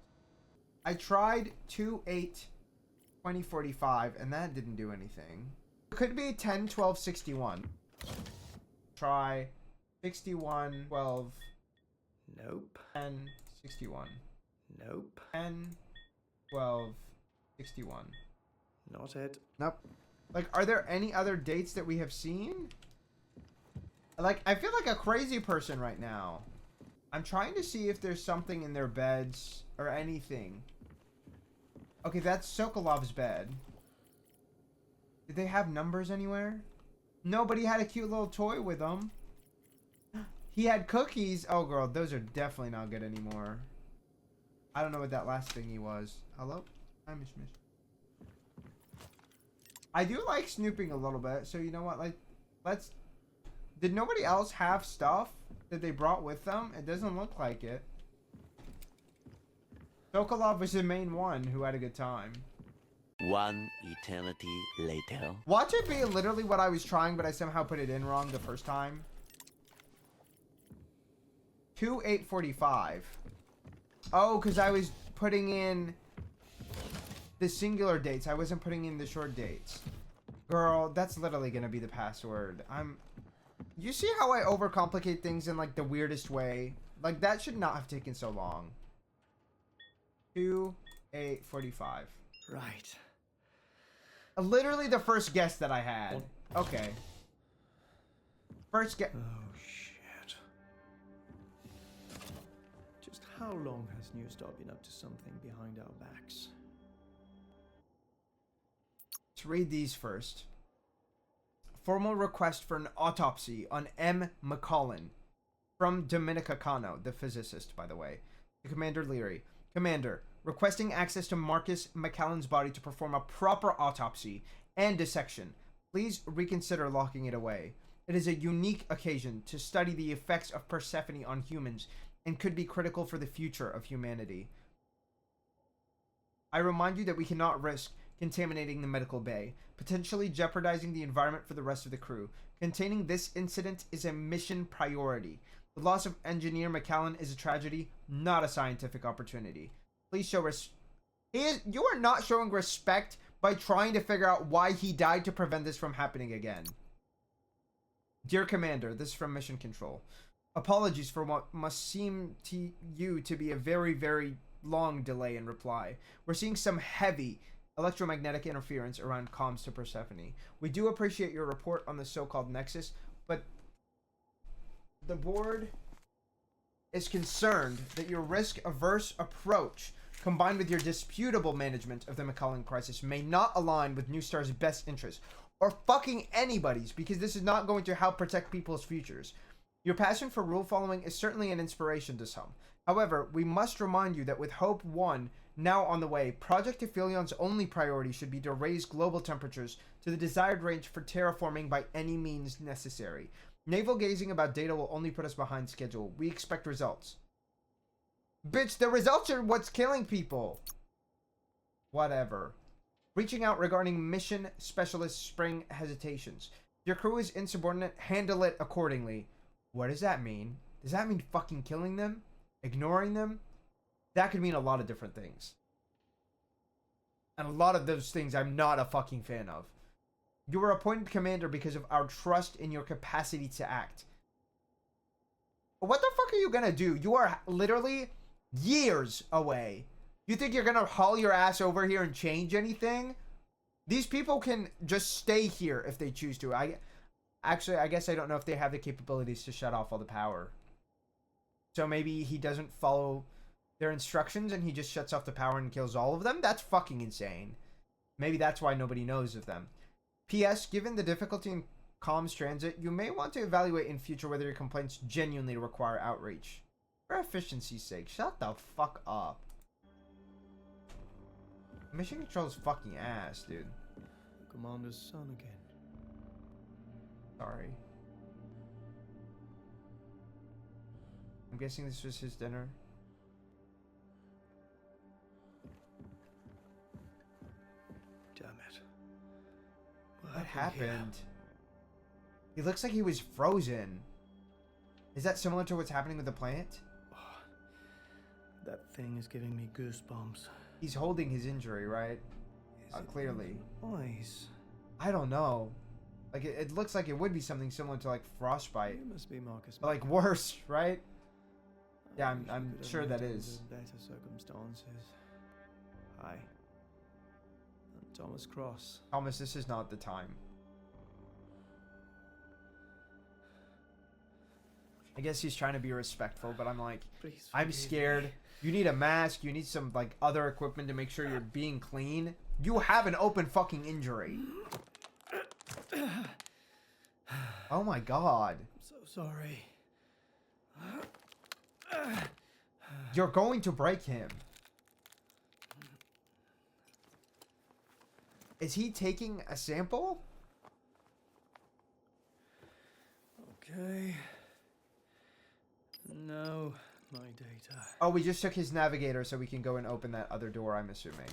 I tried 2/8/2045, and that didn't do anything. It could be 10/12/61. Try 61/12. Nope. 10/61. Nope. 10/12/61. Not it. Nope. Like, are there any other dates that we have seen? Like, I feel like a crazy person right now. I'm trying to see if there's something in their beds or anything. Okay, that's Sokolov's bed. Did they have numbers anywhere? Nobody had a cute little toy with them. He had cookies. Oh, girl, those are definitely not good anymore. I don't know what that last thingy was. Hello? Hi, Mish Mish. I do like snooping a little bit, so you know what? Like, let's... Did nobody else have stuff that they brought with them? It doesn't look like it. Sokolov was the main one who had a good time. One eternity later. Watch it be literally what I was trying, but I somehow put it in wrong the first time. 2/8/45. Oh, because I was putting in the singular dates. I wasn't putting in the short dates. Girl, that's literally going to be the password. You see how I overcomplicate things in like the weirdest way? Like, that should not have taken so long. 2/8/45. Right. Literally the first guess that I had. Okay. First guess. Oh, shit. Just how long has Newstar been up to something behind our backs? Let's read these first. Formal request for an autopsy on M. McCollin. From Dominica Cano, the physicist, by the way. To Commander Leary. Commander, requesting access to Marcus McCallan's body to perform a proper autopsy and dissection. Please reconsider locking it away. It is a unique occasion to study the effects of Persephone on humans and could be critical for the future of humanity. I remind you that we cannot risk contaminating the medical bay, potentially jeopardizing the environment for the rest of the crew. Containing this incident is a mission priority. The loss of Engineer McCallan is a tragedy, not a scientific opportunity. Please show you are not showing respect by trying to figure out why he died to prevent this from happening again. Dear Commander, this is from Mission Control. Apologies for what must seem to you to be a very, very long delay in reply. We're seeing some heavy electromagnetic interference around comms to Persephone. We do appreciate your report on the so-called Nexus, but the board is concerned that your risk-averse approach, combined with your disputable management of the McCullen crisis, may not align with New Star's best interests, or fucking anybody's, because this is not going to help protect people's futures. Your passion for rule following is certainly an inspiration to some. However, we must remind you that with Hope 1 now on the way, Project Aphilion's only priority should be to raise global temperatures to the desired range for terraforming by any means necessary. Navel gazing about data will only put us behind schedule. We expect results. Bitch, the results are what's killing people. Whatever. Reaching out regarding mission specialist spring hesitations. Your crew is insubordinate. Handle it accordingly. What does that mean? Does that mean fucking killing them? Ignoring them? That could mean a lot of different things. And a lot of those things I'm not a fucking fan of. You were appointed commander because of our trust in your capacity to act. What the fuck are you gonna do? You are literally years away. You think you're gonna haul your ass over here and change anything? These people can just stay here if they choose to. I guess I don't know if they have the capabilities to shut off all the power. So maybe he doesn't follow their instructions and he just shuts off the power and kills all of them? That's fucking insane. Maybe that's why nobody knows of them. P.S. Given the difficulty in comms transit, you may want to evaluate in future whether your complaints genuinely require outreach. For efficiency's sake, shut the fuck up. Mission Control's fucking ass, dude. Commander's son again. Sorry. I'm guessing this was his dinner. Damn it. What happened? He looks like he was frozen. Is that similar to what's happening with the planet? Oh, that thing is giving me goosebumps. He's holding his injury, right? Clearly. Eyes. I don't know. Like, it looks like it would be something similar to, like, frostbite. It must be Marcus. But, like, worse, right? Yeah, I'm sure that is. Better circumstances. Hi. I'm Thomas Cross. Thomas, this is not the time. I guess he's trying to be respectful, but I'm like, Please I'm scared. You need a mask. You need some, like, other equipment to make sure you're being clean. You have an open fucking injury. Oh my god. I'm so sorry. You're going to break him. Is he taking a sample? Okay. No, my data. Oh, we just took his navigator so we can go and open that other door, I'm assuming.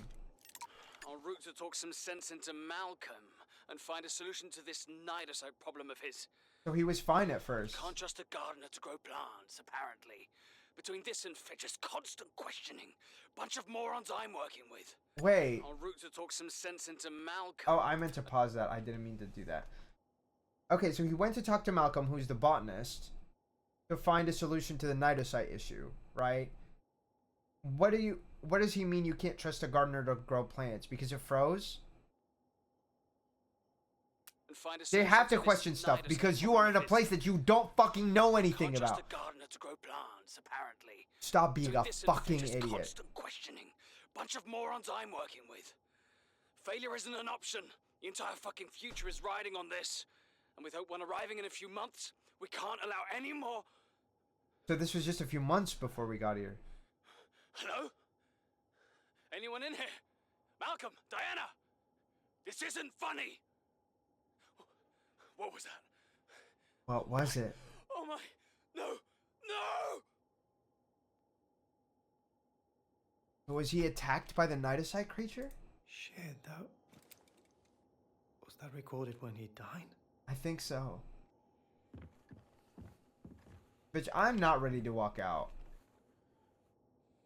En route to talk some sense into Malcolm and find a solution to this cnidocyte problem of his. So he was fine at first. Can't trust a gardener to grow plants, apparently. Between this and Fitcher's constant questioning, bunch of morons I'm working with. Wait. En route to talk some sense into Malcolm. Oh, I meant to pause that. I didn't mean to do that. Okay, so he went to talk to Malcolm, who's the botanist, to find a solution to the cnidocyte issue, right? What does he mean you can't trust a gardener to grow plants? Because it froze? They have to question stuff because you are in a place that you don't fucking know anything about. A gardener to grow plants, apparently. Stop being a fucking idiot. Constant questioning. Bunch of morons I'm working with. Failure isn't an option. The entire fucking future is riding on this. And with Hope 1 arriving in a few months, we can't allow any more... So this was just a few months before we got here. Hello? Anyone in here? Malcolm, Diana! This isn't funny! What was that? What was it? Oh my... No! No! Was he attacked by the cnidocyte creature? Shit, that... Was that recorded when he died? I think so. Bitch, I'm not ready to walk out.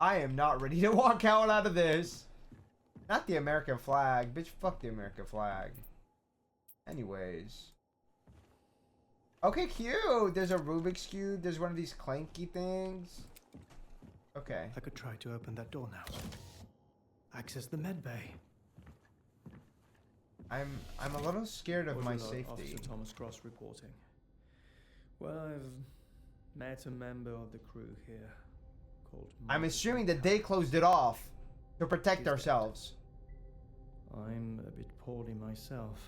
I am not ready to walk out of this. Not the American flag. Bitch, fuck the American flag. Anyways. Okay, cute. There's a Rubik's Cube. There's one of these clanky things. Okay. I could try to open that door now. Access the med bay. I'm a little scared of my safety. Officer Thomas Cross reporting. Well, I've met a member of the crew here called... I'm assuming that they closed it off to protect ourselves. I'm a bit poorly myself.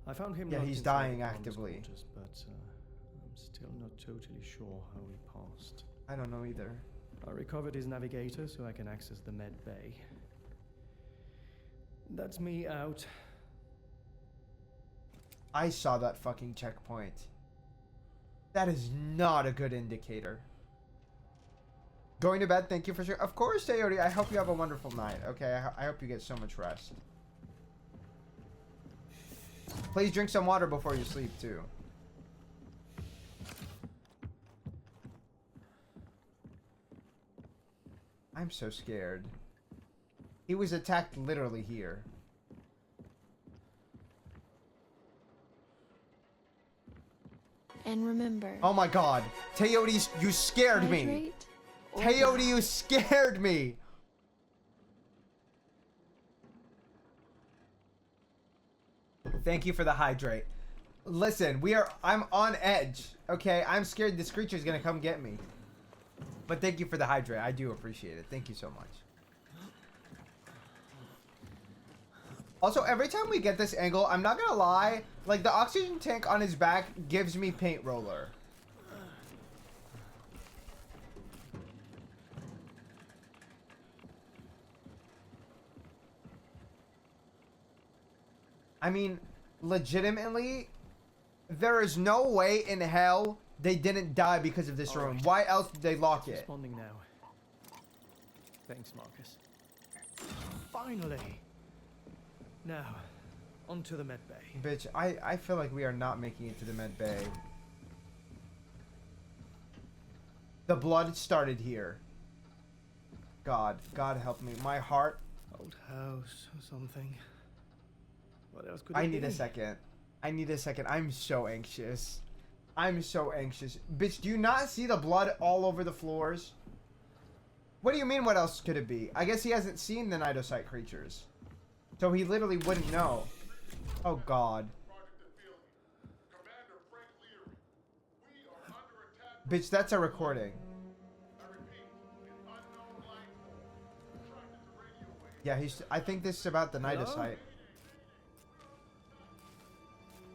I found him. Yeah, locked he's inside dying the comms actively. quarters, but I'm still not totally sure how he passed. I don't know either. I recovered his navigator so I can access the med bay. That's me out. I saw that fucking checkpoint. That is not a good indicator. Going to bed, thank you for sure. Of course, Teodi, I hope you have a wonderful night. Okay, I hope you get so much rest. Please drink some water before you sleep, too. I'm so scared. He was attacked literally here. And remember... Oh my god. Teodi, you scared me. Teodi, you scared me. Thank you for the hydrate. Listen, I'm on edge. Okay, I'm scared this creature's gonna come get me. But thank you for the hydrate. I do appreciate it. Thank you so much. Also, every time we get this angle, I'm not gonna lie, like the oxygen tank on his back gives me paint roller. I mean, legitimately, there is no way in hell they didn't die because of this room. Why else did they lock it? Responding now. Thanks, Marcus. Finally. Now, onto the med bay. Bitch, I feel like we are not making it to the med bay. The blood started here. God help me. My heart. Old house or something. What else could I it need be? a second. I need a second. I'm so anxious. I'm so anxious. Bitch, do you not see the blood all over the floors? What do you mean, what else could it be? I guess he hasn't seen the cnidocyte creatures. So he literally wouldn't know. Oh, God. Bitch, that's a recording. Yeah, I think this is about the cnidocyte.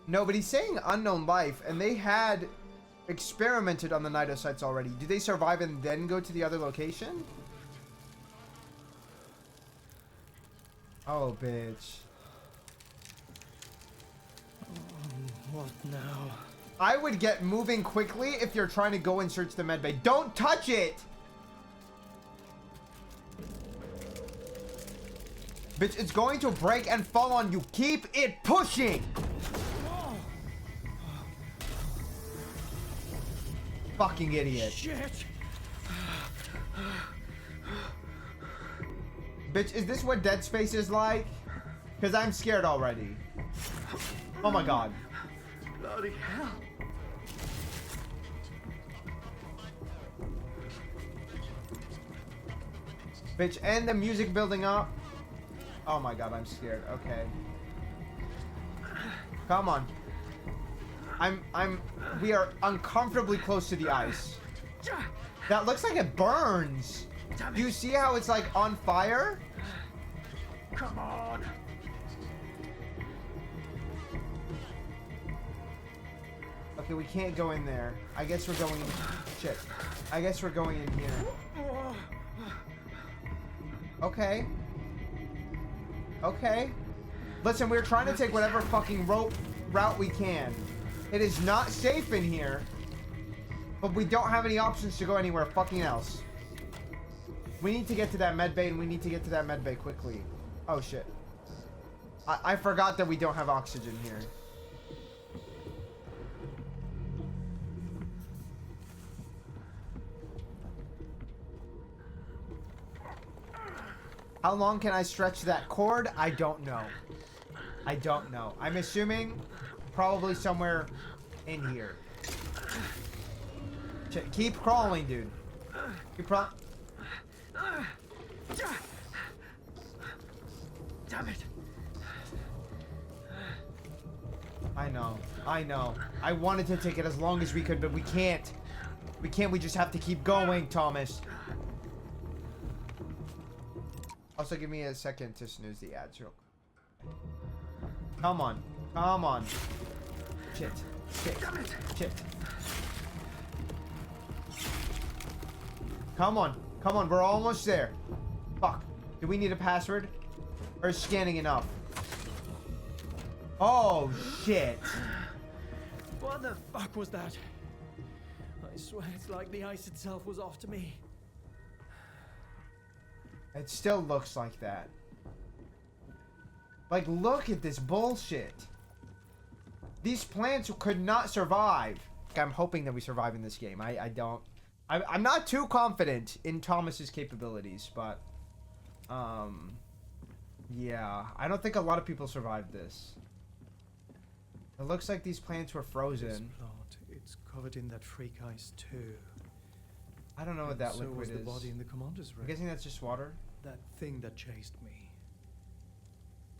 No, but he's saying unknown life, and they had experimented on the cnidocytes already. Do they survive and then go to the other location? Oh, bitch. What now? I would get moving quickly if you're trying to go and search the medbay. Don't touch it! Bitch, it's going to break and fall on you. Keep it pushing! Fucking idiot. Shit! Bitch, is this what Dead Space is like? Because I'm scared already. Oh my god. Bloody hell. Bitch, and the music building up. Oh my god, I'm scared. Okay. Come on. We are uncomfortably close to the ice. That looks like it burns. Do you see how it's like on fire? Come on. Okay, we can't go in there. I guess we're going in. Shit. I guess we're going in here. Okay. Okay. Listen, we're trying to take whatever fucking route we can. It is not safe in here. But we don't have any options to go anywhere fucking else. We need to get to that med bay, and we need to get to that med bay quickly. Oh shit. I forgot that we don't have oxygen here. How long can I stretch that cord? I don't know. I don't know. I'm assuming probably somewhere in here. Keep crawling, dude. Keep crawling. Damn it. I know. I know. I wanted to take it as long as we could, but we can't. We can't. We just have to keep going, Thomas. Also, give me a second to snooze the ads real quick. Come on. Come on. Shit. Shit. Shit. Come on. Come on. We're almost there. Fuck. Do we need a password? Or is scanning enough? Oh, shit. What the fuck was that? I swear it's like the ice itself was after me. It still looks like that. Like, look at this bullshit. These plants could not survive. I'm hoping that we survive in this game. I'm not too confident in Thomas's capabilities, but yeah, I don't think a lot of people survived this. It looks like these plants were frozen. This plot, it's covered in that freak ice too. I don't know what that so liquid was is. the body in the commander's room. I'm guessing that's just water. That thing that chased me.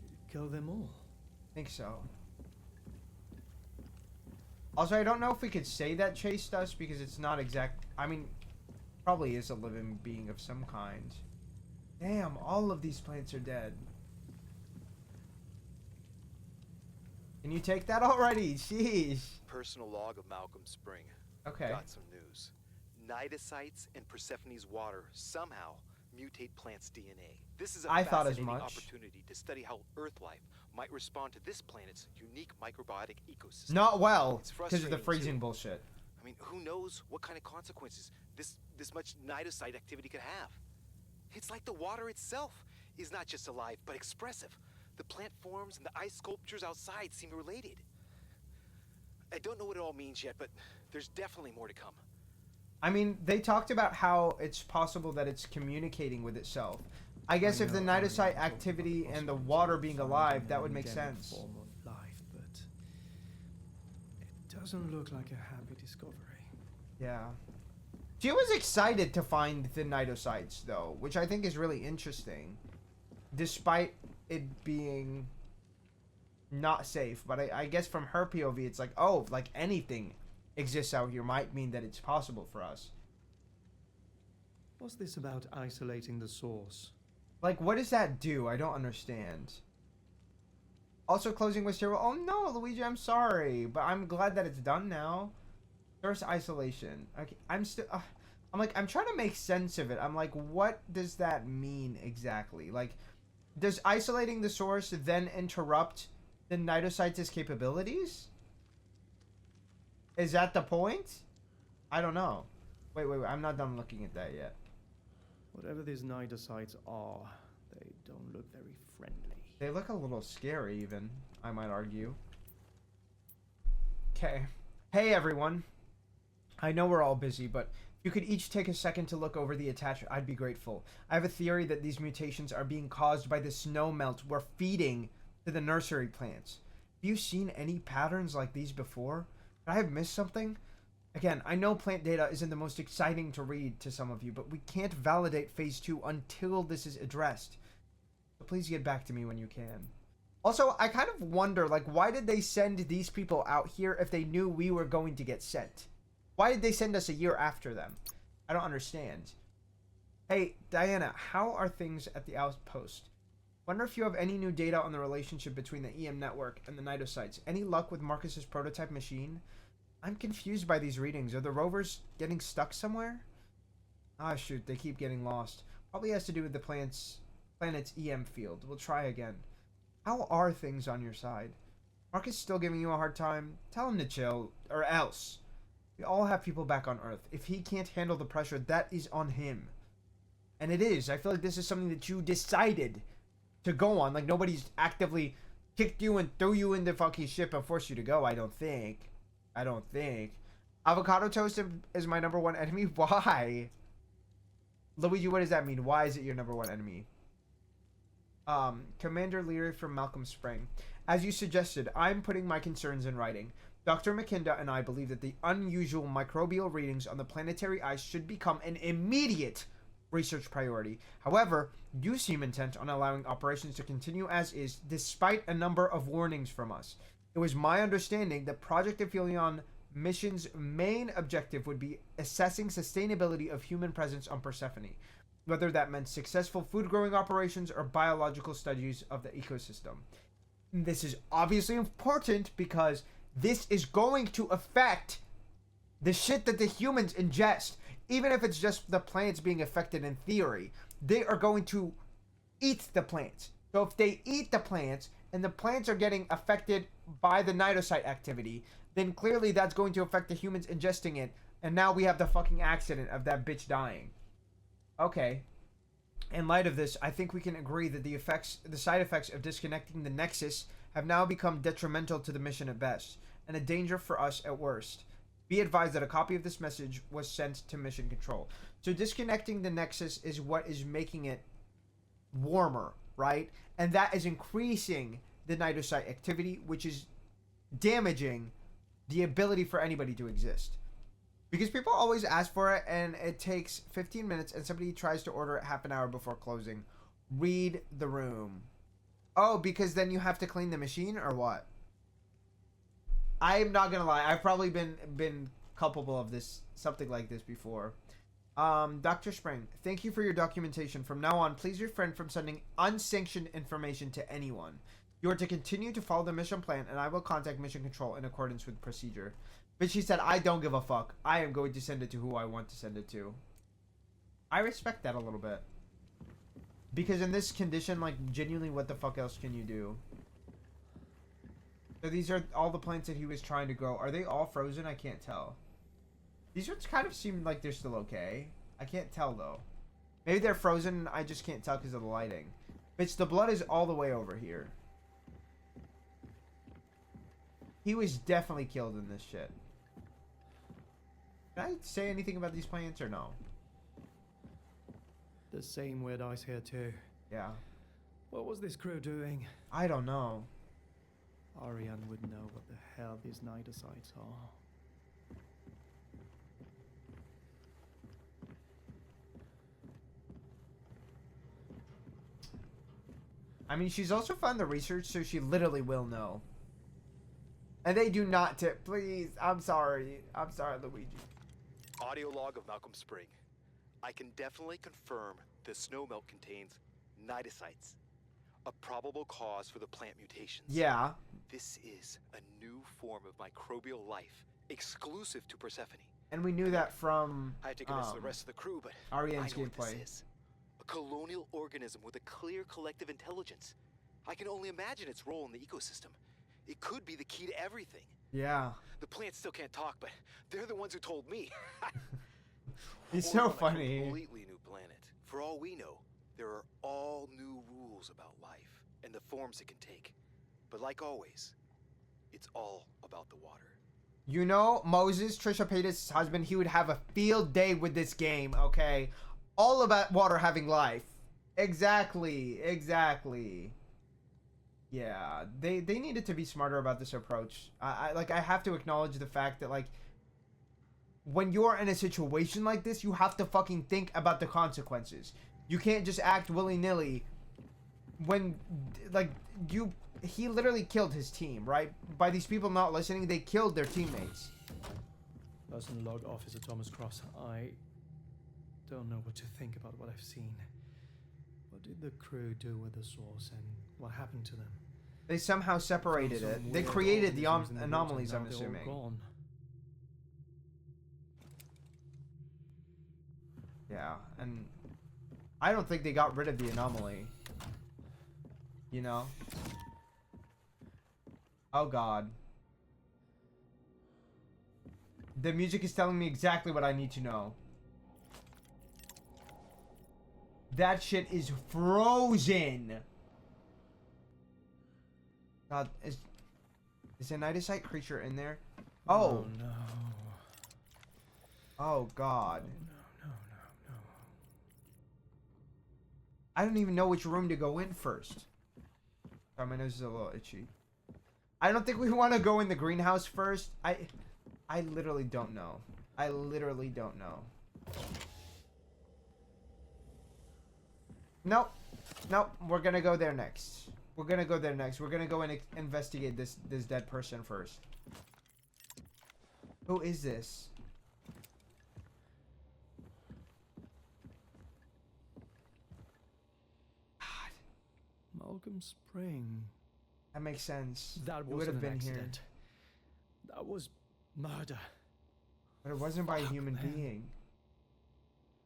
Did it kill them all? I think so. Also, I don't know if we could say that chased us because it's not exact. I mean, probably is a living being of some kind. Damn, all of these plants are dead. Can you take that already? Jeez. Personal log of Malcolm Spring. Okay. Got some news. Cnidocytes in Persephone's water somehow mutate plants' DNA. This is a fascinating opportunity to study how Earth life might respond to this planet's unique microbiotic ecosystem. Not well, because of the freezing bullshit. I mean, who knows what kind of consequences this much cnidocyte activity could have? It's like the water itself is not just alive, but expressive. The plant forms and the ice sculptures outside seem related. I don't know what it all means yet, but there's definitely more to come. I mean, they talked about how it's possible that it's communicating with itself. I guess if the cnidocyte activity and the water being alive, that would make sense. Form of life, but it doesn't look like a happy discovery. Yeah. She was excited to find the cnidocytes, though, which I think is really interesting. Despite it being not safe. But I guess from her POV, it's like, oh, like anything exists out here might mean that it's possible for us. What's this about isolating the source? Like, what does that do? I don't understand. Also, closing was terrible. Oh no, Luigi, I'm sorry. But I'm glad that it's done now. Source isolation. Okay, I'm still... I'm trying to make sense of it. I'm like, what does that mean exactly? Like, does isolating the source then interrupt the cnidocytes' capabilities? Is that the point? I don't know. Wait. I'm not done looking at that yet. Whatever these cnidocytes are, they don't look very friendly. They look a little scary even, I might argue. Okay. Hey everyone. I know we're all busy, but if you could each take a second to look over the attachment, I'd be grateful. I have a theory that these mutations are being caused by the snow melt we're feeding to the nursery plants. Have you seen any patterns like these before? Could I have missed something? Again, I know plant data isn't the most exciting to read to some of you, but we can't validate phase 2 until this is addressed. So please get back to me when you can. Also, I kind of wonder, like, why did they send these people out here if they knew we were going to get sent? Why did they send us a year after them? I don't understand. Hey, Diana, how are things at the outpost? Wonder if you have any new data on the relationship between the EM network and the cnidocytes. Any luck with Marcus's prototype machine? I'm confused by these readings. Are the rovers getting stuck somewhere? Ah, shoot, they keep getting lost. Probably has to do with the plants planet's EM field. We'll try again. How are things on your side? Mark is still giving you a hard time. Tell him to chill, or else. We all have people back on Earth. If he can't handle the pressure, that is on him. And it is. I feel like this is something that you decided to go on. Like, nobody's actively kicked you and threw you in the fucking ship and forced you to go, I don't think. Avocado toast is my number one enemy. Why? Luigi, what does that mean? Why is it your number one enemy? Commander Leary from Malcolm Spring. As you suggested, I'm putting my concerns in writing. Dr. McKinda and I believe that the unusual microbial readings on the planetary ice should become an immediate research priority. However, you seem intent on allowing operations to continue as is, despite a number of warnings from us. It was my understanding that Project Aphelion mission's main objective would be assessing sustainability of human presence on Persephone, whether that meant successful food growing operations or biological studies of the ecosystem. This is obviously important because this is going to affect the shit that the humans ingest. Even if it's just the plants being affected in theory, they are going to eat the plants. So if they eat the plants and the plants are getting affected by the cnidocyte activity, then clearly that's going to affect the humans ingesting it. And now we have the fucking accident of that bitch dying. Okay. In light of this, I think we can agree that the side effects of disconnecting the Nexus have now become detrimental to the mission at best, and a danger for us at worst. Be advised that a copy of this message was sent to Mission Control. So disconnecting the Nexus is what is making it warmer, right? And that is increasing the cnidocyte activity, which is damaging the ability for anybody to exist. Because people always ask for it, and it takes 15 minutes, and somebody tries to order it half an hour before closing. Read the room. Oh, because then you have to clean the machine, or what? I'm not gonna lie. I've probably been culpable of this, something like this before. Dr. Spring, thank you for your documentation. From now on, please refrain from sending unsanctioned information to anyone. You are to continue to follow the mission plan, and I will contact Mission Control in accordance with procedure. But she said, I don't give a fuck. I am going to send it to who I want to send it to. I respect that a little bit. Because in this condition, like, genuinely, what the fuck else can you do? So these are all the plants that he was trying to grow. Are they all frozen? I can't tell. These ones kind of seem like they're still okay. I can't tell, though. Maybe they're frozen, I just can't tell because of the lighting. Bitch, the blood is all the way over here. He was definitely killed in this shit. Can I say anything about these plants or no? The same weird eyes here too. Yeah. What was this crew doing? I don't know. Ariane would know what the hell these cnidocytes are. I mean, she's also found the research, so she literally will know. And they do not tip. Please, I'm sorry. I'm sorry, Luigi. Audio log of Malcolm Spring. I can definitely confirm the snowmelt contains cnidocytes, a probable cause for the plant mutations. Yeah. This is a new form of microbial life, exclusive to Persephone. And we knew that from I had to convince the rest of the crew, but Ariane's I know what gameplay. this is. A colonial organism with a clear collective intelligence. I can only imagine its role in the ecosystem. It could be the key to everything. Yeah. The plants still can't talk, but they're the ones who told me. He's so Or on a funny. completely new planet. For all we know, there are all new rules about life and the forms it can take. But like always, it's all about the water. You know, Moses, Trisha Paytas' husband, he would have a field day with this game, okay? All about water having life. Exactly. Yeah, they needed to be smarter about this approach. I have to acknowledge the fact that, like, when you're in a situation like this, you have to fucking think about the consequences. You can't just act willy-nilly when, like, he literally killed his team, right? By these people not listening, they killed their teammates. Personal log Officer Thomas Cross. I don't know what to think about what I've seen. What did the crew do with the source, and what happened to them? They somehow separated it. They created the anomalies, I'm assuming. Gone. Yeah, and I don't think they got rid of the anomaly. You know? Oh god. The music is telling me exactly what I need to know. That shit is frozen. God, is a cnidocyte creature in there? Oh. No. Oh god. No. I don't even know which room to go in first. Oh, my nose is a little itchy. I don't think we want to go in the greenhouse first. I literally don't know. I literally don't know. Nope. Nope. We're gonna go there next. We're gonna go there next. We're gonna go and investigate this dead person first. Who is this? God. Malcolm Spring. That makes sense. That would wasn't have been an here. accident. That was murder. But it wasn't by a human man. being.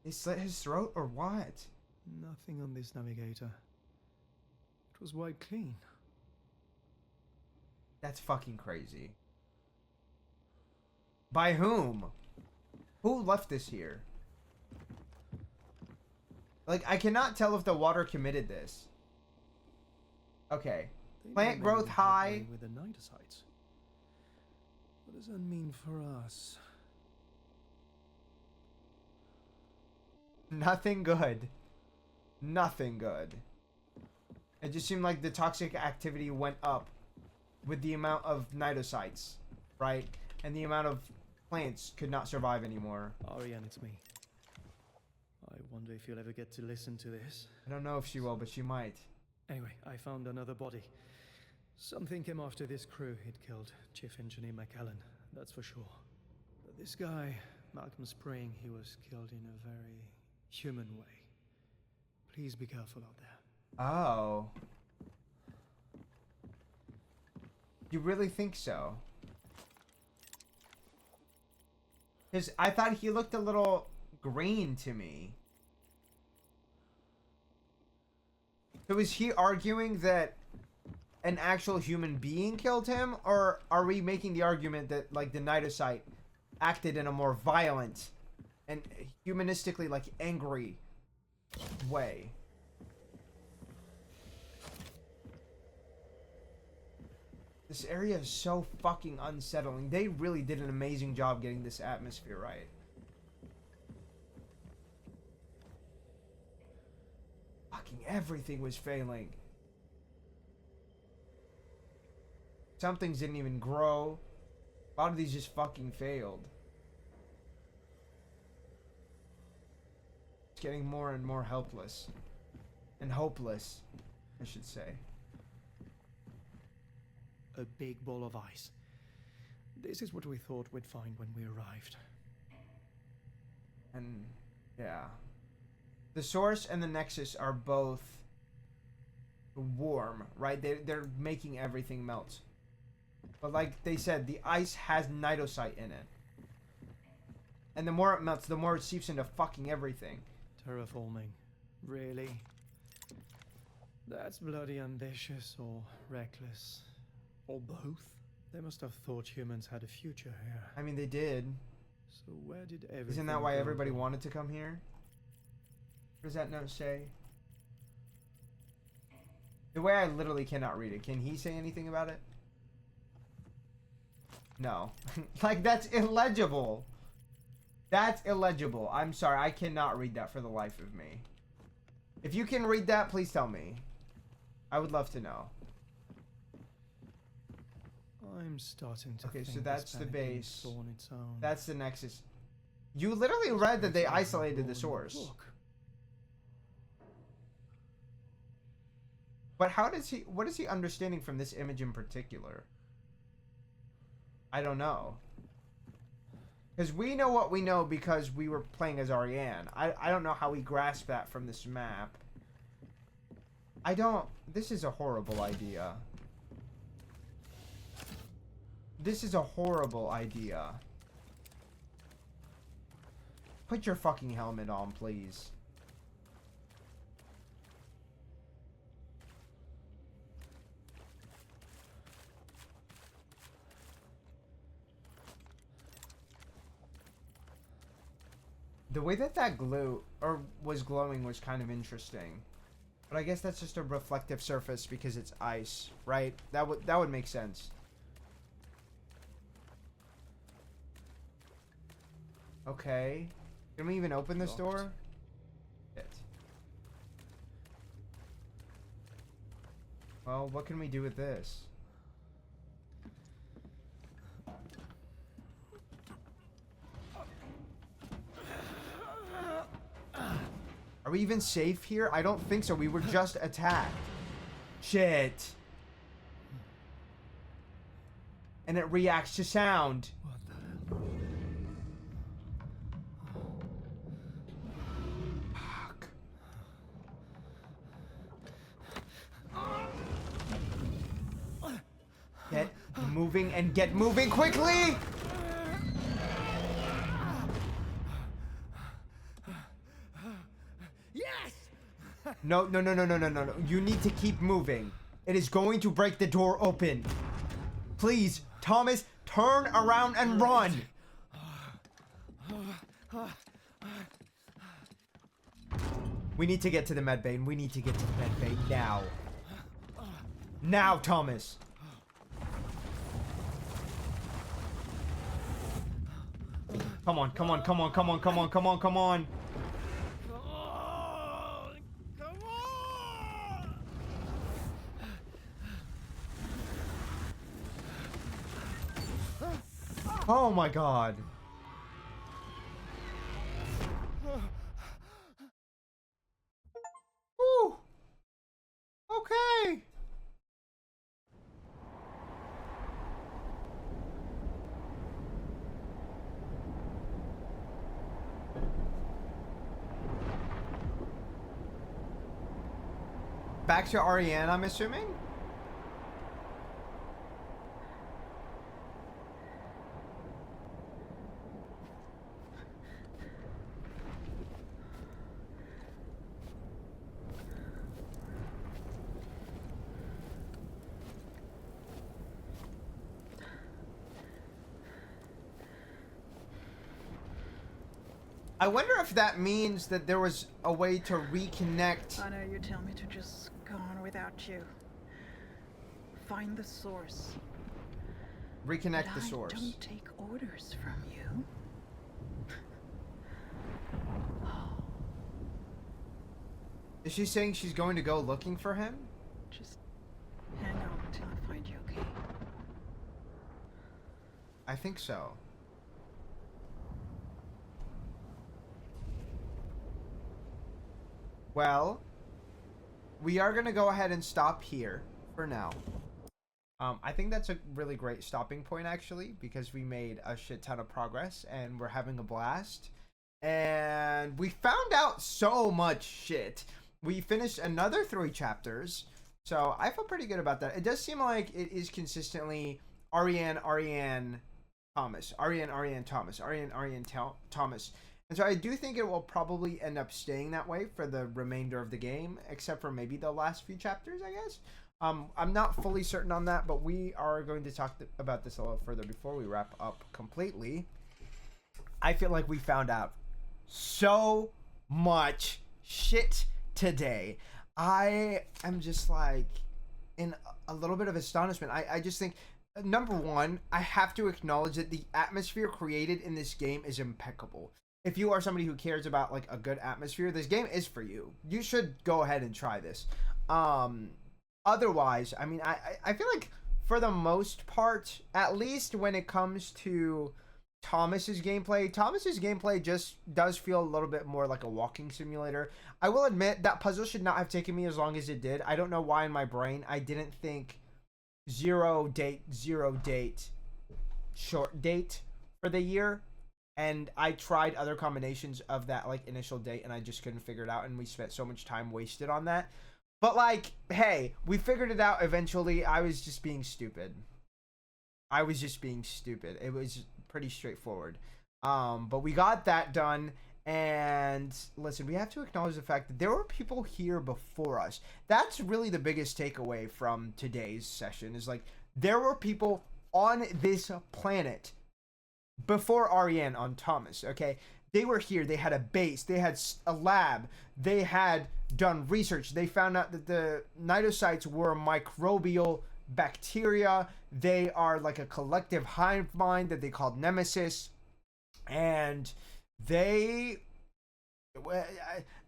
They slit his throat or what? Nothing on this navigator. It was wiped clean. That's fucking crazy. By whom? Who left this here? Like, I cannot tell if the water committed this. Okay. They Plant may growth make high. headway with the cnidocytes. What does that mean for us? Nothing good. Nothing good. It just seemed like the toxic activity went up with the amount of cnidocytes, right? And the amount of plants could not survive anymore. Ariane, it's me. I wonder if you'll ever get to listen to this. I don't know if she will, but she might. Anyway, I found another body. Something came after this crew. It killed Chief Engineer McAllen, that's for sure. But this guy, Malcolm Spring, he was killed in a very human way. Please be careful out there. Oh. You really think so? Because I thought he looked a little green to me. So is he arguing that an actual human being killed him? Or are we making the argument that, like, the cnidocyte acted in a more violent and humanistically, like, angry way? This area is so fucking unsettling. They really did an amazing job getting this atmosphere right. Fucking everything was failing. Some things didn't even grow. A lot of these just fucking failed. It's getting more and more helpless. And hopeless, I should say. A big ball of ice. This is what we thought we'd find when we arrived. And, yeah. The source and the nexus are both warm, right? They're making everything melt. But like they said, the ice has cnidocyte in it. And the more it melts, the more it seeps into fucking everything. Terraforming. Really? That's bloody ambitious or reckless. Or both. They must have thought humans had a future here. I mean, they did. So where did everything Isn't that why go everybody wrong? wanted to come here? What does that note say? The way I literally cannot read it. Can he say anything about it? No. Like, that's illegible. That's illegible. I'm sorry. I cannot read that for the life of me. If you can read that, please tell me. I would love to know. I'm starting to Okay, think so that's this the panic base. is on its own. That's the nexus. You literally read that they isolated the source. Look. But how does he... What is he understanding from this image in particular? I don't know. Because we know what we know because we were playing as Ariane. I don't know how we grasp that from this map. I don't... This is a horrible idea. This is a horrible idea. Put your fucking helmet on, please. The way that glue or was glowing was kind of interesting. But I guess that's just a reflective surface because it's ice, right? That would make sense. Okay. Can we even open this door? Shit. Well, what can we do with this? Are we even safe here? I don't think so. We were just attacked. Shit. And it reacts to sound. What the hell? Fuck. Get moving and get moving quickly! No. You need to keep moving. It is going to break the door open. Please, Thomas, turn around and run. We need to get to the medbay. We need to get to the medbay now. Now, Thomas. Come on. Oh my god. Woo. Okay. Back to Ariane, I'm assuming? I wonder if that means that there was a way to reconnect. I know you tell me to just go on without you. Find the source. Reconnect the source. I don't take orders from you. Is she saying she's going to go looking for him? Just hang on until I find you, okay? I think so. Well, we are going to go ahead and stop here for now. I think that's a really great stopping point, actually, because we made a shit ton of progress and we're having a blast. And we found out so much shit. We finished another 3 chapters, so I feel pretty good about that. It does seem like it is consistently Ariane, Thomas. Ariane, Thomas. Thomas. And so I do think it will probably end up staying that way for the remainder of the game, except for maybe the last few chapters, I guess. I'm not fully certain on that, but we are going to talk about this a little further before we wrap up completely. I feel like we found out so much shit today. I am just like in a little bit of astonishment. I just think, number one, I have to acknowledge that the atmosphere created in this game is impeccable. If you are somebody who cares about like a good atmosphere, this game is for you. You should go ahead and try this. Otherwise, I mean, I feel like for the most part, at least when it comes to Thomas's gameplay just does feel a little bit more like a walking simulator. I will admit that puzzle should not have taken me as long as it did. I don't know why in my brain I didn't think zero date, short date for the year. And I tried other combinations of that like initial date and I just couldn't figure it out, and we spent so much time wasted on that. But like, hey, we figured it out eventually. I was just being stupid. It was pretty straightforward. But we got that done. And listen, we have to acknowledge the fact that there were people here before us. That's really the biggest takeaway from today's session, is like there were people on this planet before Ariane on Thomas, okay? They were here. They had a base. They had a lab. They had done research. They found out that the cnidocytes were microbial bacteria. They are like a collective hive mind that they called Nemesis. And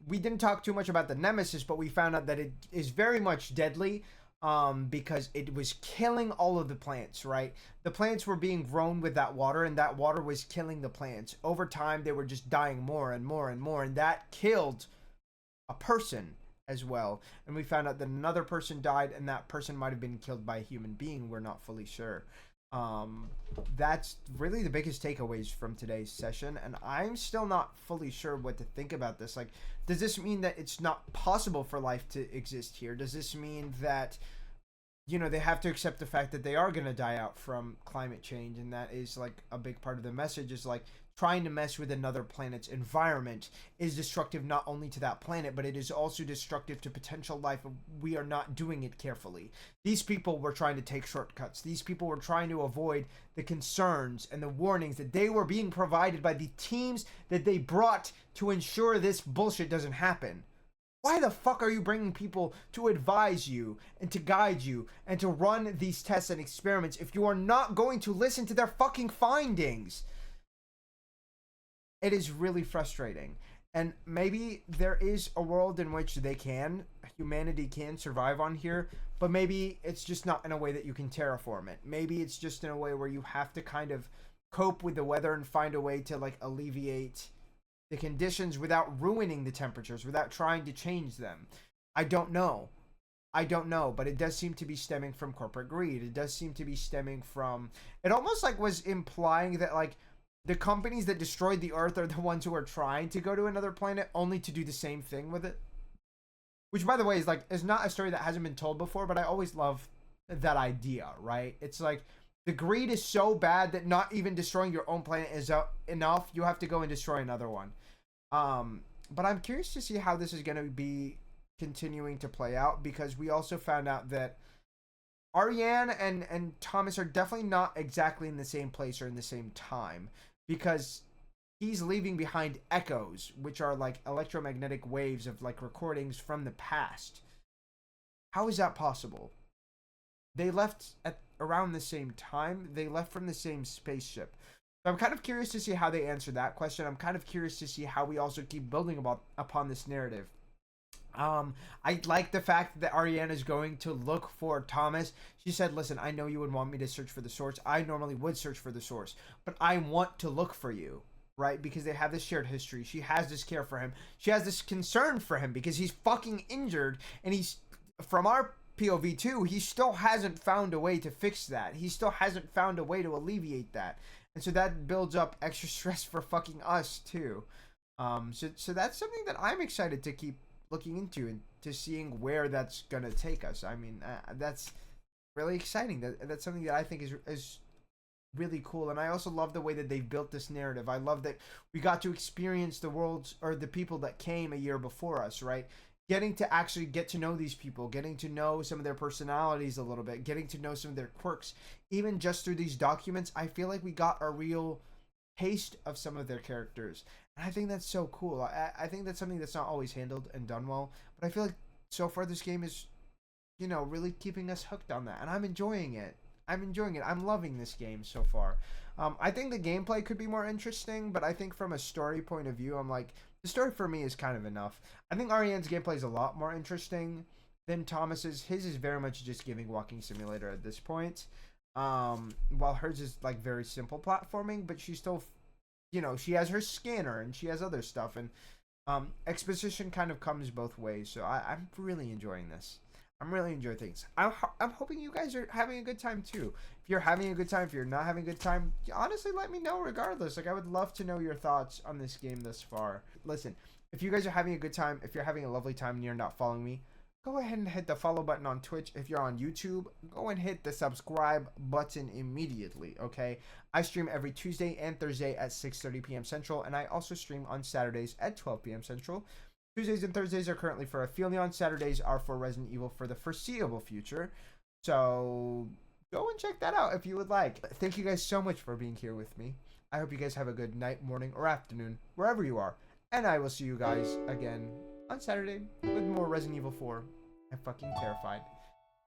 we didn't talk too much about the Nemesis, but we found out that it is very much deadly, because it was killing all of the plants, right? The plants were being grown with that water, and that water was killing the plants. Over time, they were just dying more and more and more, and that killed a person as well. And we found out that another person died, and that person might have been killed by a human being. We're not fully sure. That's really the biggest takeaways from today's session, and I'm still not fully sure what to think about this. Like, does this mean that it's not possible for life to exist here? Does this mean that, you know, they have to accept the fact that they are going to die out from climate change, and that is like a big part of the message, is like trying to mess with another planet's environment is destructive not only to that planet, but it is also destructive to potential life if we are not doing it carefully. These people were trying to take shortcuts. These people were trying to avoid the concerns and the warnings that they were being provided by the teams that they brought to ensure this bullshit doesn't happen. Why the fuck are you bringing people to advise you and to guide you and to run these tests and experiments if you are not going to listen to their fucking findings? It is really frustrating. And maybe there is a world in which humanity can survive on here, but maybe it's just not in a way that you can terraform it. Maybe it's just in a way where you have to kind of cope with the weather and find a way to like alleviate the conditions without ruining the temperatures, without trying to change them. I don't know, but it does seem to be stemming from corporate greed. It does seem to be stemming from, it almost like was implying that like the companies that destroyed the Earth are the ones who are trying to go to another planet only to do the same thing with it. Which, by the way, is not a story that hasn't been told before, but I always love that idea, right? It's like the greed is so bad that not even destroying your own planet is enough. You have to go and destroy another one. But I'm curious to see how this is going to be continuing to play out, because we also found out that Ariane and Thomas are definitely not exactly in the same place or in the same time, because he's leaving behind echoes, which are like electromagnetic waves of like recordings from the past. How is that possible? They left at around the same time. They left from the same spaceship. So I'm kind of curious to see how they answer that question. I'm kind of curious to see how we also keep building upon this narrative. I like the fact that Ariana is going to look for Thomas. She said, listen, I know you would want me to search for the source. I normally would search for the source, but I want to look for you, right? Because they have this shared history. She has this care for him. She has this concern for him because he's fucking injured, and he's, from our POV too, he still hasn't found a way to fix that. He still hasn't found a way to alleviate that. And so that builds up extra stress for fucking us too. So that's something that I'm excited to keep looking into and to seeing where that's gonna take us. I mean, that's really exciting. That's something that I think is really cool. And I also love the way that they've built this narrative. I love that we got to experience the worlds, or the people that came a year before us, right? Getting to actually get to know these people, getting to know some of their personalities a little bit, getting to know some of their quirks, even just through these documents. I feel like we got a real taste of some of their characters, and I think that's so cool. I think that's something that's not always handled and done well, but I feel like so far this game is, you know, really keeping us hooked on that, and I'm enjoying it. I'm loving this game so far. I think the gameplay could be more interesting, but I think from a story point of view, I'm like, the story for me is kind of enough. I think Ariane's gameplay is a lot more interesting than Thomas's. His is very much just giving walking simulator at this point. While hers is like very simple platforming, but she still, you know, she has her scanner and she has other stuff, and exposition kind of comes both ways. So I'm really enjoying this. I'm really enjoying things. I'm hoping you guys are having a good time too. If you're having a good time, if you're not having a good time, honestly, let me know regardless. Like, I would love to know your thoughts on this game thus far. Listen, if you guys are having a good time, if you're having a lovely time and you're not following me, go ahead and hit the follow button on Twitch. If you're on YouTube, go and hit the subscribe button immediately, okay? I stream every Tuesday and Thursday at 6:30 p.m. Central, and I also stream on Saturdays at 12 p.m. Central. Tuesdays and Thursdays are currently for Aphelion. Saturdays are for Resident Evil for the foreseeable future. So go and check that out if you would like. Thank you guys so much for being here with me. I hope you guys have a good night, morning, or afternoon, wherever you are. And I will see you guys again on Saturday with more Resident Evil 4. I'm fucking terrified.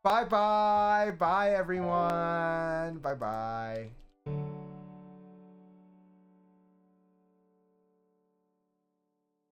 Bye-bye. Bye, everyone. Bye-bye.